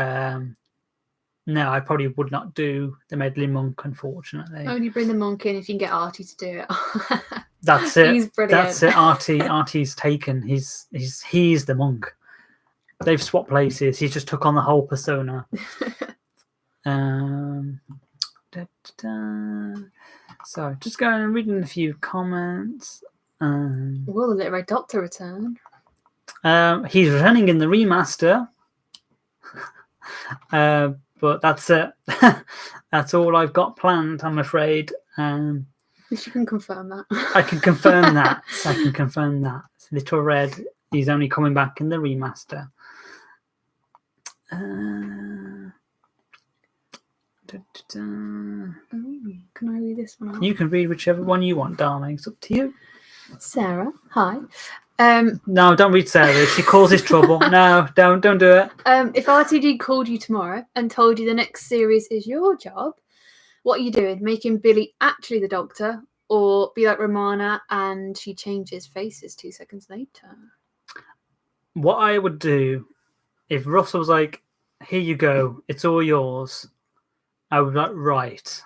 No, I probably would not do the meddling monk, unfortunately. Only bring the monk in if you can get Artie to do it. That's it. He's brilliant. That's it. Artie's taken. He's the monk. They've swapped places. He just took on the whole persona. So just going and reading a few comments. Will the Little Red Doctor return? He's returning in the remaster. But that's it. That's all I've got planned, I'm afraid. You can confirm that. I can confirm that. Little Red, he's only coming back in the remaster. Can I read this one out? You can read whichever one you want, darling. It's up to you. Sarah, hi. No, don't read Sarah. She causes trouble. No, don't do it. If RTD called you tomorrow and told you the next series is your job, what are you doing? Making Billy actually the Doctor, or be like Romana and she changes faces 2 seconds later? What I would do if Russell was like, "Here you go, it's all yours," I would be like, "Right.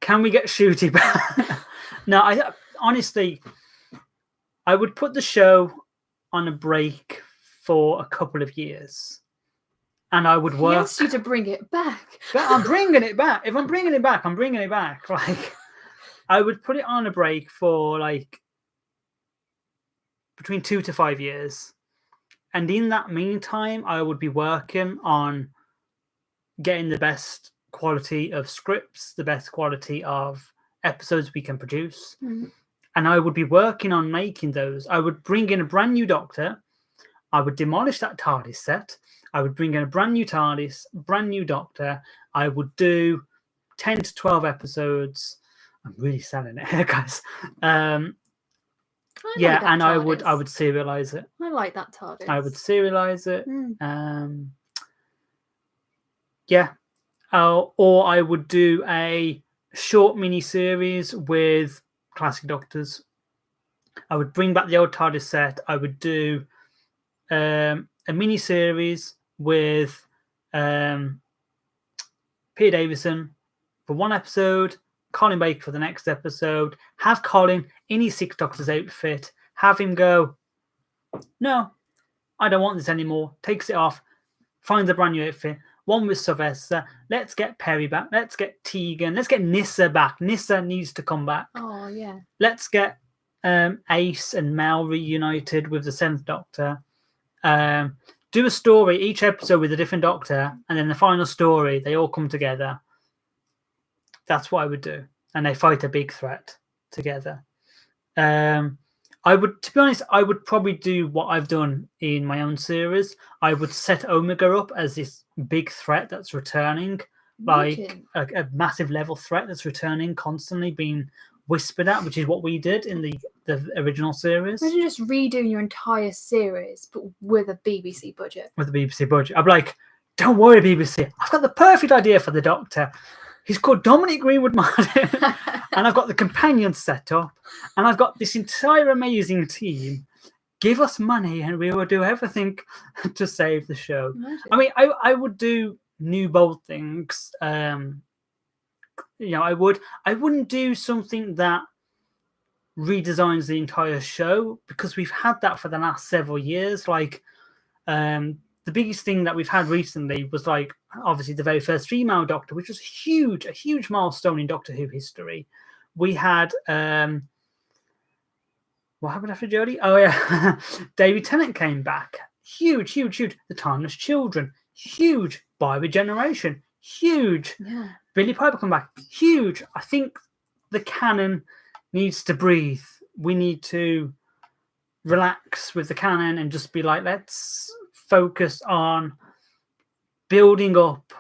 Can we get Shooty back?" No, I honestly, I would put the show on a break for a couple of years, and I would work. He asked you to bring it back. But I'm bringing it back. If I'm bringing it back, I'm bringing it back. Like, I would put it on a break for like between 2 to 5 years, and in that meantime, I would be working on getting the best quality of scripts, the best quality of episodes we can produce. And I would be working on making those. I would bring in a brand new Doctor. I would demolish that TARDIS set. I would bring in a brand new TARDIS, brand new Doctor. I would do 10 to 12 episodes. I'm really selling it here, guys. I would serialize it. I like that TARDIS. I would serialize it. Or I would do a short mini series with classic Doctors. I would bring back the old TARDIS set. I would do a mini series with Peter Davison for one episode, Colin Baker for the next episode, have Colin in his Sixth Doctor's outfit, have him go, "No, I don't want this anymore," takes it off, finds a brand new outfit, one with Sylvester. Let's get Perry back. Let's get Tegan. Let's get Nyssa back. Nyssa needs to come back. Oh, yeah. Let's get Ace and Mel reunited with the 7th Doctor. Do a story, each episode with a different Doctor, and then the final story, they all come together. That's what I would do. And they fight a big threat together. I would, to be honest, I would probably do what I've done in my own series. I would set Omega up as this big threat that's returning, like a massive level threat that's returning, constantly being whispered at, which is what we did in the original series. Imagine just redoing your entire series, but with a BBC budget. With a BBC budget. I'd be like, "Don't worry, BBC. I've got the perfect idea for the Doctor. He's called Dominic Greenwood Martin, and I've got the companions set up, and I've got this entire amazing team. Give us money, and we will do everything to save the show." Imagine. I mean, I would do new bold things. I wouldn't do something that redesigns the entire show, because we've had that for the last several years. Like, the biggest thing that we've had recently was, like, obviously the very first female Doctor, which was a huge milestone in Doctor Who history. We had what happened after Jodie? Oh yeah, David Tennant came back. Huge. The Timeless Children, huge. Bioregeneration, huge. Yeah. Billy Piper come back, huge. I think the canon needs to breathe. We need to relax with the canon and just be like, let's focus on building up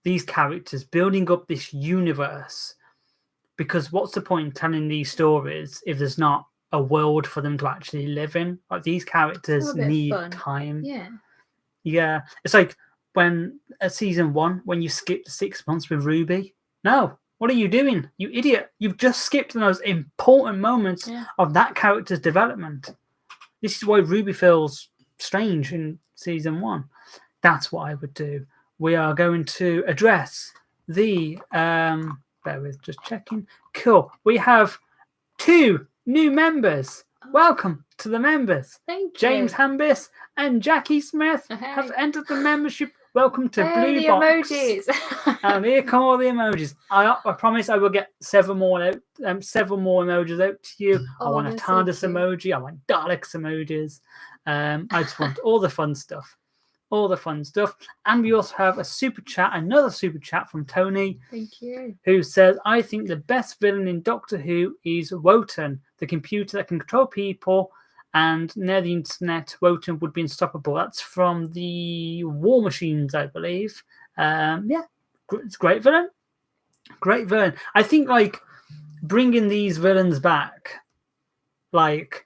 these characters, building up this universe. Because what's the point in telling these stories if there's not a world for them to actually live in? Like, these characters need time. Yeah. It's like when at season 1, when you skipped 6 months with Ruby. No, what are you doing, you idiot? You've just skipped the most important moments of that character's development. This is why Ruby feels strange in season 1. That's what I would do. We are going to address the bear with, just checking. Cool. We have 2 new members. Welcome to the members. Thank James you. Hambis and Jackie Smith have entered the membership. Welcome to Blue Box. Emojis. And here come all the emojis. I promise I will get several more emojis out to you. I want a TARDIS emoji. I want Daleks emojis. I just want all the fun stuff. And we also have another super chat from Tony. Thank you. Who says, I think the best villain in Doctor Who is Wotan, the computer that can control people, and near the internet, Wotan would be unstoppable. That's from the War Machines, I believe. It's a great villain. Great villain. I think, like, bringing these villains back, like,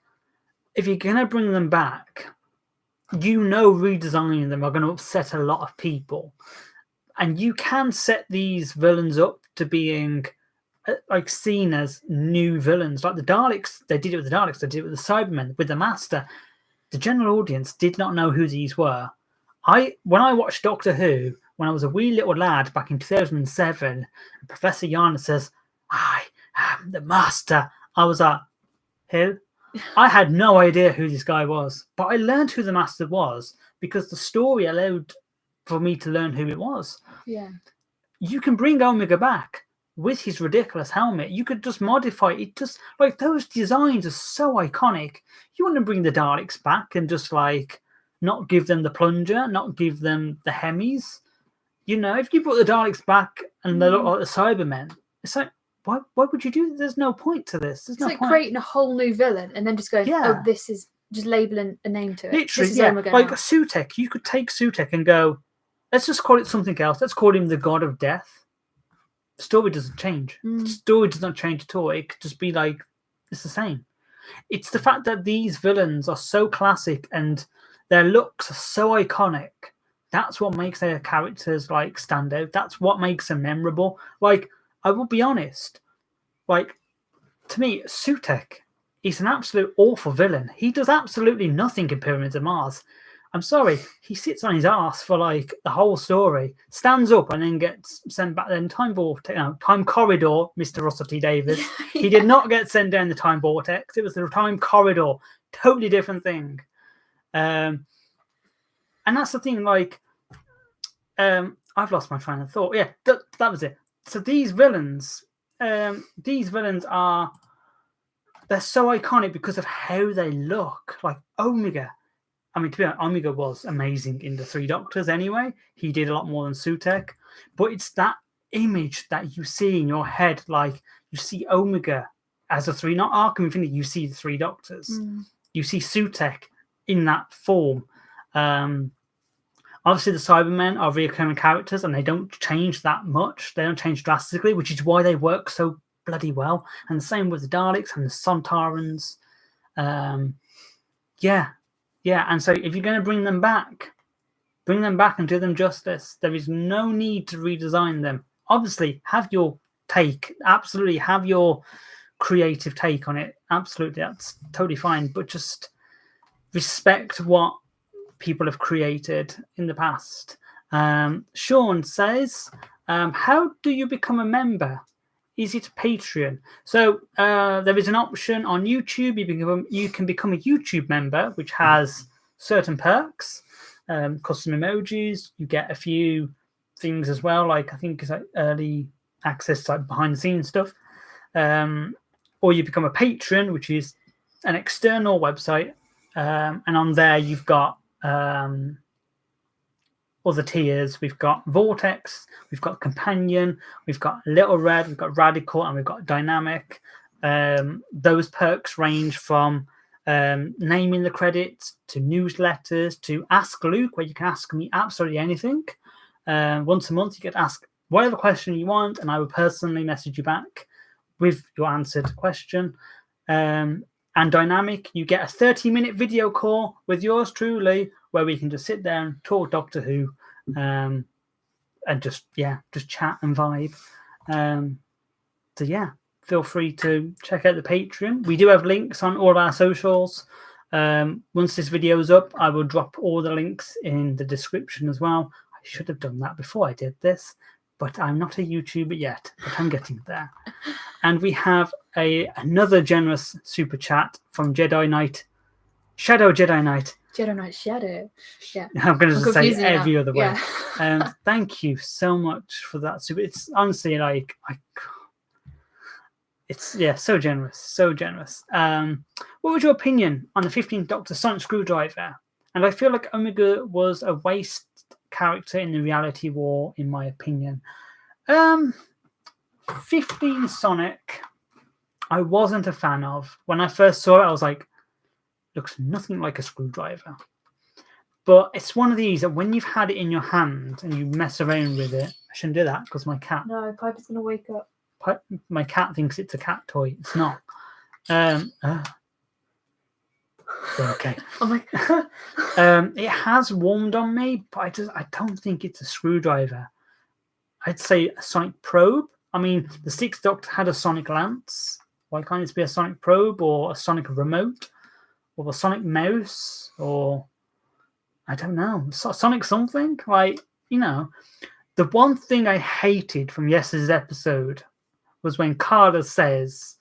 if you're going to bring them back, redesigning them are going to upset a lot of people. And you can set these villains up to being seen as new villains. Like the Daleks, they did it with the Daleks, they did it with the Cybermen, with the Master. The general audience did not know who these were. When I watched Doctor Who, when I was a wee little lad back in 2007, Professor Yana says, I am the Master. I was like, who? I had no idea who this guy was, but I learned who the Master was because the story allowed for me to learn who it was. Yeah. You can bring Omega back with his ridiculous helmet. You could just modify it. Just like, those designs are so iconic. You want to bring the Daleks back and just like not give them the plunger, not give them the Hemis. If you brought the Daleks back and they look like the Cybermen, it's like, why would you do that? There's no point to this. It's like creating a whole new villain and then just going, oh, this is just labeling a name to it. Literally, yeah. Like Sutek, you could take Sutek and go, let's just call it something else. Let's call him the God of Death. The story doesn't change. The story does not change at all. It could just be like, it's the same. It's the fact that these villains are so classic and their looks are so iconic. That's what makes their characters like stand out. That's what makes them memorable. Like, I will be honest, like, to me, Sutek is an absolute awful villain. He does absolutely nothing in Pyramids of Mars. I'm sorry, he sits on his ass for like the whole story, stands up and then gets sent back then time corridor, Mr. Russell T Davies. He did not get sent down the time vortex. It was the time corridor. Totally different thing. And that's the thing, like, I've lost my train of thought. Yeah, that was it. So these villains are, they're so iconic because of how they look. Like Omega. I mean, to be honest, Omega was amazing in the Three Doctors anyway. He did a lot more than Sutek. But it's that image that you see in your head. Like, you see Omega as not Arkham Infinity, you see the Three Doctors. You see Sutek in that form. Obviously, the Cybermen are recurring characters and they don't change that much. They don't change drastically, which is why they work so bloody well. And the same with the Daleks and the Sontarans. Yeah. And so if you're going to bring them back and do them justice. There is no need to redesign them. Obviously, have your take. Absolutely, have your creative take on it. Absolutely, that's totally fine. But just respect what people have created in the past. Sean says, How do you become a member? Is it Patreon? So there is an option on YouTube. You can become a YouTube member, which has certain perks, custom emojis. You get a few things as well, like I think it's like early access, like behind the scenes stuff. Or you become a patron, which is an external website, and on there you've got other tiers. We've got Vortex, we've got Companion, we've got Little Red, we've got Radical, and we've got Dynamic. Those perks range from naming the credits to newsletters to Ask Luke, where you can ask me absolutely anything. Once a month, you get to ask whatever question you want, and I will personally message you back with your answered question. And Dynamic, you get a 30-minute video call with yours truly, where we can just sit there and talk Doctor Who, and just chat and vibe. So yeah, feel free to check out the Patreon. We do have links on all of our socials. Once this video is up, I will drop all the links in the description as well. I should have done that before I did this, but I'm not a YouTuber yet, but I'm getting there. And we have another generous super chat from Jedi Knight, Shadow Jedi Knight. Jedi Knight Shadow. Yeah. I'm going to say every other way. Yeah. Thank you so much for that super. It's honestly like it's so generous, so generous. What was your opinion on the 15th Doctor Sonic Screwdriver? And I feel like Omega was a waste character in the reality war, in my opinion. 15 Sonic, I wasn't a fan of. When I first saw it, I was like, looks nothing like a screwdriver. But it's one of these that when you've had it in your hand and you mess around with it, I shouldn't do that because my cat. No, Piper's going to wake up. My cat thinks it's a cat toy. It's not. Okay. Oh my God. It has warmed on me, but I don't think it's a screwdriver. I'd say a sonic probe. I mean, the 6th Doctor had a sonic lance. Why can't it be a sonic probe or a sonic remote or a sonic mouse or I don't know, sonic something? Like, the one thing I hated from yesterday's episode was when Carla says,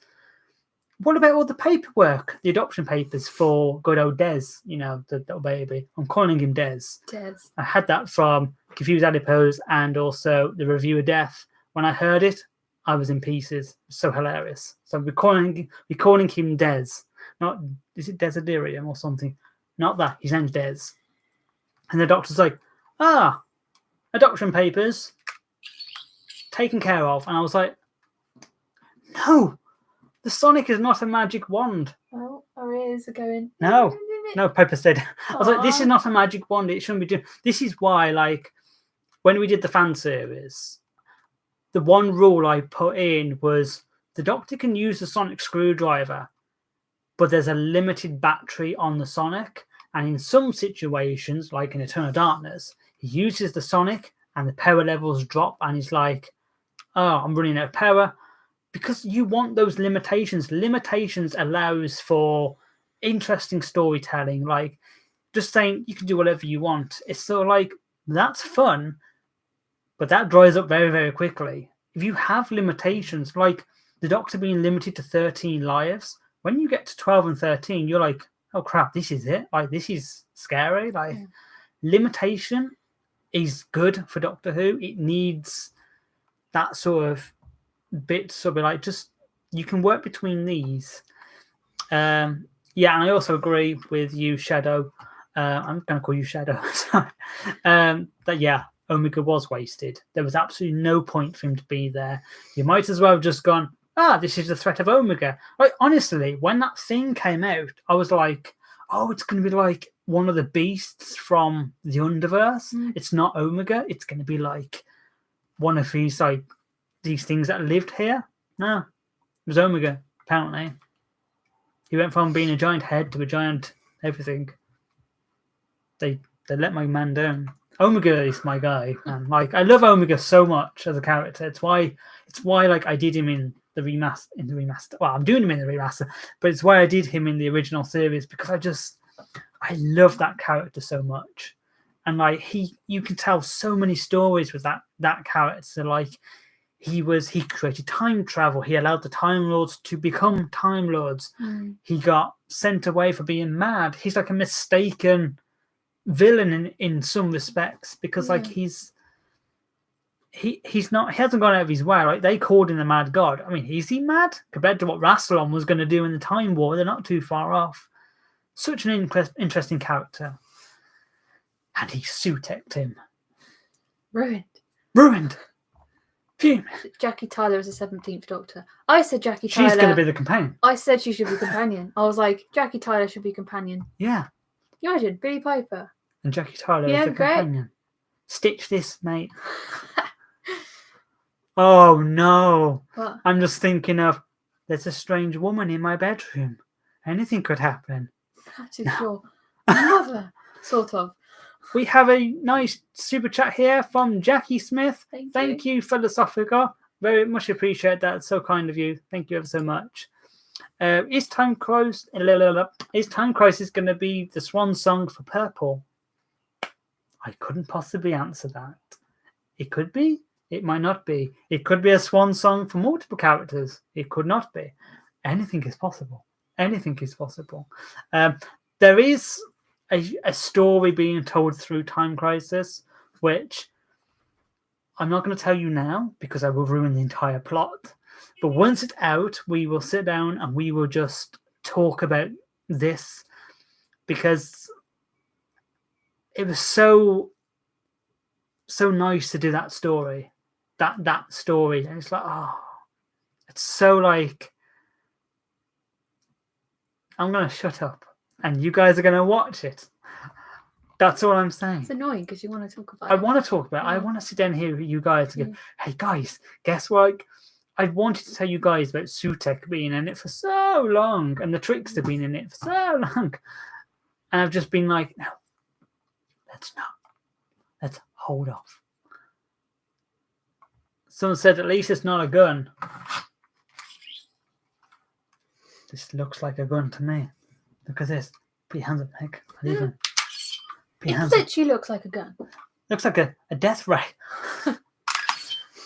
what about all the paperwork, the adoption papers for good old Des, the little baby? I'm calling him Des. Des. I had that from Confused Adipose and also the Review of Death. When I heard it, I was in pieces. So hilarious. So we're calling him Des. Not, is it Desiderium or something? Not that. His name's Des. And the Doctor's like, adoption papers taken care of. And I was like, no, the Sonic is not a magic wand. Oh, our ears are going. No, Piper said. I was like, this is not a magic wand. It shouldn't be doing. This is why, like, when we did the fan series, the one rule I put in was the Doctor can use the Sonic screwdriver, but there's a limited battery on the Sonic. And in some situations, like in Eternal Darkness, he uses the Sonic and the power levels drop and he's like, I'm running out of power. Because you want those limitations. Limitations allows for interesting storytelling. Like, just saying you can do whatever you want. It's sort of like, that's fun, but that dries up very, very quickly. If you have limitations, like the Doctor being limited to 13 lives, when you get to 12 and 13, you're like, oh crap, this is it. Like, this is scary. Like, limitation is good for Doctor Who. It needs that sort of bit, so be like, just you can work between these. And I also agree with you, Shadow. I'm going to call you Shadow. That Omega was wasted. There was absolutely no point for him to be there. You might as well have just gone, this is the threat of Omega. Like, honestly, when that thing came out, I was like, it's going to be like one of the beasts from the Underverse. It's not Omega. It's going to be like one of these, like, these things that lived here. No, it was Omega, apparently. He went from being a giant head to a giant everything. They let my man down. Omega is my guy, man. Like, I love Omega so much as a character. It's why like I did him in the remaster. Well, I'm doing him in the remaster, but it's why I did him in the original series, because I love that character so much. And like you can tell so many stories with that character. Like he created time travel. He allowed the Time Lords to become Time Lords. He got sent away for being mad. He's like a mistaken villain in some respects, because like he hasn't gone out of his way. Like they called him the Mad God. I mean, is he mad compared to what Rassilon was going to do in the Time War? They're not too far off. Such an interesting character. And he suteked him. Ruined. Phew. Jackie Tyler is the 17th Doctor. I said Jackie Tyler. She's going to be the companion. I said she should be companion. I was like, Jackie Tyler should be companion. Yeah. You imagine Billy Piper. And Jackie Tyler is the companion. Stitch this, mate. Oh no. What? I'm just thinking of, there's a strange woman in my bedroom. Anything could happen. Not too sure. Mother. Sort of. We have a nice super chat here from Jackie Smith. Thank you, Philosophica. Very much appreciate that. So kind of you. Thank you ever so much. Is Time Crisis going to be the swan song for Purple? I couldn't possibly answer that. It could be. It might not be. It could be a swan song for multiple characters. It could not be. Anything is possible. Anything is possible. There is a story being told through Time Crisis, which I'm not going to tell you now because I will ruin the entire plot. But once it's out, we will sit down and we will just talk about this, because it was so nice to do that story. That story. And it's like, oh, it's so like, I'm going to shut up and you guys are going to watch it. That's all I'm saying. It's annoying because you want to talk about it. I want to talk about it. I want to sit down here with you guys and go, hey guys, guess what? I've wanted to tell you guys about Sutekh being in it for so long and the Trickster being in it for so long. And I've just been like, no, let's not. Let's hold off. Someone said, at least it's not a gun. This looks like a gun to me. Look at this. Put your hands up, Nick. It literally looks like a gun. Looks like a death ray.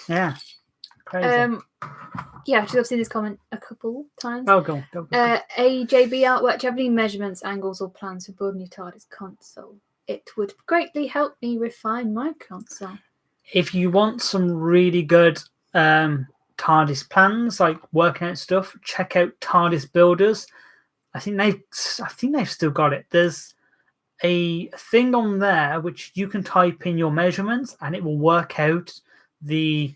Yeah. Crazy. Yeah, I've seen this comment a couple times. Oh, go. AJB artwork. Do you have any measurements, angles, or plans for building your TARDIS console? It would greatly help me refine my console. If you want some really good TARDIS plans, like working out stuff, check out TARDIS Builders. I think they've still got it. There's a thing on there which you can type in your measurements and it will work out the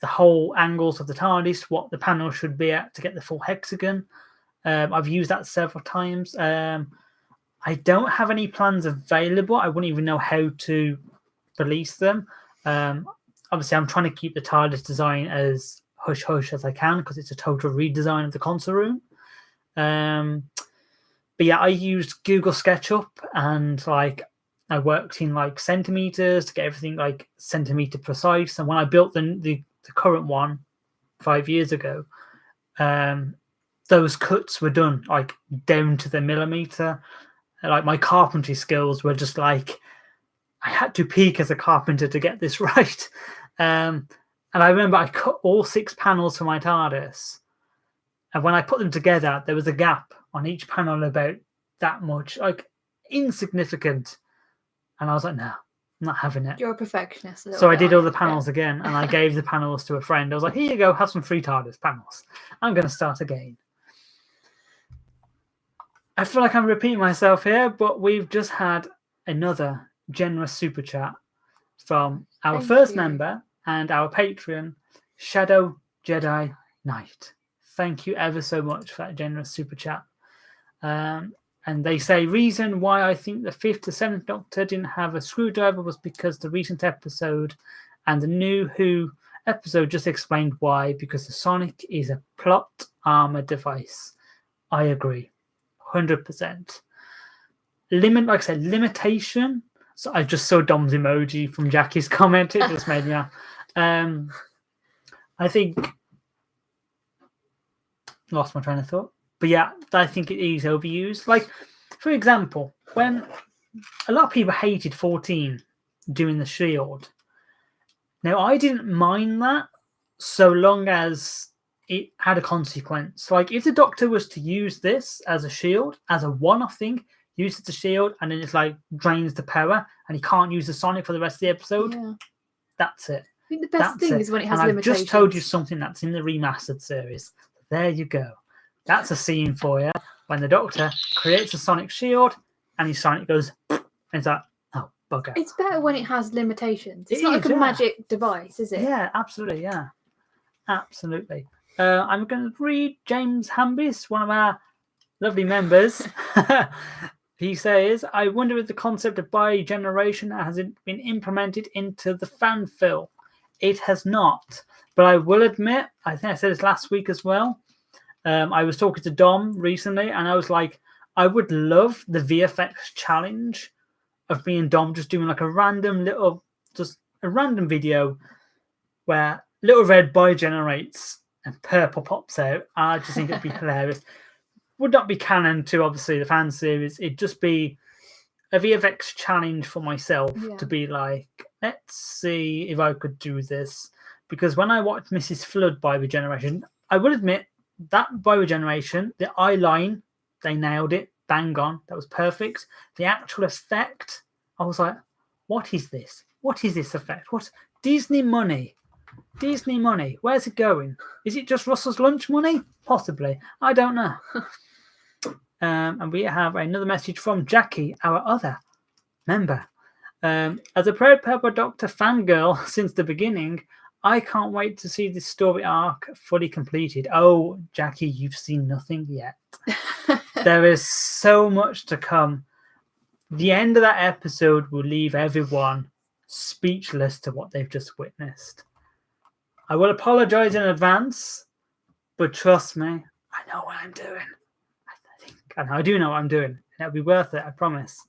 whole angles of the TARDIS, what the panel should be at to get the full hexagon. I've used that several times. I don't have any plans available. I wouldn't even know how to release them. Obviously, I'm trying to keep the TARDIS design as hush-hush as I can because it's a total redesign of the console room. But yeah, I used Google SketchUp and like I worked in like centimeters to get everything like centimeter precise. And when I built the current one 5 years ago, those cuts were done like down to the millimeter. Like my carpentry skills were just like, I had to peak as a carpenter to get this right. And I remember I cut all 6 panels for my TARDIS. And when I put them together, there was a gap on each panel about that much, like insignificant. And I was like, no, I'm not having it. You're a perfectionist. So I did all the panels again and I gave the panels to a friend. I was like, here you go, have some free TARDIS panels. I'm going to start again. I feel like I'm repeating myself here, but we've just had another generous super chat from our first member and our Patreon, Shadow Jedi Knight. Thank you ever so much for that generous super chat. And they say, reason why I think the 5th to 7th Doctor didn't have a screwdriver was because the recent episode and the new Who episode just explained why, because the Sonic is a plot armor device. I agree. 100%. Like I said, limitation. So I just saw Dom's emoji from Jackie's comment. It just made me laugh. I think lost my train of thought. But yeah, I think it is overused. Like, for example, when a lot of people hated 14 doing the shield. Now, I didn't mind that so long as it had a consequence. Like, if the Doctor was to use this as a shield, as a one-off thing, uses the shield, and then it's like drains the power, and he can't use the Sonic for the rest of the episode, that's it. I think the best thing is when it has limitations. I've just told you something that's in the remastered series. There you go. That's a scene for you. When the Doctor creates a Sonic shield, and his Sonic goes, and it's like, oh, bugger. It's better when it has limitations. It's not like a magic device, is it? Yeah, absolutely, yeah. Absolutely. I'm going to read James Hambis, one of our lovely members. He says, I wonder if the concept of biogeneration has been implemented into the fan film. It has not. But I will admit, I think I said this last week as well. I was talking to Dom recently, and I was like, I would love the VFX challenge of me and Dom just doing like a random video where Little Red biogenerates and purple pops out. I just think it'd be hilarious. Would not be canon to obviously the fan series. It'd just be a VFX challenge for myself to be like, let's see if I could do this. Because when I watched Mrs. Flood biogeneration, I will admit that biogeneration, the eye line, they nailed it, bang on. That was perfect. The actual effect, I was like, what is this? What is this effect? What Disney money? Disney money. Where's it going? Is it just Russell's lunch money? Possibly. I don't know. And we have another message from Jackie, our other member. As a proud Purple Doctor fangirl since the beginning, I can't wait to see this story arc fully completed. Oh, Jackie, you've seen nothing yet. There is so much to come. The end of that episode will leave everyone speechless to what they've just witnessed. I will apologize in advance, but trust me, I know what I'm doing. I do know what I'm doing. It'll be worth it, I promise.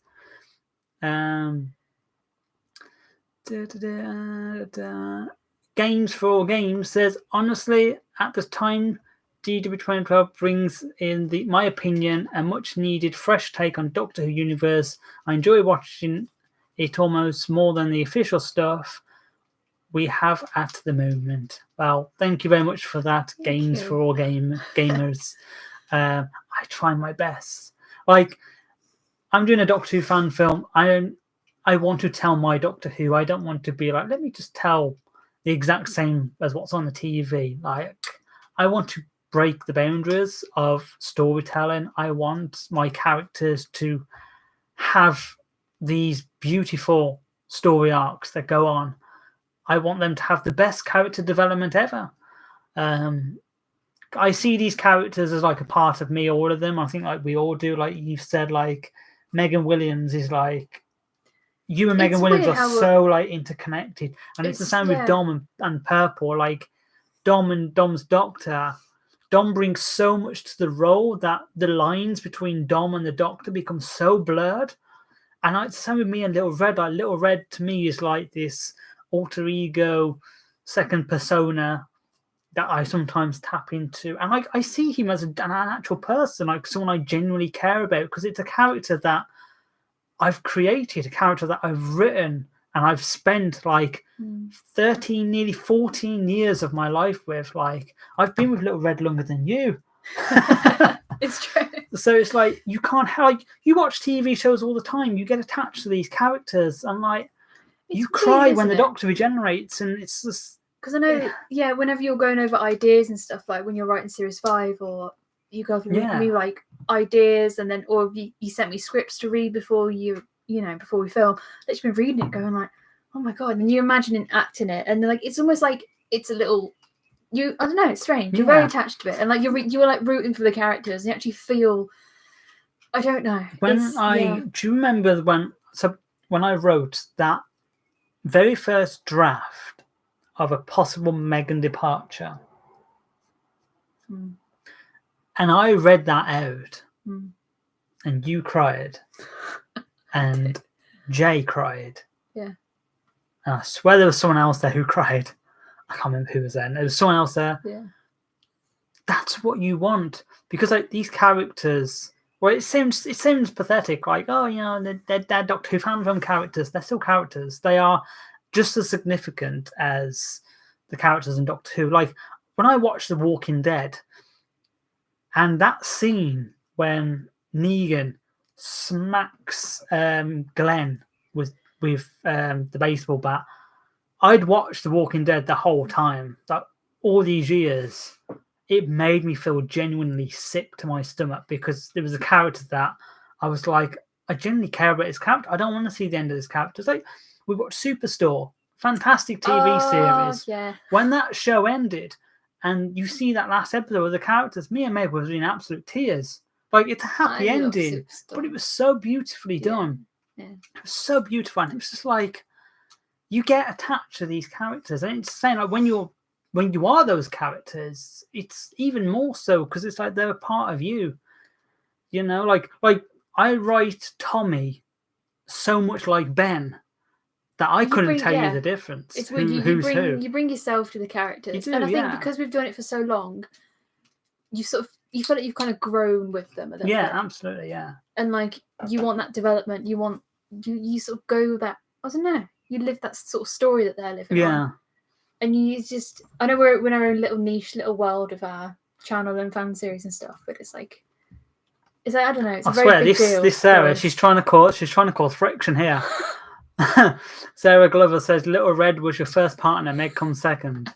Games for All Games says, honestly, at this time, DW 2012 brings in, my opinion, a much-needed fresh take on Doctor Who universe. I enjoy watching it almost more than the official stuff we have at the moment. Well, thank you very much for that, Games for All Gamers. I try my best. Like, I'm doing a Doctor Who fan film. I want to tell my Doctor Who. I don't want to be like, let me just tell the exact same as what's on the TV. Like, I want to break the boundaries of storytelling. I want my characters to have these beautiful story arcs that go on. I want them to have the best character development ever. I see these characters as like a part of me, all of them. I think like we all do. Like you've said, like Megan Williams is like, you and Megan Williams are so like interconnected. And it's the same with Dom and Purple. Like Dom and Dom's Doctor, Dom brings so much to the role that the lines between Dom and the Doctor become so blurred. And it's the same with me and Little Red. Like Little Red to me is like this alter ego, second persona that I sometimes tap into. And like I see him as an actual person, like someone I genuinely care about, because it's a character that I've created, a character that I've written, and I've spent like 13, nearly 14 years of my life with. Like I've been with Little Red longer than you. It's true. So it's like you can't like you watch TV shows all the time. You get attached to these characters, and like you cry when the Doctor regenerates, and it's just because I know, whenever you're going over ideas and stuff, like when you're writing Series 5, or you go through me like ideas, and then or you sent me scripts to read before before we film. I've just been reading it, going like, oh my god, and you imagining acting it, and like it's almost like it's a little. I don't know, it's strange. You're very attached to it, and like you were like rooting for the characters, and you actually feel. I don't know. Do you remember when I wrote that very first draft of a possible Megan departure, and I read that out, and you cried, and Jay cried, and I swear there was someone else there who cried. I can't remember who was there. There was someone else there. Yeah. That's what you want, because like these characters Well, it seems pathetic. Like, oh, you know, they're Doctor Who fan characters. They're still characters. They are just as significant as the characters in Doctor Who. Like when I watched The Walking Dead, and that scene when Negan smacks Glenn with the baseball bat, I'd watched The Walking Dead the whole time, like all these years. It made me feel genuinely sick to my stomach because there was a character that I was like, I genuinely care about his character. I don't want to see the end of this character. It's like we watched Superstore, fantastic TV series. Yeah. When that show ended, and you see that last episode with the characters, me and Meg was in absolute tears. Like it's a happy ending, but it was so beautifully done. Yeah. It was so beautiful, and it was just like you get attached to these characters, and it's saying like when you are those characters, it's even more so because it's like they're a part of you. You know, like I write Tommy so much like Ben that I couldn't tell you the difference. It's weird. You bring yourself to the characters, and I think because we've done it for so long, you feel like you've kind of grown with them a little bit. Yeah, absolutely, yeah. And like you want that development, you sort of go that, I don't know, you live that sort of story that they're living. Yeah. On. And you just, I know we're in our own little niche, little world of our channel and fan series and stuff, but it's like I don't know. It's a very big deal. This Sarah, she's trying to cause friction here. Sarah Glover says, "Little Red was your first partner. Meg comes second."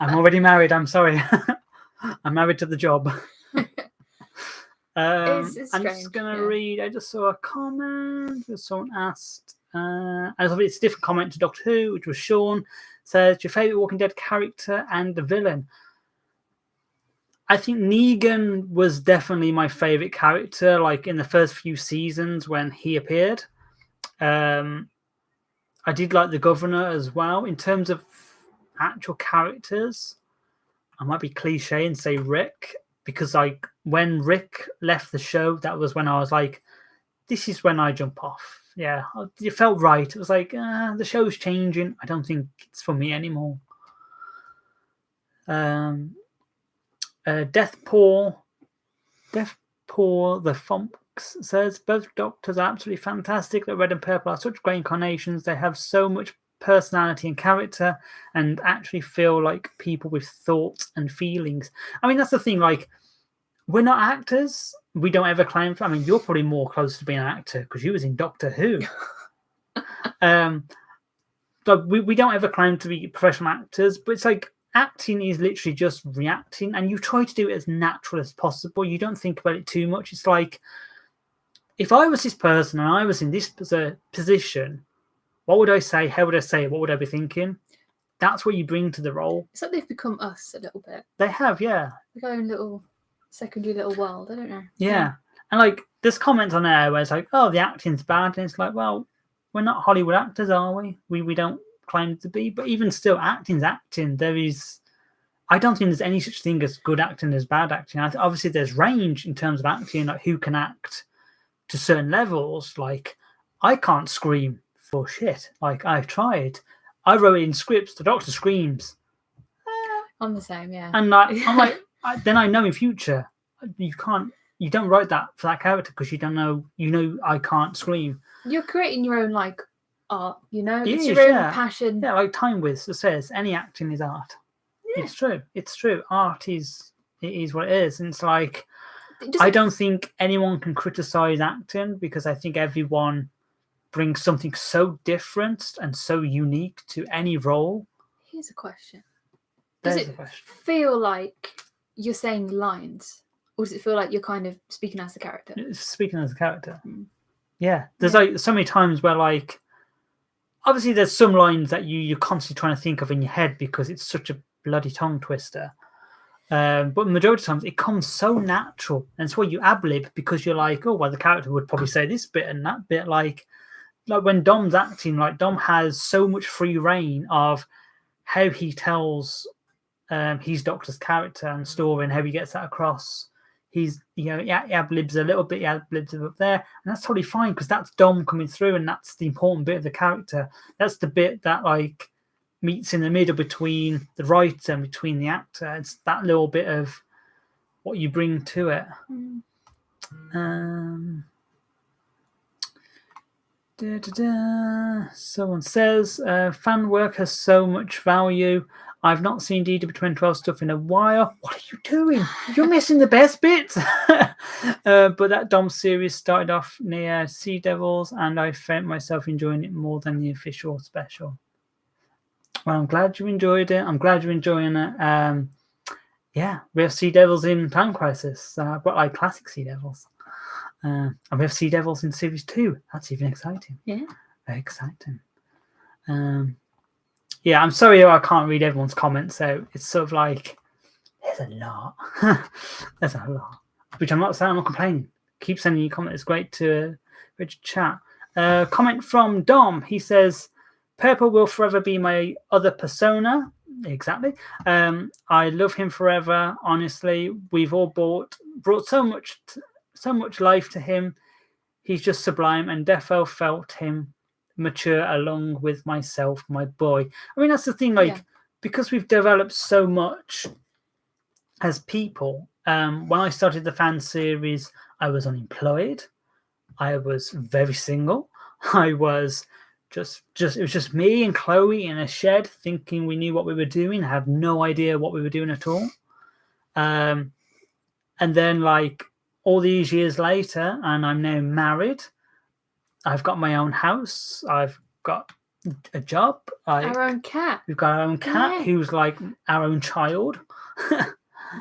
I'm already married. I'm sorry. I'm married to the job. It's I'm just gonna read. I just saw a comment. Someone asked. It's a different comment to Doctor Who, which was Sean. Says your favourite Walking Dead character and the villain. I think Negan was definitely my favourite character, like in the first few seasons when he appeared. I did like the Governor as well. In terms of actual characters, I might be cliche and say Rick, because like when Rick left the show, that was when I was like, this is when I jump off. Yeah, it felt right. It was like, the show's changing. I don't think it's for me anymore. Deathpaw the Fonks says, both Doctors are absolutely fantastic. The Red and Purple are such great incarnations. They have so much personality and character and actually feel like people with thoughts and feelings. I mean, that's the thing, like, we're not actors. We don't ever claim. I mean, you're probably more close to being an actor because you was in Doctor Who. But we don't ever claim to be professional actors. But it's like acting is literally just reacting, and you try to do it as natural as possible. You don't think about it too much. It's like if I was this person and I was in this position, what would I say? How would I say it? What would I be thinking? That's what you bring to the role. It's like they've become us a little bit. They have, yeah. Like our own little secondary little world. I don't know. Yeah. And like there's comments on there where it's like, oh, the acting's bad, and it's like, well, we're not Hollywood actors, are we? We don't claim to be, but even still, acting's acting. I don't think there's any such thing as good acting as bad acting. Obviously there's range in terms of acting, like who can act to certain levels. Like I can't scream for shit. Like I've tried. I wrote it in scripts. The Doctor screams. I'm the same, yeah. And like I'm like, then I know in future you don't write that for that character because you don't know. You know I can't scream. You're creating your own like art. You know, it's your own passion. Yeah, like Time Wiz says, any acting is art. Yeah. It's true. It's true. Art is what it is, and it's like I don't think anyone can criticize acting because I think everyone brings something so different and so unique to any role. Here's a question. Does it feel like you're saying lines, or does it feel like you're kind of speaking as the character? It's speaking as a character. Yeah. There's like so many times where like obviously there's some lines that you're constantly trying to think of in your head because it's such a bloody tongue twister. But the majority of times it comes so natural, and it's why you ad-lib because you're like, oh well, the character would probably say this bit and that bit. Like when Dom's acting, like Dom has so much free reign of how he tells his Doctor's character and story and how he gets that across. He's, he ad-libs a little bit, he ad-libs up there, and that's totally fine because that's Dom coming through, and that's the important bit of the character. That's the bit that like meets in the middle between the writer and between the actor. It's that little bit of what you bring to it. Someone says fan work has so much value. I've not seen DW2012 stuff in a while. What are you doing? You're missing the best bits. But that Dom series started off near Sea Devils, and I found myself enjoying it more than the official special. Well, I'm glad you enjoyed it. I'm glad you're enjoying it. Yeah, we have Sea Devils in Time Crisis, but like classic Sea Devils. And we have Sea Devils in Series 2. That's even exciting. Yeah. Very exciting. Yeah, I'm sorry I can't read everyone's comments, so it's sort of like, there's a lot. There's a lot. Which I'm not saying, I'm not complaining. Keep sending your comments. It's great to chat. Comment from Dom. He says, Purple will forever be my other persona. Exactly. I love him forever. Honestly, we've all brought so much life to him. He's just sublime, and defo felt him mature along with myself, my boy. I mean, that's the thing, like, because we've developed so much as people. When I started the fan series, I was unemployed. I was very single. I was it was just me and Chloe in a shed thinking we knew what we were doing. I had no idea what we were doing at all. And then, like, all these years later, and I'm now married. I've got my own house. I've got a job. Our own cat. We've got our own cat who's like our own child.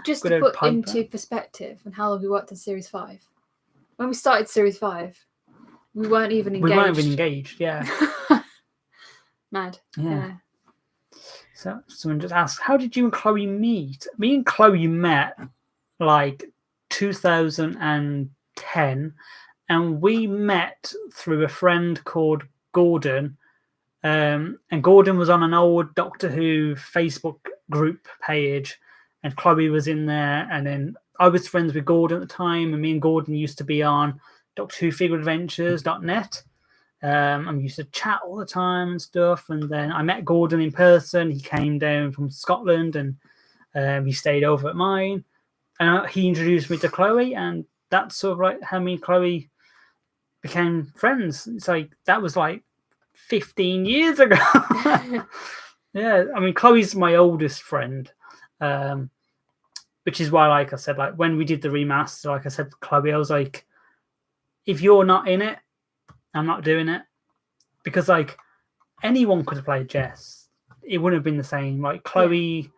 Just to put into perspective and how long we worked on Series 5. When we started Series 5, we weren't even engaged. We weren't even engaged, yeah. Mad. Yeah. So someone just asked, how did you and Chloe meet? Me and Chloe met like 2010, and we met through a friend called Gordon. And Gordon was on an old Doctor Who Facebook group page, and Chloe was in there. And then I was friends with Gordon at the time, and me and Gordon used to be on Doctor Who figureadventures.net. I used to chat all the time and stuff. And then I met Gordon in person. He came down from Scotland, and he stayed over at mine. And he introduced me to Chloe, and that's sort of like how me and Chloe became friends. It's like, that was like 15 years ago. Yeah, I mean, Chloe's my oldest friend, which is why, like I said, like when we did the remaster, like I said to Chloe, I was like, if you're not in it, I'm not doing it. Because like anyone could have played Jess. It wouldn't have been the same. Like Chloe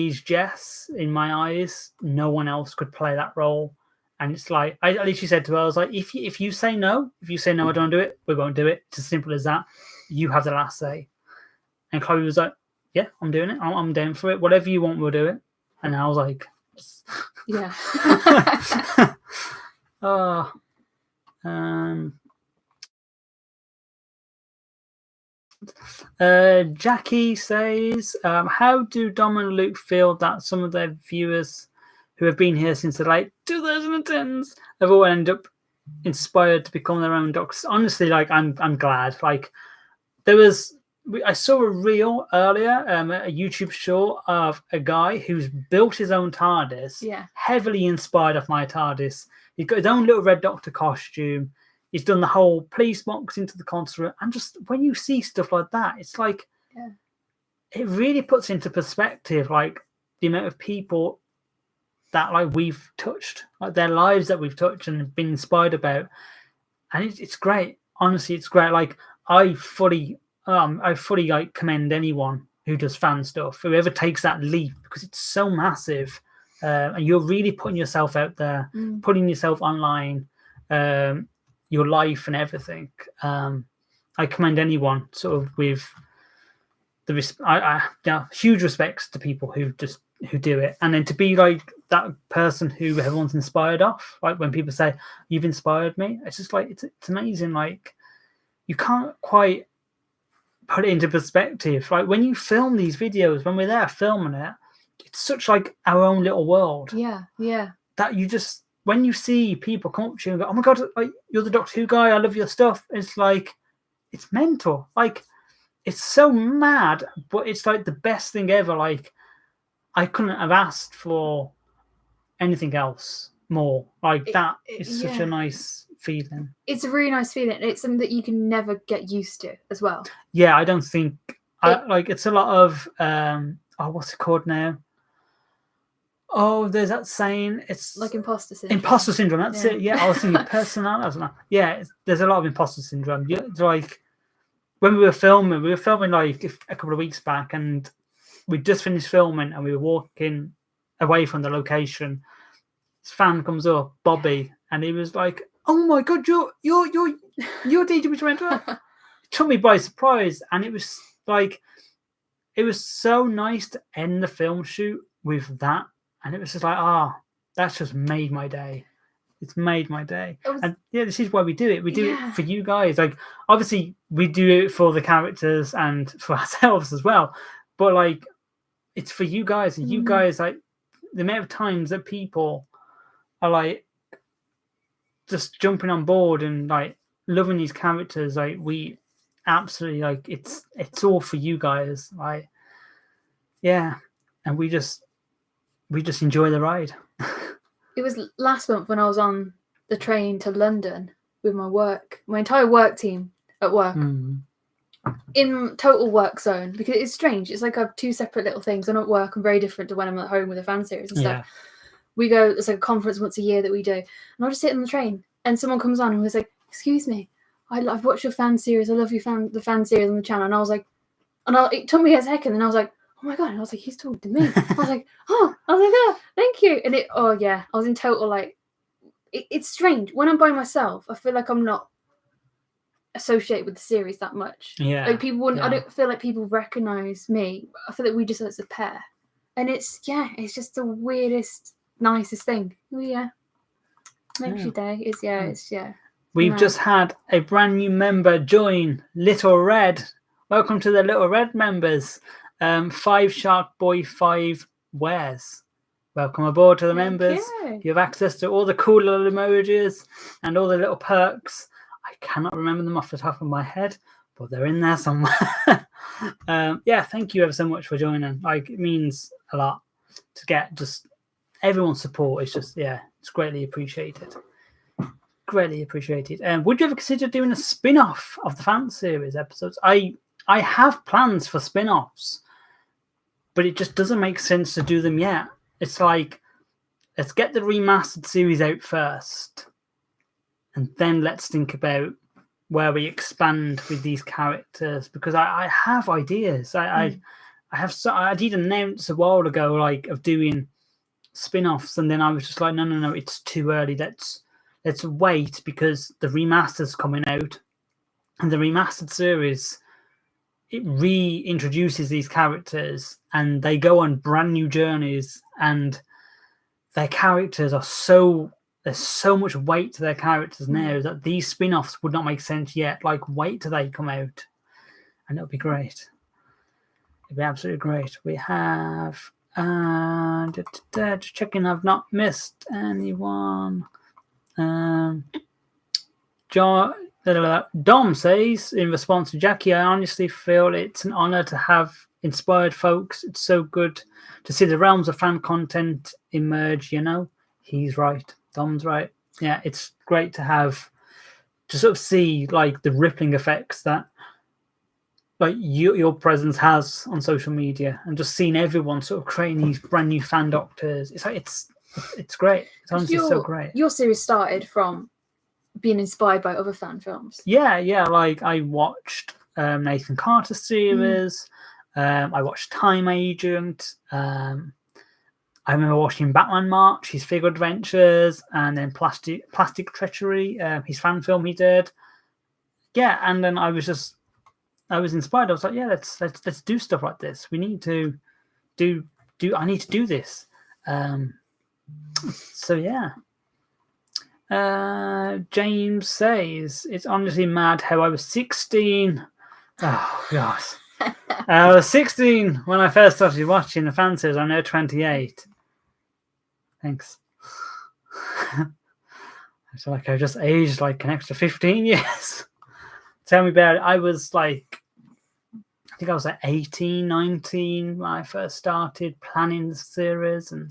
is Jess in my eyes. No one else could play that role. And it's like, I literally said to her, I was like, if you say no, I don't do it, we won't do it. It's as simple as that. You have the last say. And Chloe was like, yeah, I'm doing it. I'm down for it. Whatever you want, we'll do it. And I was like, yeah. Jackie says, how do Dom and Luke feel that some of their viewers who have been here since the late 2010s have all ended up inspired to become their own Doctors? Honestly, like I'm glad. Like I saw a reel earlier, a YouTube short of a guy who's built his own TARDIS, heavily inspired off my TARDIS. He's got his own little Red Doctor costume. He's done the whole police box into the console. And just when you see stuff like that, it's like, it really puts into perspective, like the amount of people that like we've touched, like their lives that we've touched and been inspired about. And it's great. Honestly, it's great. Like I fully like commend anyone who does fan stuff, whoever takes that leap, because it's so massive. And you're really putting yourself out there, putting yourself online, your life and everything. I commend anyone sort of with the huge respects to people who do it. And then to be like that person who everyone's inspired off, like when people say, you've inspired me, it's just like, it's amazing. Like you can't quite put it into perspective. Like when you film these videos, when we're there filming it, it's such like our own little world. Yeah. That you just, when you see people come up to you and go, oh my God, like, you're the Doctor Who guy, I love your stuff. It's like, it's mental. Like, it's so mad, but it's like the best thing ever. Like, I couldn't have asked for anything else more. That is such a nice feeling. It's a really nice feeling. It's something that you can never get used to as well. Yeah, I don't think it's a lot of what's it called now? Oh, there's that saying. It's like imposter syndrome. Imposter syndrome. That's it. Yeah, I was thinking personality. Yeah, there's a lot of imposter syndrome. It's like when we were filming like a couple of weeks back, and we just finished filming, and we were walking away from the location. This fan comes up, Bobby, and he was like, "Oh my god, you're DJ Toronto." It took me by surprise, and it was like, it was so nice to end the film shoot with that. And it was just like, that's just made my day. It's made my day. And yeah, this is why we do it. We do it for you guys. Like, obviously, we do it for the characters and for ourselves as well. But like, it's for you guys. And you guys, like, the amount of times that people are like just jumping on board and like loving these characters, like, we absolutely, like, it's all for you guys. Like, yeah. And we just enjoy the ride. It was last month when I was on the train to London with my entire work team at work, in total work zone, because it's strange. It's like I have two separate little things. When I'm at work, I'm very different to when I'm at home with a fan series and stuff. We go, it's like a conference once a year that we do, and I'll just sit on the train, and someone comes on and was like, "Excuse me, I've watched your fan series. I love the fan series on the channel." And I was like, it took me a second, and I was like, "Oh my god!" And I was like, "He's talking to me." I was like, "Thank you." And I was in total like, it's strange when I'm by myself. I feel like I'm not associated with the series that much. Yeah, like people wouldn't. I don't feel like people recognize me. I feel like we just as a pair, and it's just the weirdest, nicest thing. Makes your day. We've just had a brand new member join, Little Red. Welcome to the Little Red members. 5 Shark Boy 5 wears. Welcome aboard to the members. You have access to all the cool little emojis and all the little perks. I cannot remember them off the top of my head, but they're in there somewhere. Thank you ever so much for joining. Like, it means a lot to get just everyone's support. It's just, it's greatly appreciated. Greatly appreciated. Would you ever consider doing a spin-off of the fan series episodes? I have plans for spin-offs, but it just doesn't make sense to do them yet. It's like, let's get the remastered series out first, and then let's think about where we expand with these characters, because I have ideas. I did announce a while ago, like, of doing spin-offs, and then I was just like, no, it's too early. Let's wait, because the remaster's coming out, and the remastered series, it reintroduces these characters, and they go on brand new journeys, and their characters there's so much weight to their characters now that these spin-offs would not make sense yet. Like, wait till they come out, and it'll be great. It'll be absolutely great. We have just checking I've not missed anyone. Dom says, in response to Jackie, I honestly feel it's an honor to have inspired folks. It's so good to see the realms of fan content emerge, He's right. Dom's right. Yeah, it's great to sort of see, like, the rippling effects that, like, your presence has on social media, and just seeing everyone sort of creating these brand new fan doctors. It's like, it's great. It's honestly so great. Your series started from being inspired by other fan films. Yeah. Like, I watched Nathan Carter's series. I watched Time Agent. I remember watching Batman March, his figure adventures, and then Plastic Treachery, his fan film he did. Yeah, and then I was inspired. I was like, let's do stuff like this. We need to do. I need to do this. So yeah. James says, it's honestly mad how I was 16. Oh God. I was 16 when I first started watching the fan series. I'm now 28. Thanks. I feel like I just aged like an extra 15 years. Tell me about it. I was like, I think I was like 18, 19 when I first started planning the series. And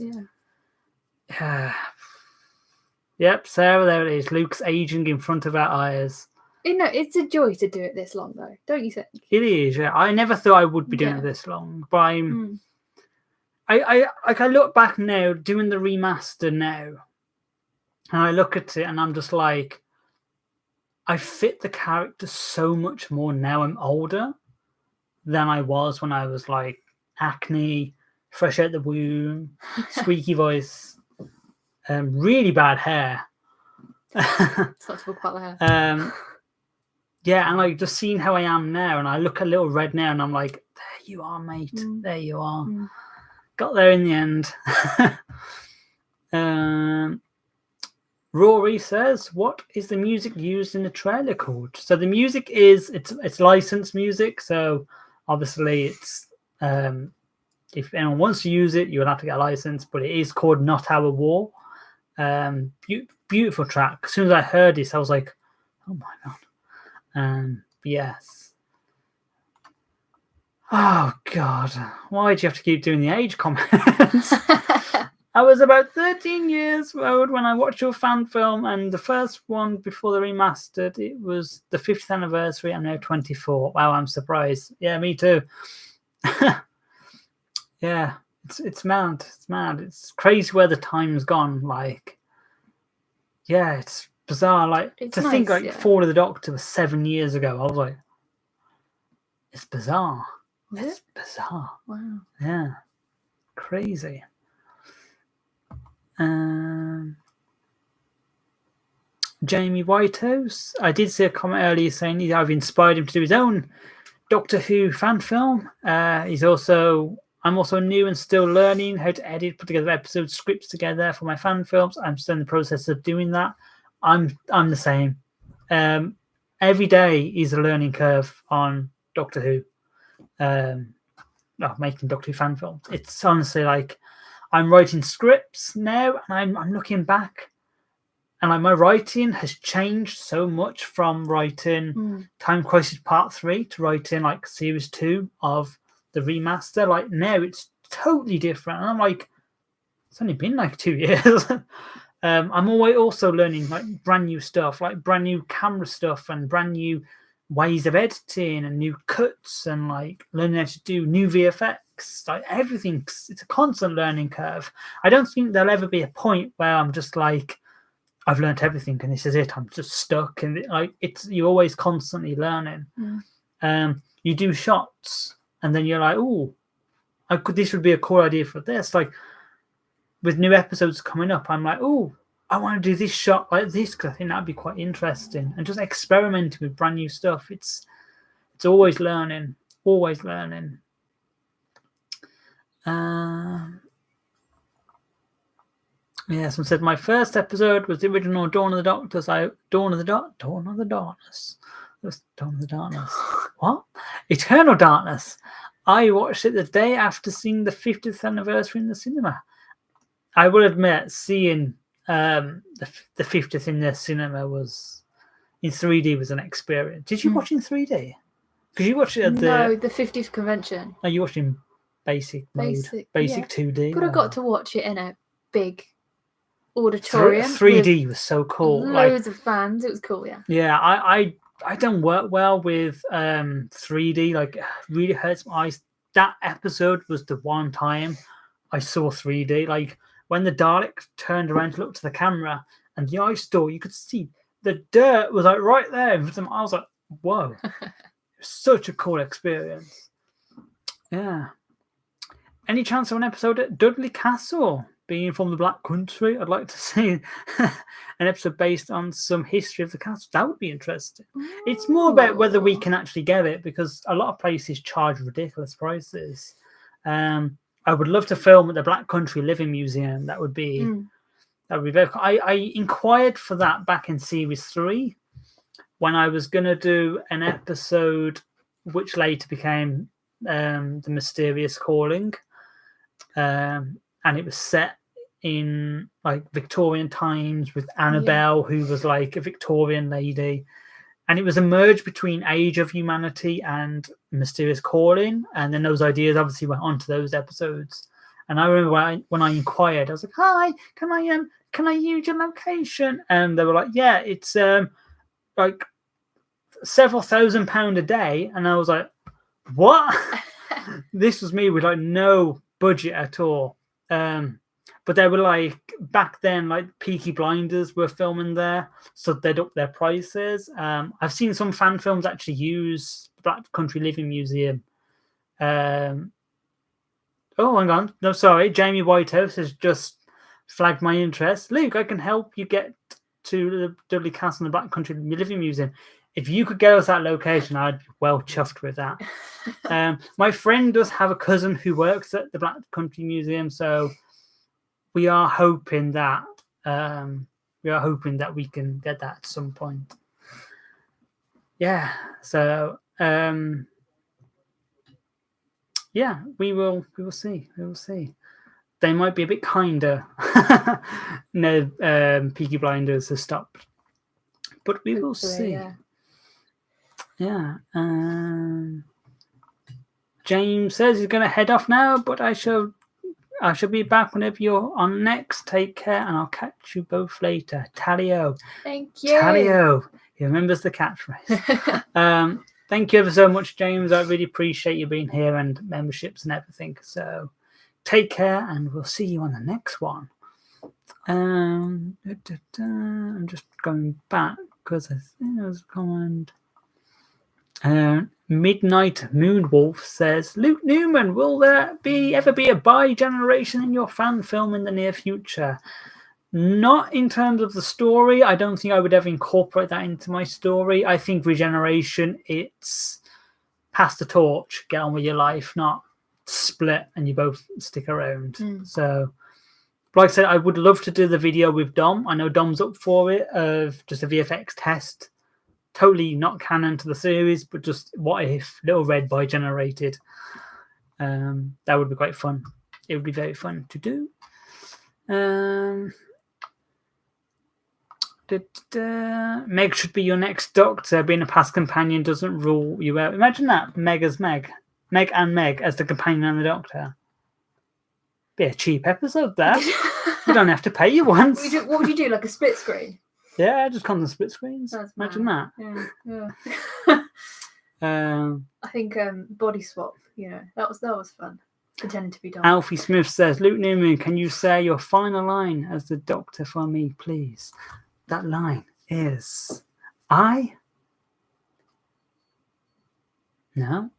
Yep, Sarah, there it is. Luke's aging in front of our eyes. It's a joy to do it this long, though, don't you think? It is, yeah. I never thought I would be doing it this long, but I look back now, doing the remaster now, and I look at it and I'm just like, I fit the character so much more now I'm older than I was when I was like acne, fresh out the womb, squeaky voice, really bad hair. Let's not talk about the hair. Yeah, and like just seeing how I am now, and I look a little red now, and I'm like, there you are, mate. There you are. Got there in the end. Rory says, "What is the music used in the trailer called?" So the music is it's licensed music. So obviously it's if anyone wants to use it, you will have to get a license. But it is called "Not Our War." Beautiful track. As soon as I heard this, I was like, "Oh my god!" Yes. Oh god, why do you have to keep doing the age comments? I was about 13 years old when I watched your fan film, and the first one before the remastered, it was the 50th anniversary. I'm now 24. Wow, I'm surprised. Yeah, me too. Yeah, it's mad. It's mad. It's crazy where the time's gone. Like, yeah, it's bizarre. Like it's to nice, think like Fall of the Doctor was 7 years ago. I was like, it's bizarre. It's bizarre. Wow. Yeah, crazy. Jamie Whitehouse. I did see a comment earlier saying I've inspired him to do his own Doctor Who fan film. I'm also new and still learning how to edit, put together episode scripts together for my fan films. I'm still in the process of doing that. I'm the same. Every day is a learning curve on Doctor Who. Making Doctor Who fan films. It's honestly like I'm writing scripts now, and I'm looking back, and like my writing has changed so much from writing Time Crisis Part 3 to writing like Series 2 of the remaster. Like now it's totally different, and I'm like, it's only been like 2 years. I'm always also learning like brand new stuff, like brand new camera stuff and brand new ways of editing and new cuts, and like learning how to do new VFX. Like everything, it's a constant learning curve. I don't think there'll ever be a point where I'm just like, I've learned everything and this is it. I'm just stuck, and like you're always constantly learning. You do shots, and then you're like, oh, this would be a cool idea for this. Like with new episodes coming up, I'm like, oh, I want to do this shot like this because I think that'd be quite interesting, and just experimenting with brand new stuff. It's always learning, always learning. Yeah, someone said my first episode was the original Dawn of the Doctors. Dawn of the Darkness. It was Dawn of the Darkness. What? Eternal Darkness. I watched it the day after seeing the 50th anniversary in the cinema. I will admit, seeing the 50th in the cinema was in 3D was an experience. Did you watch in 3D? Because you watched it at the 50th convention. Oh, you watched it in basic mode, basic 2D. But I got to watch it in a big auditorium. 3D was so cool. Loads of fans. It was cool, yeah. Yeah, I don't work well with 3D. Like, it really hurts my eyes. That episode was the one time I saw 3D. Like, when the Dalek turned around to look to the camera and the ice door, you could see the dirt was like right there. I was like, whoa. Such a cool experience. Yeah. Any chance of an episode at Dudley Castle? Being from the Black Country, I'd like to see an episode based on some history of the castle. That would be interesting. It's more about whether we can actually get it, because a lot of places charge ridiculous prices. I would love to film at the Black Country Living Museum. That would be very cool. I inquired for that back in Series 3 when I was going to do an episode which later became The Mysterious Calling. And it was set in like Victorian times with Annabelle, who was like a Victorian lady, and it was a merge between Age of Humanity and Mysterious Calling, and then those ideas obviously went on to those episodes, And I remember when I inquired, I was like, "Hi, can I use your location?" And they were like, "Yeah, it's like several £1,000s a day." And I was like, "What?" This was me with like no budget at all. But they were like, back then, like Peaky Blinders were filming there, so they'd up their prices. I've seen some fan films actually use the Black Country Living Museum. Oh, hang on. No, sorry. Jamie Whitehouse has just flagged my interest. Luke, I can help you get to the Dudley Castle and the Black Country Living Museum. If you could get us that location, I'd be well chuffed with that. My friend does have a cousin who works at the Black Country Museum, so we are hoping that we can get that at some point. Yeah. So yeah, we will see. We will see. They might be a bit kinder. No, Peaky Blinders has stopped, but we will see. Yeah. James says he's going to head off now, but I shall be back whenever you're on next. Take care, and I'll catch you both later. Tally-o. Thank you. Tally-o. He remembers the catchphrase. Thank you ever so much, James. I really appreciate you being here and memberships and everything. So take care, and we'll see you on the next one. I'm just going back because I think there was a comment. Midnight Moonwolf says, Luke Newman, will there ever be a bi-generation in your fan film in the near future? Not in terms of the story. I don't think I would ever incorporate that into my story. I think regeneration, it's pass the torch, get on with your life, not split and you both stick around. So, like I said, I would love to do the video with Dom. I know Dom's up for it, of just a VFX test. Totally not canon to the series, but just what if Little Red bi-generated. That would be quite fun. It would be very fun to do. Meg should be your next Doctor. Being a past companion doesn't rule you out. Imagine that. Meg as Meg. Meg and Meg as the companion and the Doctor. Be a cheap episode there. You don't have to pay you once. What would you do? Like a split screen? Yeah, just on the split screens. Imagine that. Yeah. I think body swap. That was fun. Pretending to be Dom. Alfie Smith says, Luke Newman, can you say your final line as the Doctor for me, please? That line is, I. No.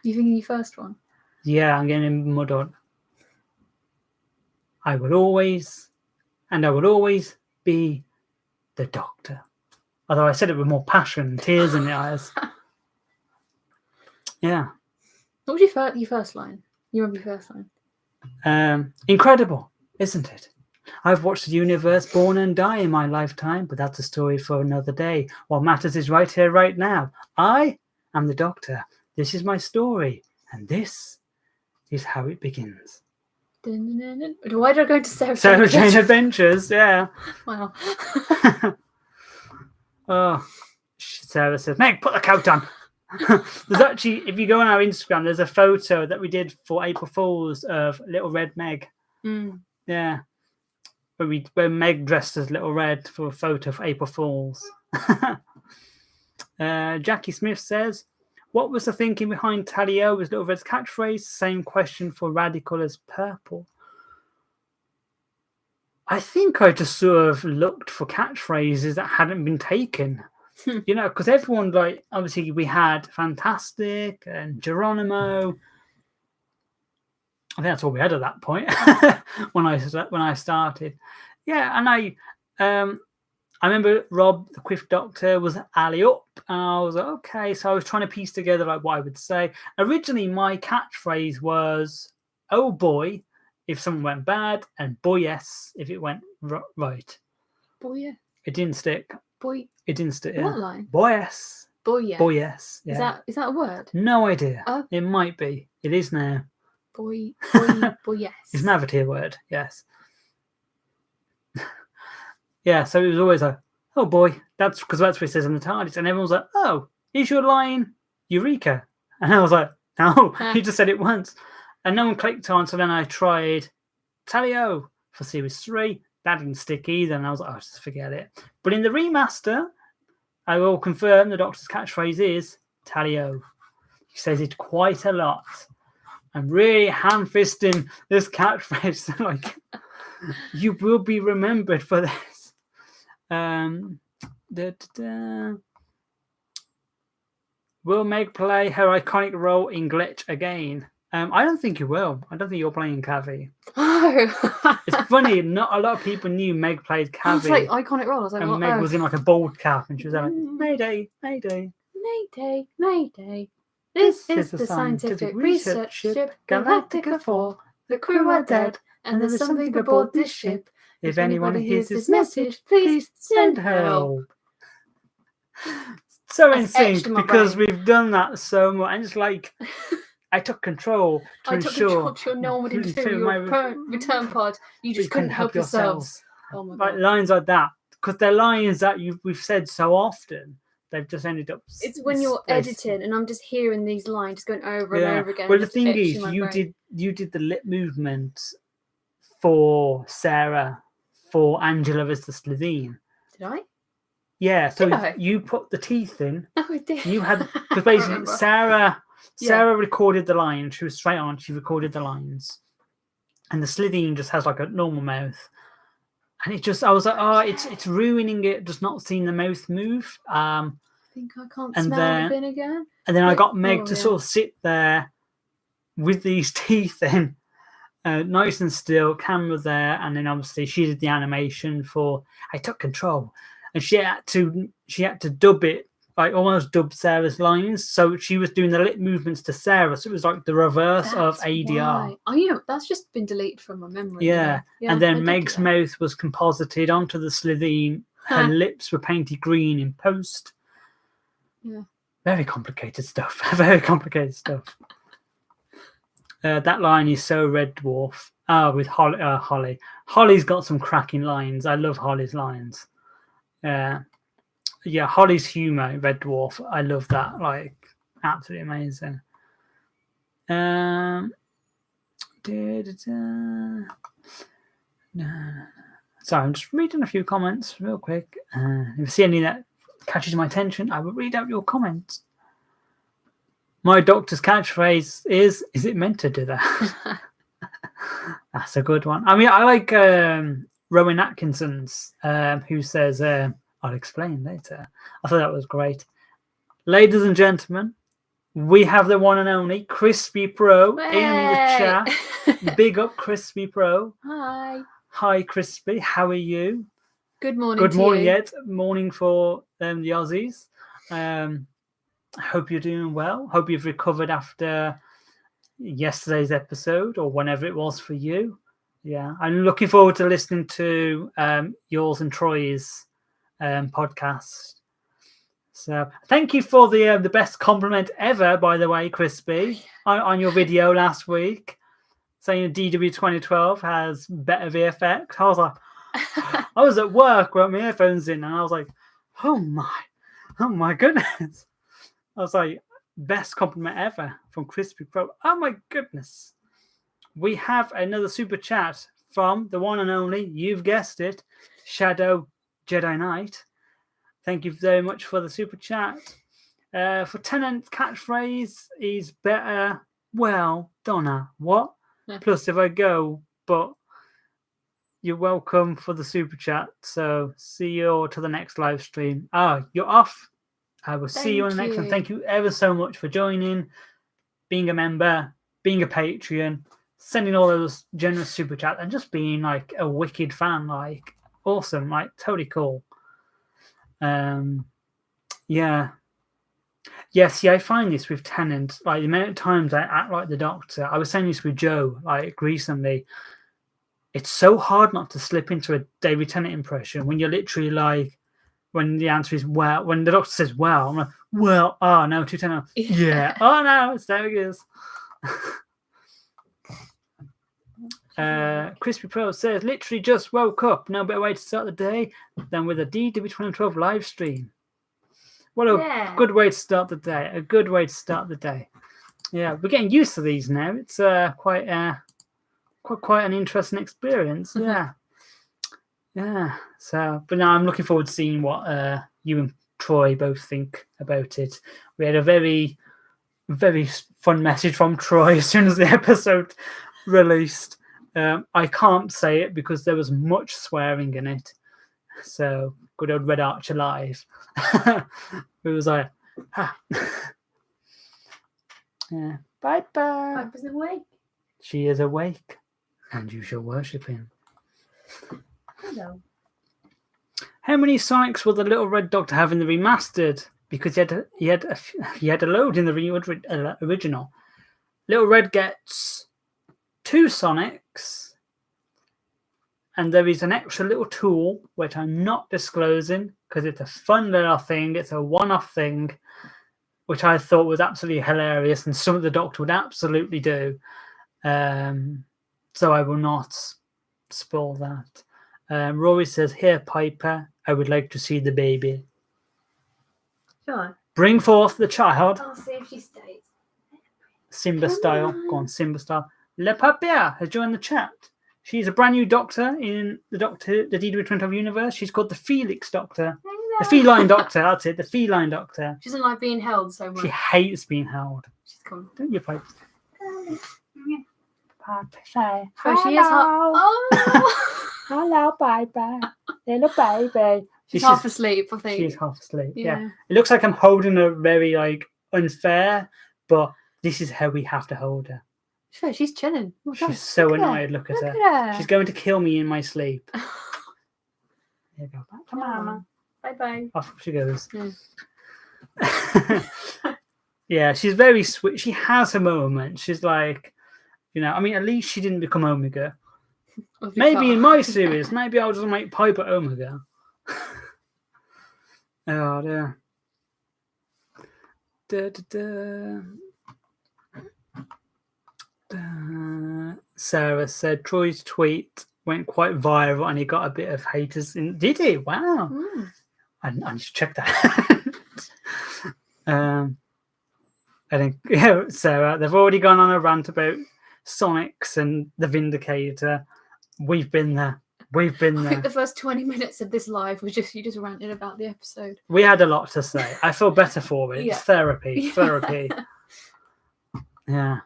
You thinking your first one? Yeah, I'm getting muddled. I will always be the Doctor. Although I said it with more passion and tears in the eyes. Yeah. What was your first line? You remember your first line? Incredible, isn't it? I've watched the universe born and die in my lifetime, but that's a story for another day. What matters is right here, right now. I am the Doctor. This is my story, and this is how it begins. Why did I go into Sarah Jane Adventures? Yeah. Wow. Oh, Sarah says, Meg, put the coat on. There's actually, if you go on our Instagram, there's a photo that we did for April Fools of Little Red Meg. Yeah. Where Meg dressed as Little Red for a photo for April Fools. Jackie Smith says, what was the thinking behind Tally-o with Little Red's catchphrase? Same question for Radical as Purple. I think I just sort of looked for catchphrases that hadn't been taken. Because everyone, like, obviously we had Fantastic and Geronimo. I think that's all we had at that point when I started. Yeah, and I remember Rob, the Quiff Doctor, was alley up, and I was like, okay. So I was trying to piece together like what I would say. Originally, my catchphrase was, "Oh boy," if something went bad, and "boy yes" if it went right. Boy yeah. It didn't stick. Boy. It didn't stick. Yeah. What line? Boy yes. Boy yeah. Boy yes. Yeah. Is that a word? No idea. Oh. It might be. It is now. Boy yes. It's an Avatar word. Yes. Yeah, so it was always like, oh boy, that's because that's what it says in the TARDIS. And everyone was like, oh, is your line Eureka? And I was like, no, he just said it once. And no one clicked on, so then I tried Tally-O for Series 3. That didn't stick either, and I was like, just forget it. But in the remaster, I will confirm the Doctor's catchphrase is Tally-O. He says it quite a lot. I'm really ham-fisting this catchphrase. Like, you will be remembered for this. Will Meg play her iconic role in Glitch again? I don't think you will. I don't think you're playing Cavi. Oh. It's funny, not a lot of people knew Meg played Cavi. It's like iconic role. I was like, and Meg was in like a bald cap, and she was like, Mayday, Mayday. Mayday, Mayday. This is the scientific research ship Galactica 4. The crew are dead, and there's something aboard this ship. If anyone hears this message, please send help. So in sync, because we've done that so much, and it's like I took control to ensure no one would interfere with your return pod. You just couldn't help yourselves. Oh my God. Like lines like that, because they're lines that we've said so often. They've just ended up. It's when you're editing, and I'm just hearing these lines going over and over again. Well, the thing is, you did the lip movement for Sarah, for Angela as the Slitheen. Did I? Yeah. So you put the teeth in. Oh, I did. You had, because basically Sarah recorded the lines. She was straight on. She recorded the lines, and the Slitheen just has like a normal mouth. And it just, I was like, it's ruining it, just not seeing the mouth move. I think I can't smell the bin again. And then I got Meg to sort of sit there with these teeth in, nice and still, camera there. And then obviously she did the animation for I Took Control. And she had to dub it, like almost dub Sarah's lines. So she was doing the lip movements to Sarah. So it was like the reverse of ADR. Why. Oh, that's just been deleted from my memory. Yeah. And then Meg's mouth was composited onto the Slitheen. Her lips were painted green in post. Yeah. Very complicated stuff. Very complicated stuff. That line is so Red Dwarf. With Holly. Holly's got some cracking lines. I love Holly's lines. Yeah, Holly's humour, Red Dwarf. I love that. Like, absolutely amazing. Sorry, I'm just reading a few comments real quick. If you see any that catches my attention, I will read out your comments. My Doctor's catchphrase is it meant to do that? That's a good one. I mean, I like Rowan Atkinson's, who says, I'll explain later. I thought that was great. Ladies and gentlemen, we have the one and only Crispy Pro in the chat. Big up, Crispy Pro. Hi. Hi, Crispy. How are you? Good morning. Good morning, yet. Morning for the Aussies. Hope you're doing well. Hope you've recovered after yesterday's episode or whenever it was for you. Yeah, I'm looking forward to listening to yours and Troy's podcast. So thank you for the best compliment ever, by the way, Crispy, on your video last week, saying DW 2012 has better VFX. I was like, I was at work with my earphones in, and I was like, oh my goodness. I was like, best compliment ever from Crispy Pro. Oh my goodness. We have another super chat from the one and only, you've guessed it, Shadow Jedi Knight. Thank you very much for the super chat. For Tennant, catchphrase is better. Well, Donna, what? Yeah. Plus, if I go, but you're welcome for the super chat. So, see you to the next live stream. You're off. I will see you on the next one. Thank you ever so much for joining, being a member, being a Patreon, sending all those generous super chats, and just being like a wicked fan. Like, awesome, like totally cool. Yeah, I find this with Tennant, like the amount of times I act like the Doctor. I was saying this with Joe like recently. It's so hard not to slip into a David Tennant impression when you're literally like, when the answer is well, when the Doctor says well, I'm like, well, oh no, 210, yeah, oh no, there it is. Crispy Pro says, literally just woke up. No better way to start the day than with a DW 2012 live stream. What a good way to start the day. A good way to start the day. Yeah, we're getting used to these now. It's quite an interesting experience. Yeah. Yeah. So, but now I'm looking forward to seeing what you and Troy both think about it. We had a very, very fun message from Troy as soon as the episode released. I can't say it because there was much swearing in it. So, good old Red Archer Live. It was like, yeah. Bye bye. Piper's awake. She is awake, and you shall worship him. Hello. How many Sonics will the Little Red Doctor have in the remastered? Because he had a load in the original. Little Red gets 2 Sonics, and there is an extra little tool which I'm not disclosing because it's a fun little thing. It's a one-off thing, which I thought was absolutely hilarious, and some of the Doctor would absolutely do. So I will not spoil that. Rory says, "Here, Piper, I would like to see the baby." Sure. Bring forth the child. I'll see if she stays. Simba style. Go on, Simba style. Le Papia has joined the chat. She's a brand new Doctor in the DW 2012 universe. She's called the Felix Doctor. The Feline Doctor, that's it. The Feline Doctor. She doesn't like being held so much. She hates being held. She's cool. Don't you, Piper? Piper, say Oh, she is hot. Oh! Hello, Piper. Little baby. She's half asleep, I think. She's half asleep, yeah. It looks like I'm holding her very, unfair, but this is how we have to hold her. Sure, she's chilling. Oh, she's so annoyed. Look at her. She's going to kill me in my sleep. There you go. Back to Mama. Bye-bye. Off she goes. Yeah, she's very sweet. She has her moments. She's like, at least she didn't become Omega. Maybe in my series, maybe I'll just make Piper Omega. Oh, dear. Sarah said Troy's tweet went quite viral and he got a bit of haters. Did he? Wow. I need to check that. I think, Sarah, they've already gone on a rant about Sonics and the Vindicator. We've been there. We've been there. I think the first 20 minutes of this live was you just ranted about the episode. We had a lot to say. I feel better for it. Yeah. It's therapy. Yeah. Therapy. Yeah.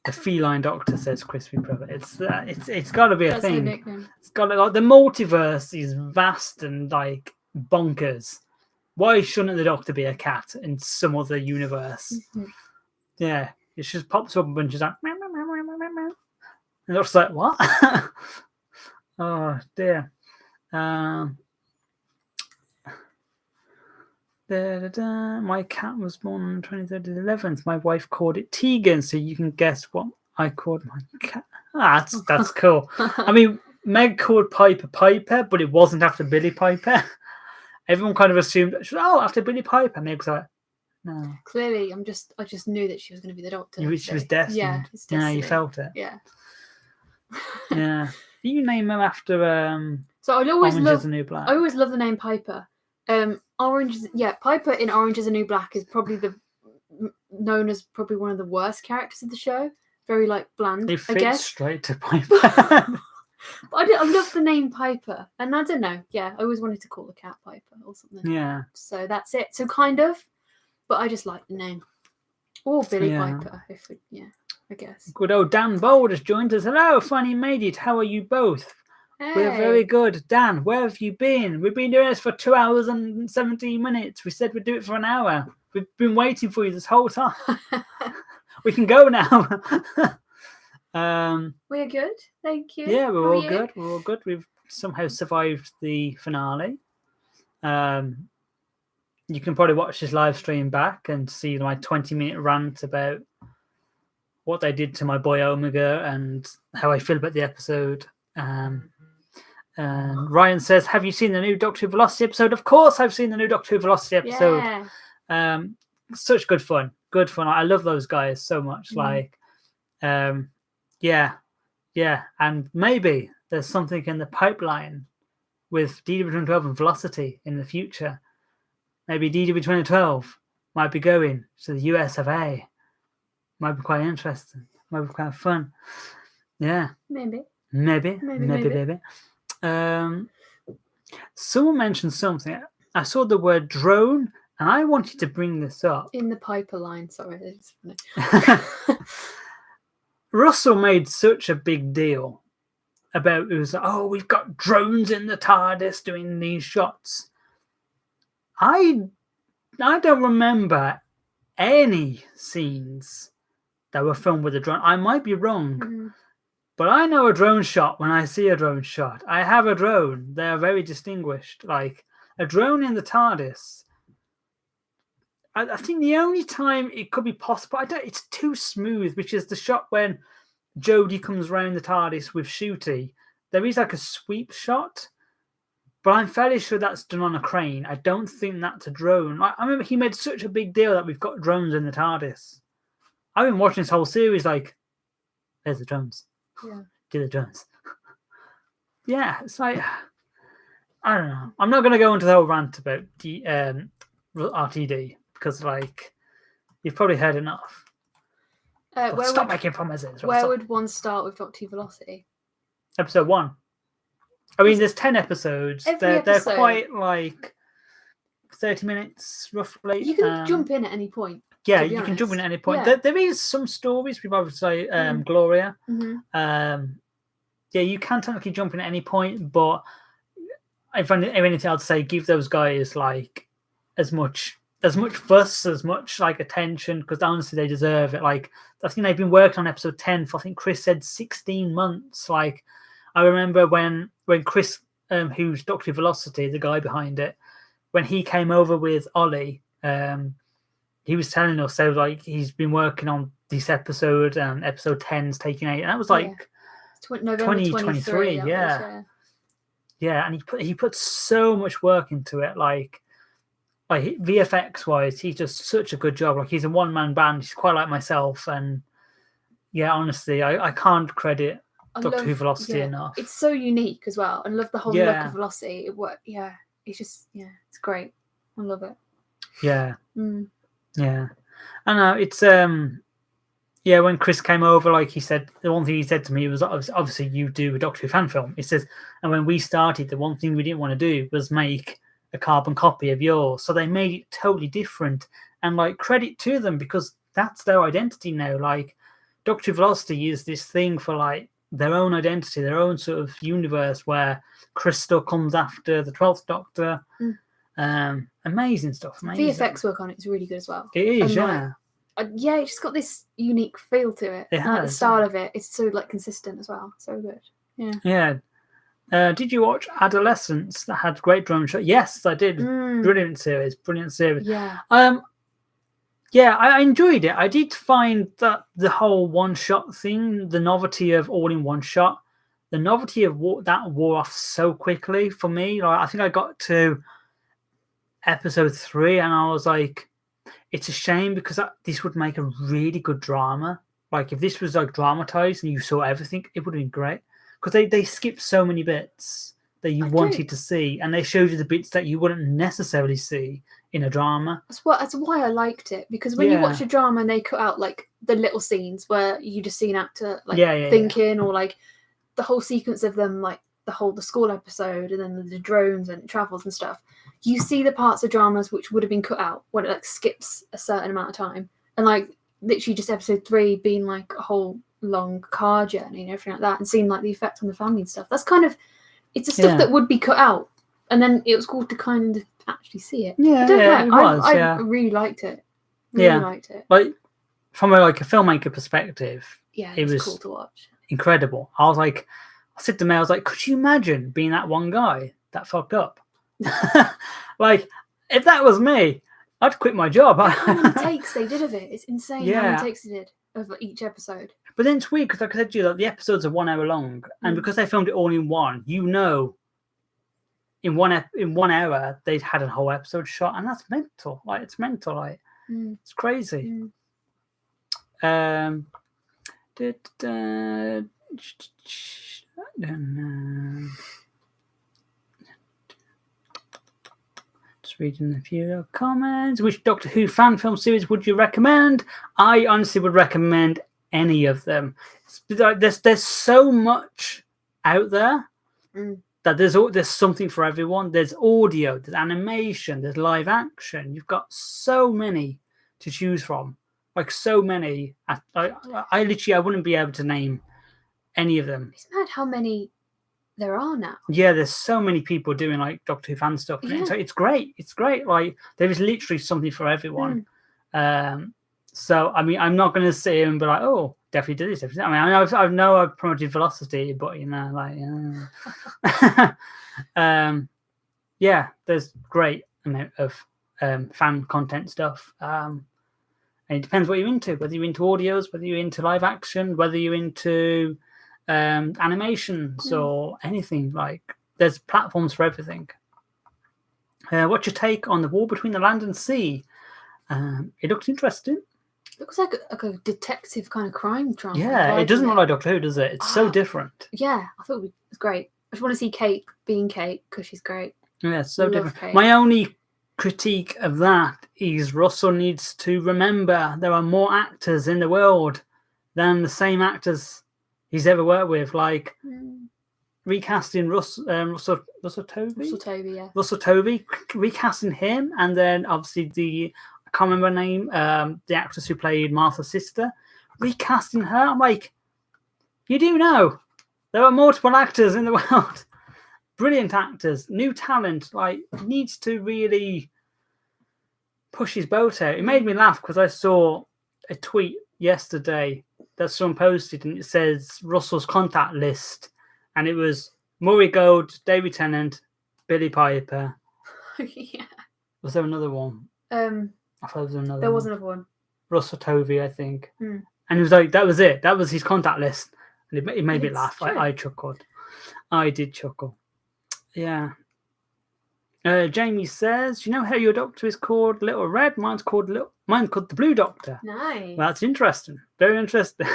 The Feline Doctor, says Crispy Brother. It's got to be a thing. It's got to, the multiverse is vast and bonkers. Why shouldn't the Doctor be a cat in some other universe? Mm-hmm. Yeah, it just pops up a bunch of like, meow, meow, meow, meow, meow, meow. And it's like, what? Oh dear. My cat was born on the 23rd of the 11th. My wife called it Tegan, so you can guess what I called my cat. That's cool. I mean, Meg called Piper Piper, but it wasn't after Billy Piper. Everyone kind of assumed, after Billy Piper. Meg was like, no. Clearly, I just knew that she was going to be the Doctor. She was destined. Yeah, it's destiny. Yeah, you felt it. Yeah. Yeah. You name them after so I'd always Orange is the New Black. I always love the name Piper. Piper in Orange is the New Black is probably known as probably one of the worst characters of the show. Very bland. It fits I guess. Straight to Piper. But I love the name Piper, and I don't know. Yeah, I always wanted to call the cat Piper or something. Yeah. So that's it. So kind of, but I just like the name. Or Billy Piper, I guess. Good old Dan Bold has joined us. Hello, finally made it. How are you both? Hey. We're very good. Dan, where have you been? We've been doing this for 2 hours and 17 minutes. We said we'd do it for an hour. We've been waiting for you this whole time. We can go now. We're good. Thank you. Yeah, we're all good. We're all good. We've somehow survived the finale. You can probably watch this live stream back and see my 20-minute rant about what they did to my boy Omega and how I feel about the episode. Ryan says, have you seen the new Doctor Who Velocity episode? Of course I've seen the new Doctor Who Velocity episode. Yeah. Such good fun. Good fun. I love those guys so much. Yeah. And maybe there's something in the pipeline with DW 2012 and Velocity in the future. Maybe DW 2012 might be going to the US of A. Might be quite interesting. Might be quite fun. Yeah. Maybe. Someone mentioned something. I saw the word drone, and I wanted to bring this up. In the Piper line, sorry, it's funny. Russell made such a big deal about it was like, oh, we've got drones in the TARDIS doing these shots. I don't remember any scenes that were filmed with a drone. I might be wrong, but I know a drone shot when I see a drone shot. I have a drone. They are very distinguished. Like a drone in the TARDIS. I think the only time it could be possible, it's too smooth, which is the shot when Jodie comes around the TARDIS with Shooty. There is like a sweep shot, but I'm fairly sure that's done on a crane. I don't think that's a drone. I remember he made such a big deal that we've got drones in the TARDIS. I've been watching this whole series like, there's the drones. Yeah. Do the drones. Yeah, it's like, I don't know. I'm not going to go into the whole rant about RTD because, like, you've probably heard enough. Stop making promises. Where would one start with Dr. Velocity? Episode 1. I mean, there's 10 episodes. They're quite like 30 minutes roughly. You can jump in at any point. Yeah, you can jump in at any point. Yeah. There is some stories. People would say Gloria. Yeah, you can technically jump in at any point, but if anything, I'd say give those guys like as much fuss, as much like attention, because honestly they deserve it. Like I think they've been working on episode 10 for, I think Chris said 16 months. Like I remember when Chris, who's Dr. Velocity, the guy behind it, when he came over with Ollie, he was telling us so like he's been working on this episode and episode 10's taking 8, and that was like November 2023. Yeah, and he put so much work into it, like VFX wise, he does such a good job. Like he's a one-man band. He's quite like myself, and yeah, honestly, I can't credit Doctor Who Velocity enough. It's so unique as well, and I love the whole look of Velocity. It's just it's great. I love it. Yeah, yeah. I know it's when Chris came over, like he said, the one thing he said to me was obviously you do a Doctor Who fan film. He says, and when we started, the one thing we didn't want to do was make a carbon copy of yours, so they made it totally different, and like credit to them because that's their identity now. Like Doctor Velocity is this thing for like their own identity, their own sort of universe where Crystal comes after the 12th Doctor. Amazing stuff. Amazing. VFX work on it is really good as well. It is, it's just got this unique feel to it. It has, like the style of it. It's so like consistent as well. So good. Yeah. Did you watch Adolescence that had great drone shot? Yes, I did. Brilliant series. Yeah. I enjoyed it. I did find that the whole one-shot thing, the novelty of all in one shot, the novelty of that wore off so quickly for me. Like I think I got to episode 3 and I was like, it's a shame because this would make a really good drama. Like if this was like dramatized and you saw everything, it would have been great. Because they skipped so many bits that you wanted to see, and they showed you the bits that you wouldn't necessarily see in a drama. That's why I liked it, because when you watch a drama and they cut out like the little scenes where you just see an actor like thinking, or like the whole sequence of them, like the school episode, and then the drones and travels and stuff. You see the parts of dramas which would have been cut out when it like skips a certain amount of time, and like literally just episode 3 being like a whole long car journey and everything like that, and seeing like the effect on the family and stuff. That's kind of it's the stuff that would be cut out, and then it was cool to kind of actually see it. I really liked it. Liked it. Like from a filmmaker perspective, it was cool to watch. Incredible. I said to me, I was like, could you imagine being that one guy that fucked up? Like if that was me, I'd quit my job. How many takes they did of it? It's insane how many takes they did of each episode. But then it's weird because, like I said to you, like, the episodes are 1 hour long, and because they filmed it all in one, in one hour they'd had a whole episode shot, and that's mental. Like it's mental. Like it's crazy. Just Just reading a few comments. Which Doctor Who fan film series would you recommend? I honestly would recommend any of them. There's so much out there that there's something for everyone. There's audio, there's animation, there's live action. You've got so many to choose from. Like so many. I literally I wouldn't be able to name any of them. It's mad how many there are now. Yeah, there's so many people doing like Doctor Who fan stuff. Yeah. It's great. It's great. Like there is literally something for everyone. So I mean, I'm not going to sit here and be like, oh, definitely do this. I mean, I know I've promoted Velocity, but you know, like, yeah, there's great amount of fan content stuff. And it depends what you're into. Whether you're into audios, whether you're into live action, whether you're into animations or anything. Like there's platforms for everything. What's your take on the war between the land and sea? It looks interesting. Looks like a detective kind of crime drama. Yeah, it doesn't look like Doctor Who, does it? It's so different. Yeah, I thought it was great. I just want to see Kate being Kate because she's great. Yeah, it's so different. Kate. My only critique of that is Russell needs to remember there are more actors in the world than the same actors he's ever worked with. Like recasting Russell Tovey? Russell Tovey, yeah. Russell Tovey, recasting him, and then obviously I can't remember her name, the actress who played Martha's sister, recasting her. I'm like, you do know there are multiple actors in the world, brilliant actors, new talent. Like needs to really push his boat out. It made me laugh because I saw a tweet yesterday that someone posted, and it says Russell's contact list, and it was Murray Gold, David Tennant, Billy Piper. Yeah. Was there another one? I thought there was another. There was another one. Russell Tovey, I think. And it was like that was it. That was his contact list, and it made me laugh. I chuckled. I did chuckle. Yeah. Jamie says, "You know how your doctor is called Little Red? Mine's called the Blue Doctor." Nice. Well, that's interesting. Very interesting.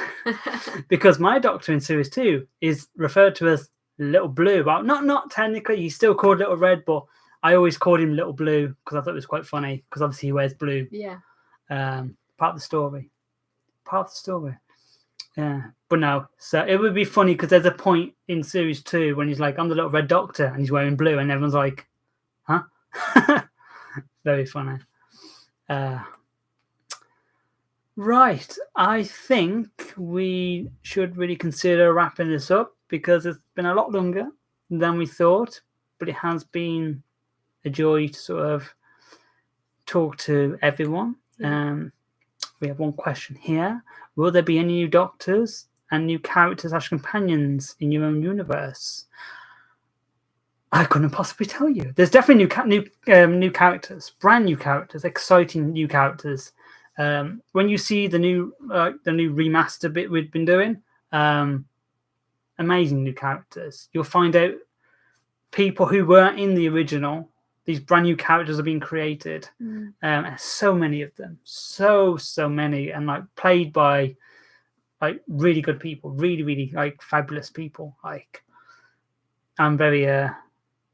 Because my doctor in series 2 is referred to as Little Blue. Well, not technically. He's still called Little Red, but I always called him Little Blue because I thought it was quite funny. Because obviously he wears blue. Yeah. Part of the story. Yeah. But no. So it would be funny because there's a point in series 2 when he's like, "I'm the Little Red Doctor," and he's wearing blue, and everyone's like, huh? Very funny. Right. I think we should really consider wrapping this up because it's been a lot longer than we thought, but it has been a joy to sort of talk to everyone. We have one question here. Will there be any new doctors and new characters as companions in your own universe? I couldn't possibly tell you. There's definitely new characters, brand new characters, exciting new characters. When you see the new remaster bit we've been doing, amazing new characters. You'll find out people who weren't in the original. These brand new characters are being created, and so many of them, so many, and like played by like really good people, really like fabulous people. Like I'm very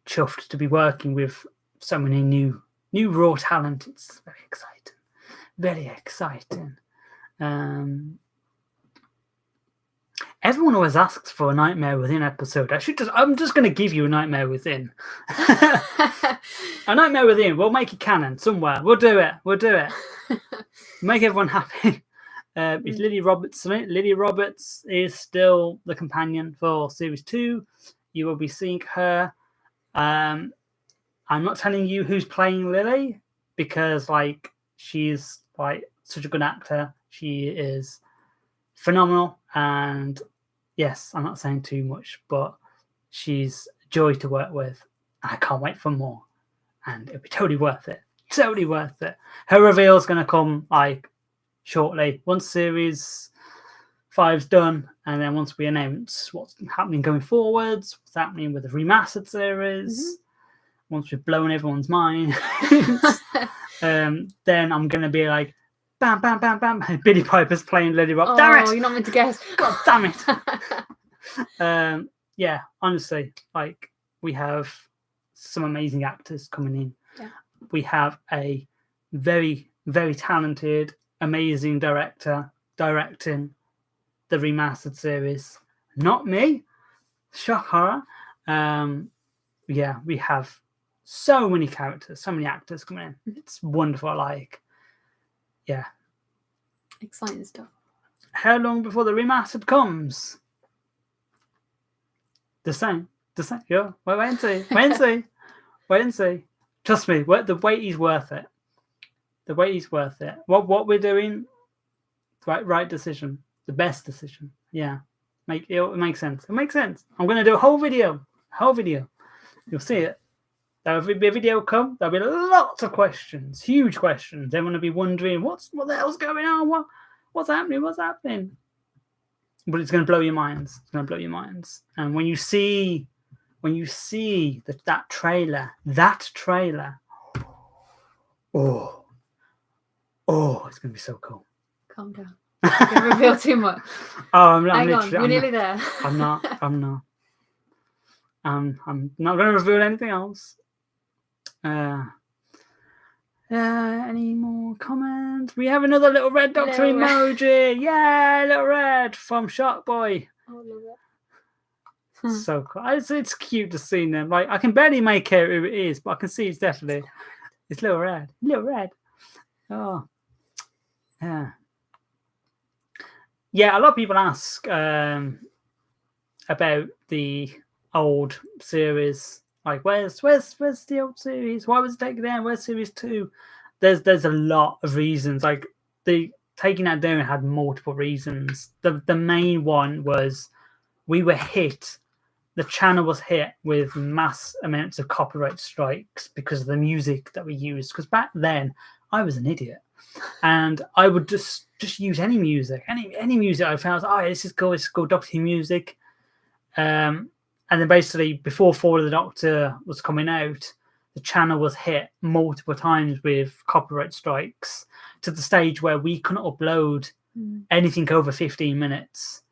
chuffed to be working with so many new raw talent. It's very exciting. Everyone always asks for a Nightmare Within episode. I'm just going to give you a Nightmare Within. A Nightmare Within. We'll make it canon somewhere. We'll do it. Make everyone happy. It's Lily Roberts. Lily Roberts is still the companion for series 2. You will be seeing her. I'm not telling you who's playing Lily because like she's like such a good actor. She is phenomenal, and yes, I'm not saying too much, but she's a joy to work with. I can't wait for more, and it'll be totally worth it. Her reveal is going to come like shortly once series 5's done, and then once we announce what's happening going forwards, what's happening with the remastered series, once we've blown everyone's mind, then I'm going to be like, bam, bam, bam, bam. Billy Piper's playing Lily Roberts. Damn it! You're not meant to guess. God damn it! Yeah, honestly, like we have some amazing actors coming in. Yeah. we have a very, very talented, amazing director directing the remastered series. Not me. Shock horror. Yeah, we have so many characters, so many actors coming in. It's wonderful. Like, yeah. Exciting stuff. How long before the remastered comes? The same. Yeah. Wait and see. Wait and see. Trust me, the wait is worth it. The wait is worth it. What we're doing, right decision. The best decision. Yeah. It makes sense. It makes sense. I'm going to do a whole video. You'll see it. There'll be a video come. There'll be lots of questions, huge questions. Everyone will be wondering, what the hell's going on? What's happening? But it's going to blow your minds. It's going to blow your minds. And when you see that trailer, oh, it's going to be so cool. Calm down. You're going to reveal too much. Hang on, we're nearly there. I'm not. I'm not going to reveal anything else. Any more comments? We have another little red doctor emoji. Yeah, little red from Shark Boy. Oh, I love it. So cool. It's cute to see them. Like, I can barely make out who it is, but I can see it's little red. Little red. Oh, yeah. Yeah, a lot of people ask about the old series. Like, where's the old series? Why was it taken down? Where's series 2? There's a lot of reasons. Like, the taking that down had multiple reasons. The main one was we were hit. The channel was hit with mass amounts of copyright strikes because of the music that we used. Because back then, I was an idiot, and I would just use any music, any music I found. Oh, this is cool. Doctor Who music. And then basically, before Fall of the Doctor was coming out, the channel was hit multiple times with copyright strikes to the stage where we couldn't upload anything over 15 minutes.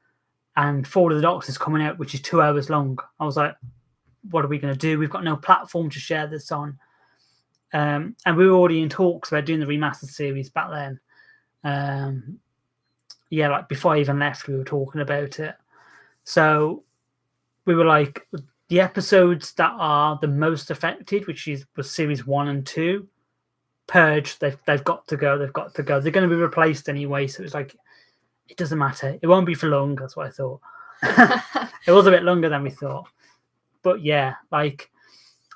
And Fall of the Doctor is coming out, which is 2 hours long. I was like, what are we going to do? We've got no platform to share this on. And we were already in talks about doing the remastered series back then. Yeah, like before I even left, we were talking about it. So we were like, the episodes that are the most affected, was series 1 and 2, purged. They've got to go. They're going to be replaced anyway. So it's like, it doesn't matter. It won't be for long. That's what I thought. It was a bit longer than we thought. But yeah, like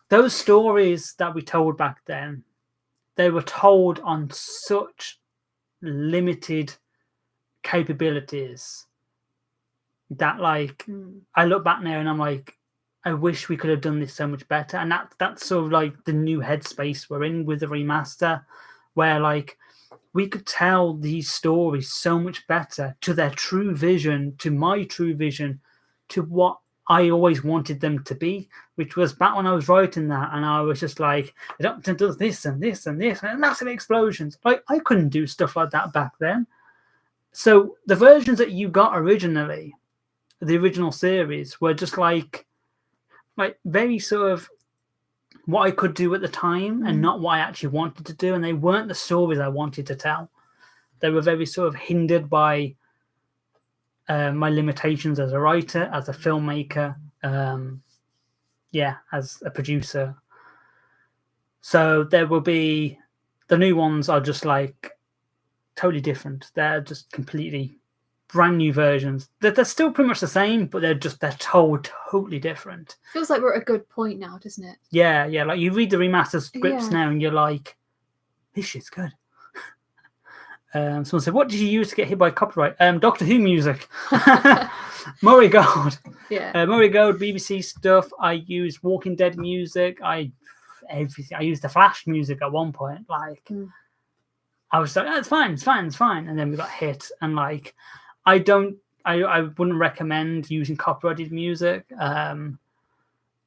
those stories that we told back then, they were told on such limited capabilities that, like, I look back now and I'm like, I wish we could have done this so much better. And that's sort of like the new headspace we're in with the remaster, where like we could tell these stories so much better to their true vision, to my true vision, to what I always wanted them to be, which was back when I was writing that, and I was just like, the Doctor does this and this and this, and massive explosions. Like, I couldn't do stuff like that back then. So the versions that you got originally, the original series, were just like very sort of what I could do at the time and not what I actually wanted to do. And they weren't the stories I wanted to tell. They were very sort of hindered by my limitations as a writer, as a filmmaker, as a producer. So there will be, the new ones are just like totally different. They're just completely brand new versions. They're still pretty much the same, but they're told totally different. Feels like we're at a good point now, doesn't it? Yeah. Like you read the remastered scripts now and you're like, this shit's good. Someone said, what did you use to get hit by copyright? Doctor Who music. Murray Gold. Yeah. Murray Gold, BBC stuff. I use Walking Dead music. Everything. I used the Flash music at one point. Like, I was like, oh, it's fine. And then we got hit. And like, I wouldn't recommend using copyrighted music.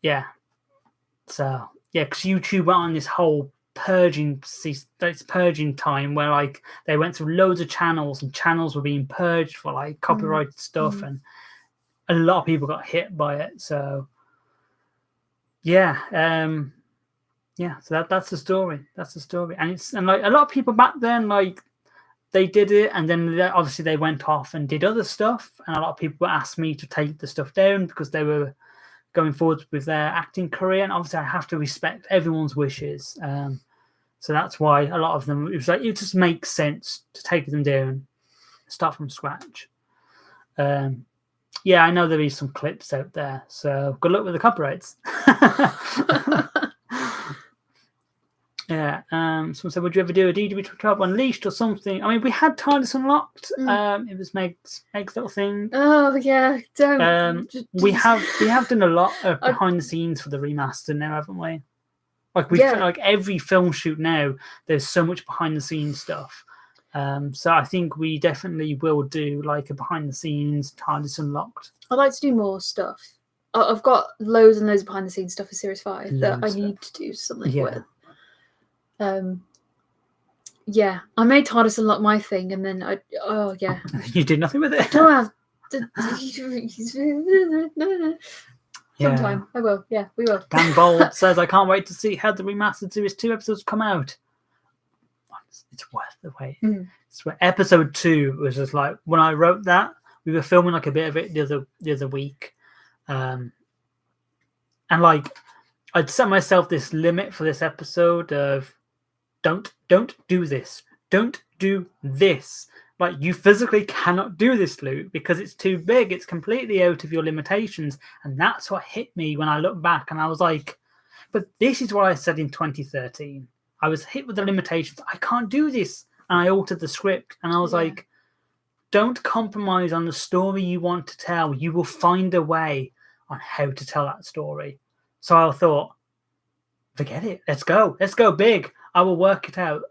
Yeah. So, yeah, because YouTube went on this whole purging time where like they went through loads of channels and channels were being purged for like copyrighted stuff, and a lot of people got hit by it. So yeah, yeah, so that's the story. That's the story, and like a lot of people back then, like they did it, and then obviously they went off and did other stuff, and a lot of people asked me to take the stuff down because they were going forward with their acting career, and obviously I have to respect everyone's wishes. So that's why a lot of them, it was like, it just makes sense to take them down, start from scratch. Yeah, I know there is some clips out there, so good luck with the copyrights. Yeah. Someone said, would you ever do a DW 12 Unleashed or something? I mean, we had TARDIS Unlocked. It was Meg's little thing. Oh yeah, don't. We have done a lot of behind the scenes for the remaster now, haven't we? Like like every film shoot now, there's so much behind the scenes stuff. So I think we definitely will do like a behind the scenes TARDIS Unlocked. I'd like to do more stuff. I've got loads and loads of behind the scenes stuff for Series 5 that I need to do something with. Yeah, I made TARDIS Unlock my thing, and then you did nothing with it. Sometime I will. Yeah, we will. Dan Bold says, I can't wait to see how the remastered Series 2 episodes come out. It's worth the wait. It's where episode 2 was just like, when I wrote that, we were filming like a bit of it the other week, and like I'd set myself this limit for this episode of don't do this, don't do this. Like, you physically cannot do this, Luke, because it's too big. It's completely out of your limitations. And that's what hit me when I look back. And I was like, but this is what I said in 2013. I was hit with the limitations. I can't do this. And I altered the script. And I was like, don't compromise on the story you want to tell. You will find a way on how to tell that story. So I thought, forget it. Let's go. Let's go big. I will work it out.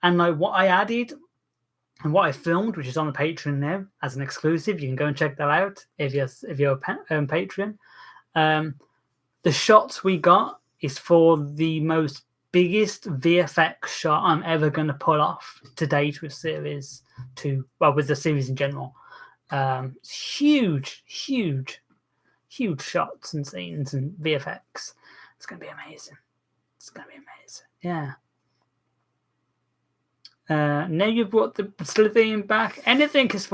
And like what I added and what I filmed, which is on the Patreon now as an exclusive, you can go and check that out if you're a Patreon. The shots we got is for the most biggest VFX shot I'm ever going to pull off to date with Series 2. Well, with the series in general. Huge shots and scenes and VFX. It's going to be amazing. Yeah. Now you brought the Slytherin back. Anything is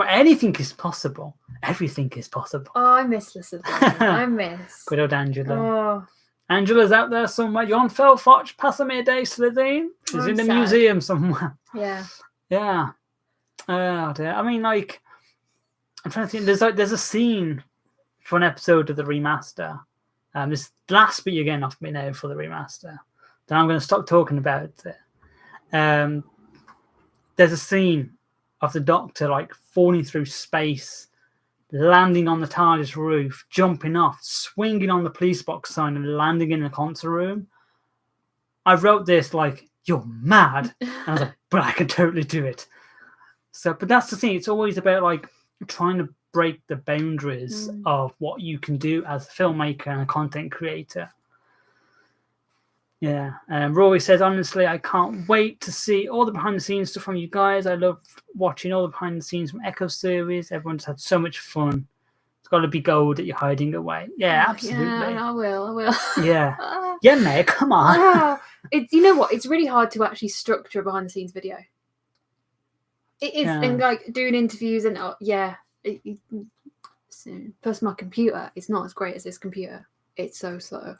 possible. Everything is possible. Oh, I miss the Slytherin. I miss. Good old Angela. Oh. Angela's out there somewhere. You're on Felfotch, Passamere Day, Slytherin. She's in the museum somewhere. Yeah. Yeah. Oh dear. I mean, like, I'm trying to think. There's a scene for an episode of the remaster. This last bit you're getting off me now for the remaster. Then I'm going to stop talking about it. There's a scene of the Doctor like falling through space, landing on the TARDIS roof, jumping off, swinging on the police box sign, and landing in the concert room. I wrote this like, you're mad. And I was like, but I can totally do it. So, but that's the thing. It's always about like trying to break the boundaries of what you can do as a filmmaker and a content creator. Yeah, Rory says, honestly, I can't wait to see all the behind-the-scenes stuff from you guys. I love watching all the behind-the-scenes from Echo series. Everyone's had so much fun. It's got to be gold that you're hiding away. Yeah, absolutely. Yeah, I will. Yeah. Yeah, Meg, come on. You know what? It's really hard to actually structure a behind-the-scenes video. It is, and like doing interviews and plus my computer, it's not as great as this computer. It's so slow.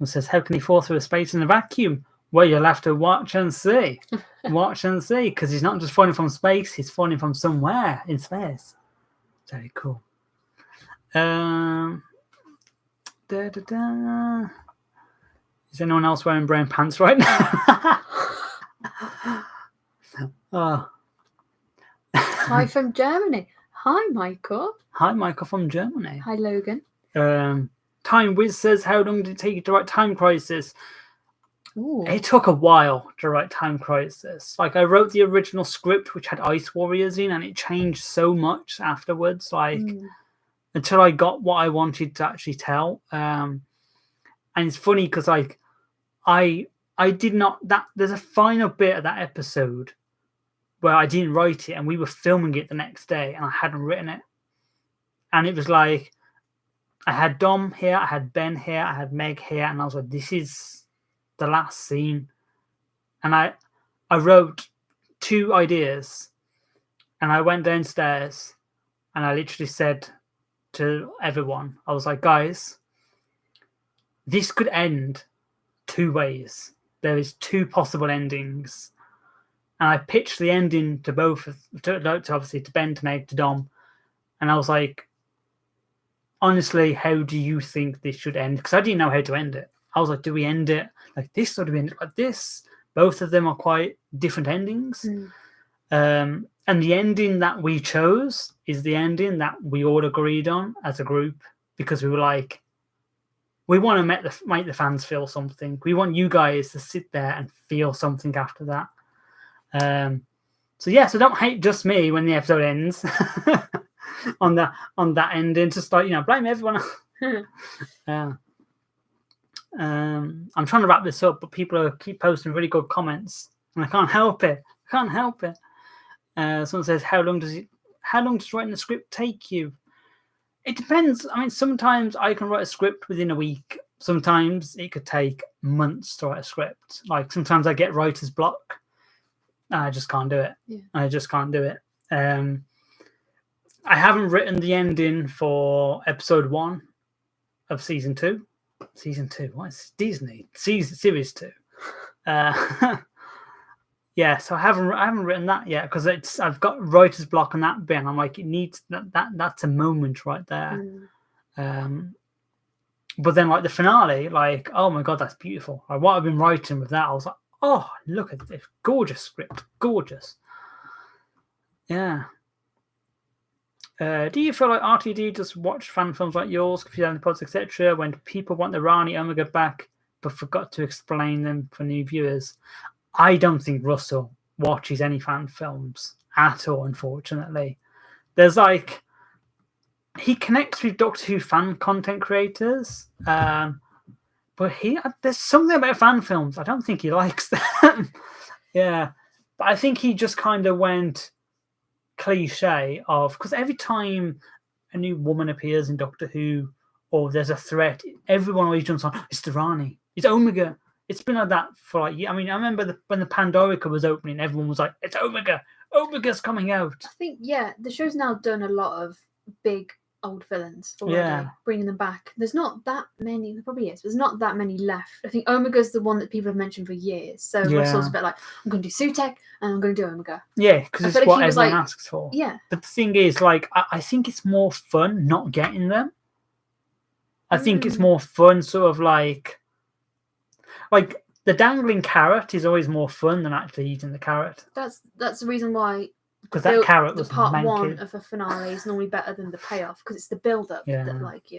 It says, how can he fall through a space in a vacuum? Well, you'll have to watch and see. Watch and see, because he's not just falling from space, he's falling from somewhere in space. Very cool. Is anyone else wearing brown pants right now? Oh. Hi from Germany. Hi, Michael. Hi, Michael from Germany. Hi, Logan. Time Wiz says, how long did it take you to write Time Crisis? Ooh. It took a while to write Time Crisis. Like, I wrote the original script, which had Ice Warriors in, and it changed so much afterwards, until I got what I wanted to actually tell. And it's funny because, like, I did not... There's a final bit of that episode where I didn't write it, and we were filming it the next day, and I hadn't written it. And it was like... I had Dom here, I had Ben here, I had Meg here, and I was like, this is the last scene. And I wrote 2 ideas, and I went downstairs, and I literally said to everyone, I was like, guys, this could end 2 ways. There is 2 possible endings. And I pitched the ending to both, obviously to Ben, to Meg, to Dom. And I was like, honestly, how do you think this should end? Because I didn't know how to end it. I was like, do we end it like this, or do we end it like this? Both of them are quite different endings. And the ending that we chose is the ending that we all agreed on as a group, because we were like, we want to make the fans feel something. We want you guys to sit there and feel something after that. So don't hate just me when the episode ends on that ending. Just like, blame everyone. I'm trying to wrap this up, but people keep posting really good comments, and I can't help it. Someone says, how long does writing the script take you? It depends. I mean, sometimes I can write a script within a week. Sometimes it could take months to write a script. Like, sometimes I get writer's block. I just can't do it. Yeah. I just can't do it. I haven't written the ending for episode 1 of season 2. Season 2? What is Disney? Series 2. Yeah, so I haven't written that yet, because I've got writer's block on that bit. I'm like, it needs that's a moment right there. But then, like, the finale, like, oh my god, that's beautiful. Like, what I've been writing with that, I was like, oh, look at this gorgeous script, gorgeous. Yeah. Do you feel like RTD just watch fan films like yours, Confused Pods, etc., when people want the Rani Omega back but forgot to explain them for new viewers? I don't think Russell watches any fan films at all, unfortunately. There's like, he connects with Doctor Who fan content creators, but there's something about fan films. I don't think he likes them. Yeah, but I think he just kind of went cliche of, because every time a new woman appears in Doctor Who or there's a threat, everyone always jumps on, it's the Rani, it's Omega. It's been like that for like, I mean, I remember when the Pandorica was opening, everyone was like, it's Omega. Omega's coming out. I think, the show's now done a lot of big old villains already, bringing them back. There's not that many, there probably is, but there's not that many left. I think Omega's the one that people have mentioned for years. So Russell's a bit like, I'm going to do Sutek and I'm going to do Omega. Yeah, because it's what everyone asks for. Yeah. But the thing is, like, I think it's more fun not getting them. I think it's more fun, sort of like the dangling carrot is always more fun than actually eating the carrot. That's the reason why. Because that carrot was part manky. 1 of a finale is normally better than the payoff, because it's the build up that, like,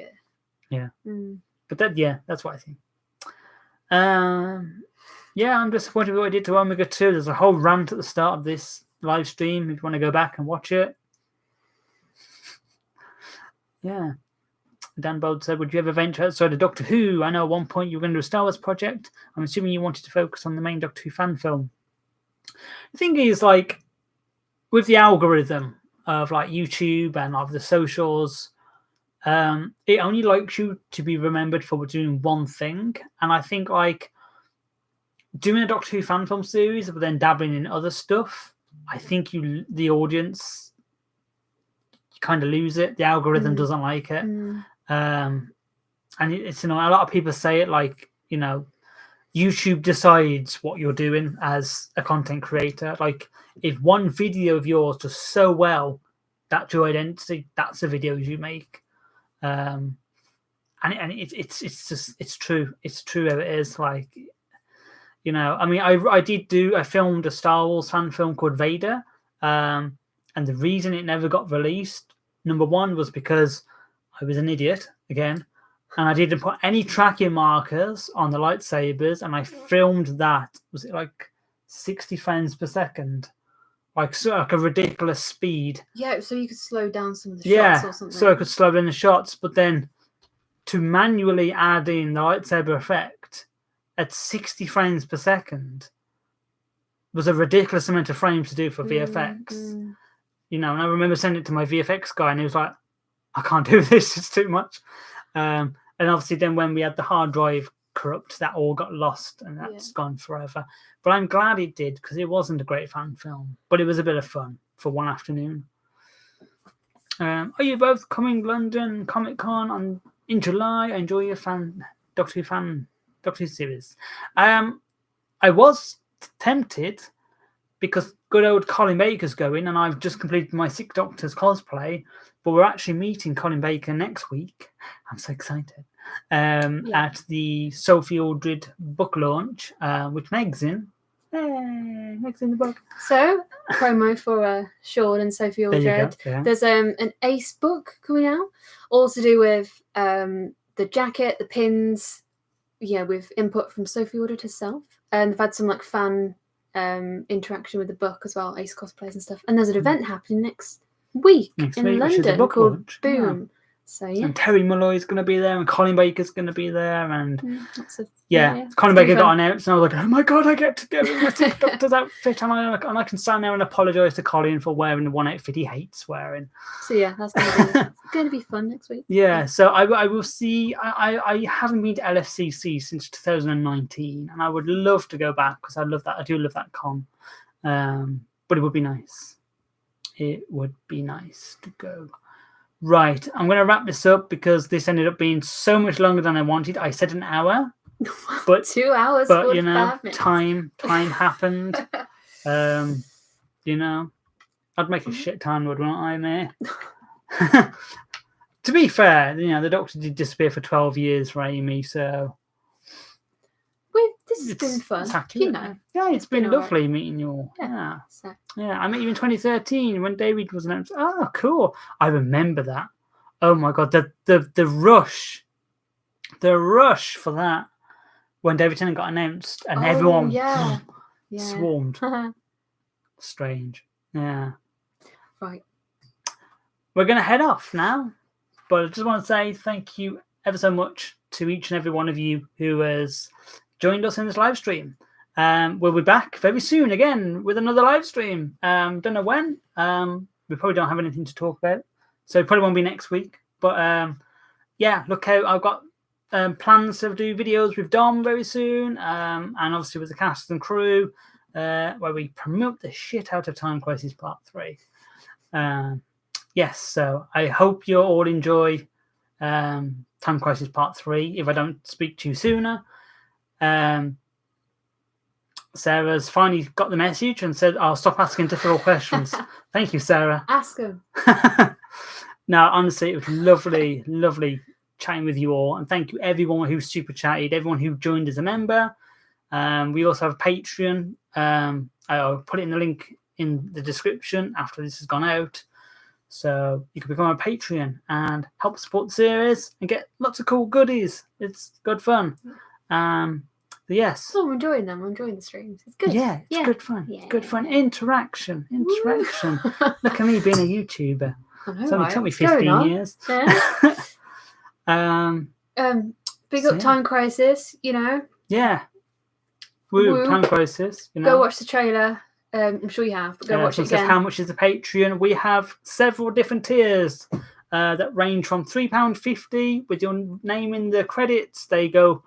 But that's what I think. I'm disappointed with what I did to Omega 2. There's a whole rant at the start of this live stream if you want to go back and watch it. Yeah. Dan Bold said, would you ever venture outside of Doctor Who? I know at one point you were going to do a Star Wars project. I'm assuming you wanted to focus on the main Doctor Who fan film. The thing is, like, with the algorithm of like YouTube and of the socials, it only likes you to be remembered for doing one thing. And I think, like, doing a Doctor Who fan film series but then dabbling in other stuff, I think the audience, you kind of lose it. The algorithm doesn't like it. And it's, a lot of people say it like, YouTube decides what you're doing as a content creator. Like, if one video of yours does so well, that's your identity, that's the videos you make. And it's true. It's true how it is. Like, I mean, I filmed a Star Wars fan film called Vader. And the reason it never got released, number one, was because I was an idiot again, and I didn't put any tracking markers on the lightsabers, and I filmed that. Was it like 60 frames per second? Like a ridiculous speed. Yeah, so you could slow down some of the shots or something. So I could slow down the shots, but then to manually add in the lightsaber effect at 60 frames per second was a ridiculous amount of frames to do for VFX. And I remember sending it to my VFX guy, and he was like, I can't do this, it's too much. And obviously then when we had the hard drive corrupt, that all got lost and that's gone forever. But I'm glad it did, because it wasn't a great fan film, but it was a bit of fun for one afternoon. Are you both coming London Comic Con in July? Enjoy your Doctor Who series. I was tempted, because good old Colin Baker's going, and I've just completed my Six Doctors cosplay, but we're actually meeting Colin Baker next week. I'm so excited. At the Sophie Aldred book launch, which Meg's in. Hey, Meg's in the book. So, promo for Sean and Sophie Aldred. There's an Ace book coming out, all to do with the jacket, the pins, with input from Sophie Aldred herself. And they've had some like fan interaction with the book as well, Ace cosplays and stuff. And there's an event happening next week in London called launch. Boom. Yeah. So and Terry Malloy's going to be there, and Colin Baker's going to be there, and Colin Baker got announced, and I was like, oh my god, I get to go in my Six Doctor's outfit, and I can stand there and apologise to Colin for wearing the one outfit he hates wearing. So that's going to be fun next week. Yeah, so I will see. I haven't been to LFCC since 2019, and I would love to go back, because I love that. I do love that con, but it would be nice. It would be nice to go. Right, I'm going to wrap this up, because this ended up being so much longer than I wanted. I said an hour, but 2 hours. But time happened. I'd make a shit ton, wouldn't I, mate? To be fair, the Doctor did disappear for 12 years for Amy, so this has been fun. Yeah, it's been lovely meeting you all. Yeah. I met you in 2013 when David was announced. Oh, cool. I remember that. Oh my god, the rush for that when David Tennant got announced, and everyone swarmed. Strange. Yeah. Right. We're going to head off now, but I just want to say thank you ever so much to each and every one of you who has joined us in this live stream. We'll be back very soon again with another live stream. Don't know when. We probably don't have anything to talk about, so it probably won't be next week. But look out. I've got plans to do videos with Dom very soon, and obviously with the cast and crew, where we promote the shit out of Time Crisis Part 3. So I hope you all enjoy Time Crisis Part 3, if I don't speak to you sooner. Sarah's finally got the message and said, I'll stop asking difficult questions. Thank you, Sarah. Ask them. No, honestly, it was lovely, lovely chatting with you all. And thank you, everyone who super chatted, everyone who joined as a member. We also have a Patreon. I'll put it in the link in the description after this has gone out. So you can become a Patreon and help support the series and get lots of cool goodies. It's good fun. Yes. Oh, I'm enjoying them. I'm enjoying the streams. It's good. Yeah, it's good fun. Yeah. Good fun. Interaction. Look at me being a YouTuber. It's only took me 15 years. Yeah. Big up Time Crisis, Yeah. Woo, Time Crisis. Go watch the trailer. I'm sure you have, but go watch it again. How much is the Patreon? We have several different tiers that range from £3.50 with your name in the credits. They go,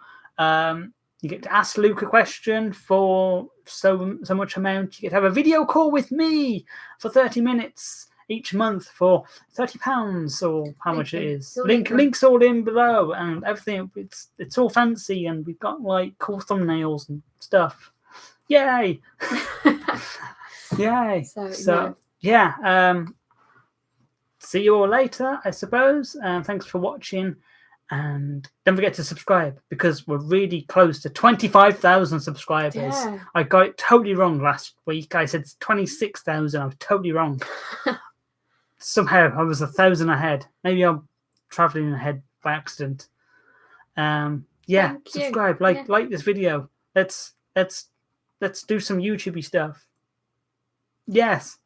you get to ask Luke a question for so much amount. You get to have a video call with me for 30 minutes each month for £30 or how much it is. Links all in below and everything. It's all fancy, and we've got like cool thumbnails and stuff. Yay! Yay! So yeah. See you all later, I suppose. Thanks for watching, and don't forget to subscribe, because we're really close to 25,000 subscribers. Yeah. I got it totally wrong last week. I said 26,000. I was totally wrong. Somehow I was 1,000 ahead. Maybe I'm traveling ahead by accident. Subscribe, like this video. Let's do some YouTubey stuff. Yes.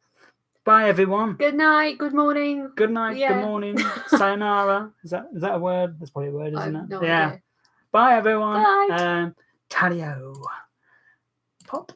Bye, everyone. Good night. Good morning. Good night. Yeah. Good morning. Sayonara. Is that a word? That's probably a word, isn't it? No idea. Bye, everyone. Bye. Talio. Pop.